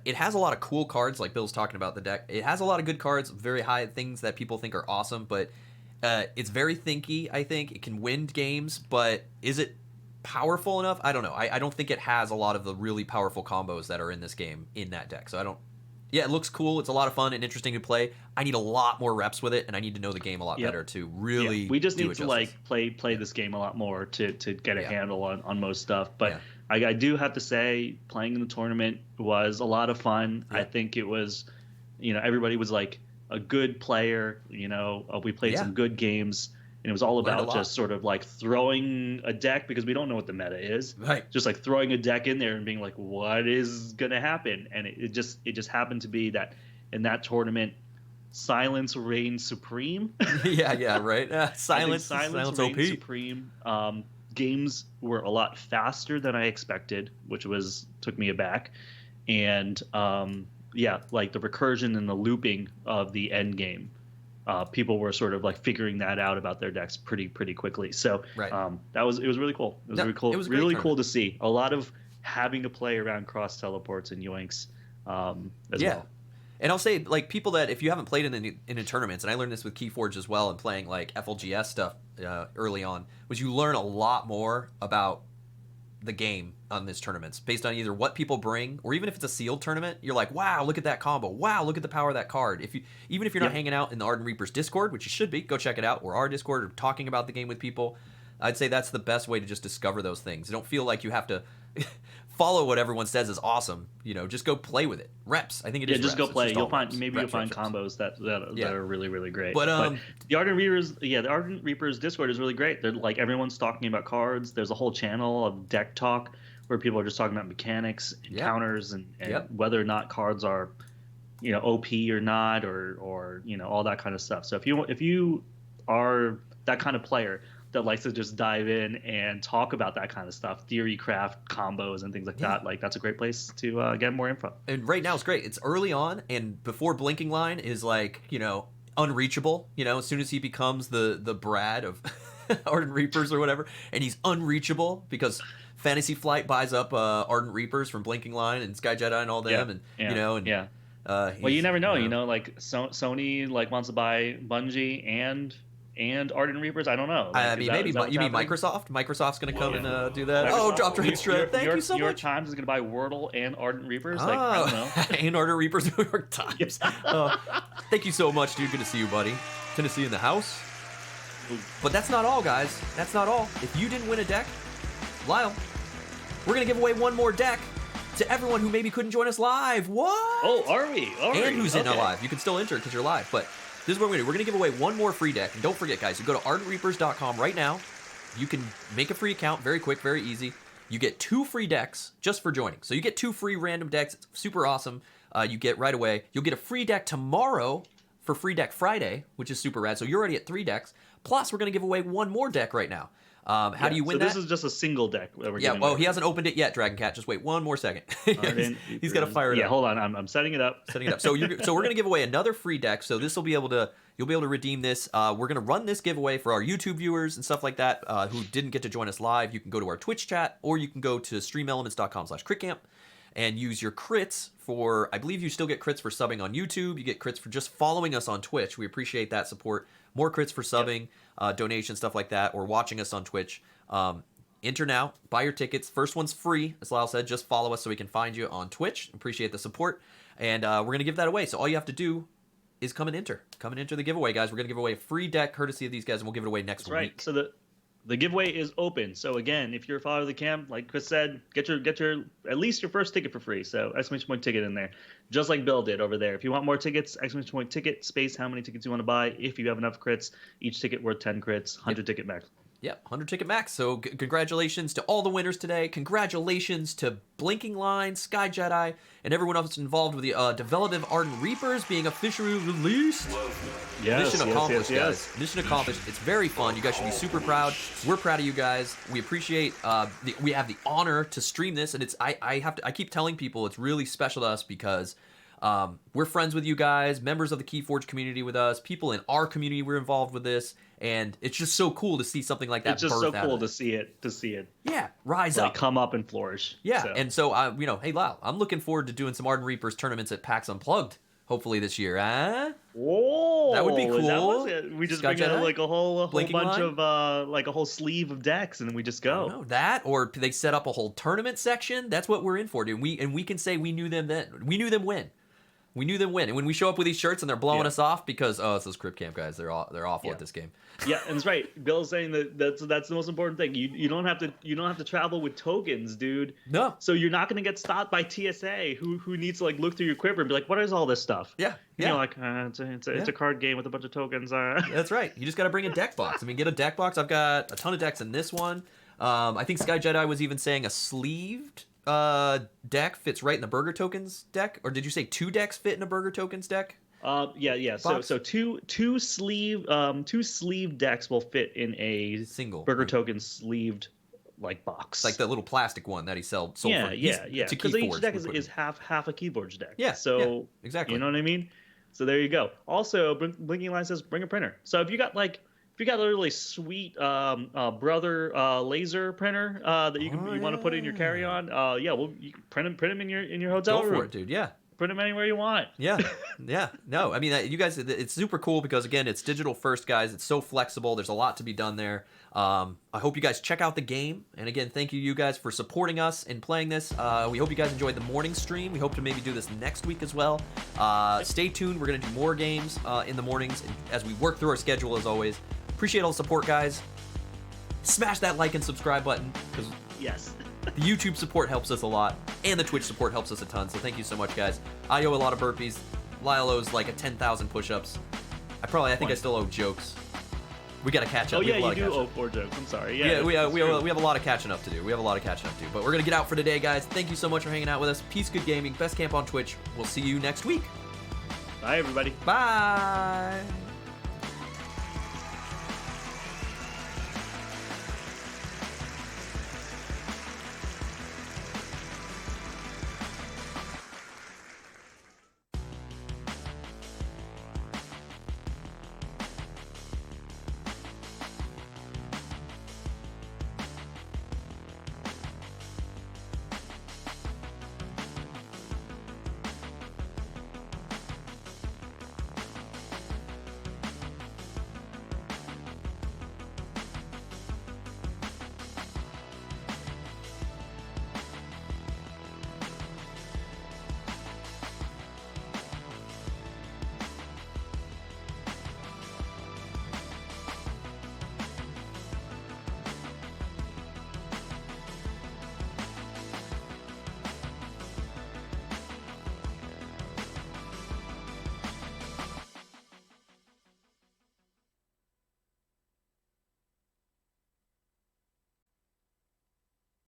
it has a lot of cool cards, like Bill's talking about the deck. It has a lot of good cards, very high things that people think are awesome, but it's very thinky. I think it can win games, but is it powerful enough? I don't know. I don't think it has a lot of the really powerful combos that are in this game in that deck. So I don't. Yeah, it looks cool. It's a lot of fun and interesting to play. I need a lot more reps with it, and I need to know the game a lot better to really.
Yeah. We just need to like play this game a lot more to get a handle on most stuff. But I do have to say, playing in the tournament was a lot of fun. Yeah. I think it was, everybody was like a good player. We played some good games. And it was all about just sort of like throwing a deck because we don't know what the meta is.
Right.
Just like throwing a deck in there and being like, what is going to happen? And it just happened to be that in that tournament, silence reigned supreme.
yeah, right. Silence
reigned
OP.
supreme. Games were a lot faster than I expected, which took me aback. And like the recursion and the looping of the end game. People were sort of like figuring that out about their decks pretty quickly. So it was really cool. It was really cool. It was really cool to see a lot of having to play around cross teleports and yoinks as well.
And I'll say, like, people that if you haven't played in tournaments, and I learned this with Keyforge as well, and playing like FLGS stuff early on, was you learn a lot more about the game on these tournaments based on either what people bring or even if it's a sealed tournament, you're like, wow, look at that combo, wow, look at the power of that card. Even if you're not hanging out in the Ardent Reapers Discord, which you should be, go check it out, or our Discord, or talking about the game with people, I'd say that's the best way to just discover those things. Don't feel like you have to follow what everyone says is awesome. Just go play with it. Reps. I think it is.
Just
reps.
Go play. You'll find combos that are really, really great.
But
the Ardent Reapers Discord is really great. They're like, everyone's talking about cards. There's a whole channel of deck talk where people are just talking about mechanics and counters and whether or not cards are OP or not, or all that kind of stuff. So if you are that kind of player that likes to just dive in and talk about that kind of stuff, theory craft combos and things like that, like that's a great place to get more info.
And right now it's great. It's early on, and before Blinking Line is like, unreachable. As soon as he becomes the Brad of Ardent Reapers or whatever, and he's unreachable because Fantasy Flight buys up Ardent Reapers from Blinking Line and Sky Jedi and all them,
well, you never know. Like Sony wants to buy Bungie and Ardent Reapers. I don't know.
I mean, maybe you mean Microsoft? Microsoft's going to come and do that.
Microsoft.
Drop trade strip. Thank you so much.
New York Times is going to buy Wordle and Ardent Reapers. I don't know.
And Ardent Reapers, New York Times. Thank you so much, dude. Good to see you, buddy. Tennessee in the house. But that's not all, guys. That's not all. If you didn't win a deck, Lyle, we're going to give away one more deck to everyone who maybe couldn't join us live. What?
Oh, are we?
And who's in live. You can still enter because you're live. But this is what we're going to do. We're going to give away one more free deck. And don't forget, guys, you go to ardentreapers.com right now. You can make a free account. Very quick, very easy. You get 2 free decks just for joining. So you get 2 free random decks. It's super awesome. You get right away. You'll get a free deck tomorrow for Free Deck Friday, which is super rad. So you're already at 3 decks. Plus, we're going to give away one more deck right now. How do you win that?
So this is just a single deck that we're
giving away. He hasn't opened it yet, Dragon Cat. Just wait one more second. He's got to fire it up.
Yeah, hold on. I'm setting it up.
So we're going to give away another free deck. So this will be able to, you'll be able to redeem this. We're going to run this giveaway for our YouTube viewers and stuff like that who didn't get to join us live. You can go to our Twitch chat, or you can go to streamelements.com/critcamp and use your crits for, I believe you still get crits for subbing on YouTube. You get crits for just following us on Twitch. We appreciate that support. More crits for subbing, donations, stuff like that, or watching us on Twitch. Enter now, buy your tickets. First one's free, as Lyle said. Just follow us so we can find you on Twitch. Appreciate the support. And we're going to give that away. So all you have to do is come and enter. Come and enter the giveaway, guys. We're going to give away a free deck courtesy of these guys, and we'll give it away next week.
Right. So the giveaway is open. So again, if you're a follower of the camp, like Chris said, get your at least your first ticket for free. So ! ticket in there, just like Bill did over there. If you want more tickets, ! ticket space how many tickets you want to buy. If you have enough crits, each ticket worth 10 crits, 100 ticket max.
Yep, 100 ticket max. So congratulations to all the winners today. Congratulations to Blinking Line, Sky Jedi, and everyone else involved with the development of Ardent Reapers being officially released. Mission accomplished, guys. Mission accomplished. It's very fun. You guys should be super proud. We're proud of you guys. We appreciate. We have the honor to stream this, and it's. I keep telling people it's really special to us because we're friends with you guys, members of the Keyforge community with us, people in our community we're involved with this. And it's just so cool to see something like that.
It's just so cool to see it.
Yeah, rise up,
come up and flourish.
Yeah, and so hey Lyle, I'm looking forward to doing some Ardent Reapers tournaments at PAX Unplugged, hopefully this year.
Whoa,
that would be cool.
We just bring in like a whole bunch of like a whole sleeve of decks, and we just go.
No, that, or they set up a whole tournament section. That's what we're in for, dude. We can say we knew them then. We knew them when. And when we show up with these shirts and they're blowing us off because it's those Crypt Camp guys, they're awful at this game.
Yeah, and that's right. Bill's saying that's the most important thing. You don't have to travel with tokens, dude.
No.
So you're not gonna get stopped by TSA who needs to look through your quiver and be like, what is all this stuff?
Yeah.
You know, it's a card game with a bunch of tokens.
That's right. You just got to bring a deck box. Get a deck box. I've got a ton of decks in this one. I think Sky Jedi was even saying a sleeved deck fits right in the Burger Tokens deck, or did you say 2 decks fit in a Burger Tokens deck?
Yeah. So two sleeve decks will fit in a
single
Burger Tokens sleeved box,
like the little plastic one that he sold.
Yeah. Because each deck is half a Keyforge deck.
Yeah.
So
exactly.
You know what I mean? So there you go. Also, Blinking Line says bring a printer. So if you got a really sweet brother laser printer that you want to put in your carry-on, you can print them in your hotel room.
Go for it, dude. Yeah.
Print them anywhere you want.
Yeah. No, you guys, it's super cool because again, it's digital first, guys. It's so flexible. There's a lot to be done there. I hope you guys check out the game. And again, thank you guys for supporting us and playing this. We hope you guys enjoyed the morning stream. We hope to maybe do this next week as well. Stay tuned. We're going to do more games in the mornings as we work through our schedule as always. Appreciate all the support, guys. Smash that like and subscribe button because the YouTube support helps us a lot, and the Twitch support helps us a ton. So thank you so much, guys. I owe a lot of burpees. Lyle owes like a 10,000 push-ups. I think I still owe jokes. We got to catch up.
Oh yeah, you do owe 4 jokes. I'm sorry. Yeah,
we have a lot of catching up to do. But we're gonna get out for today, guys. Thank you so much for hanging out with us. Peace, good gaming. Best camp on Twitch. We'll see you next week.
Bye, everybody.
Bye.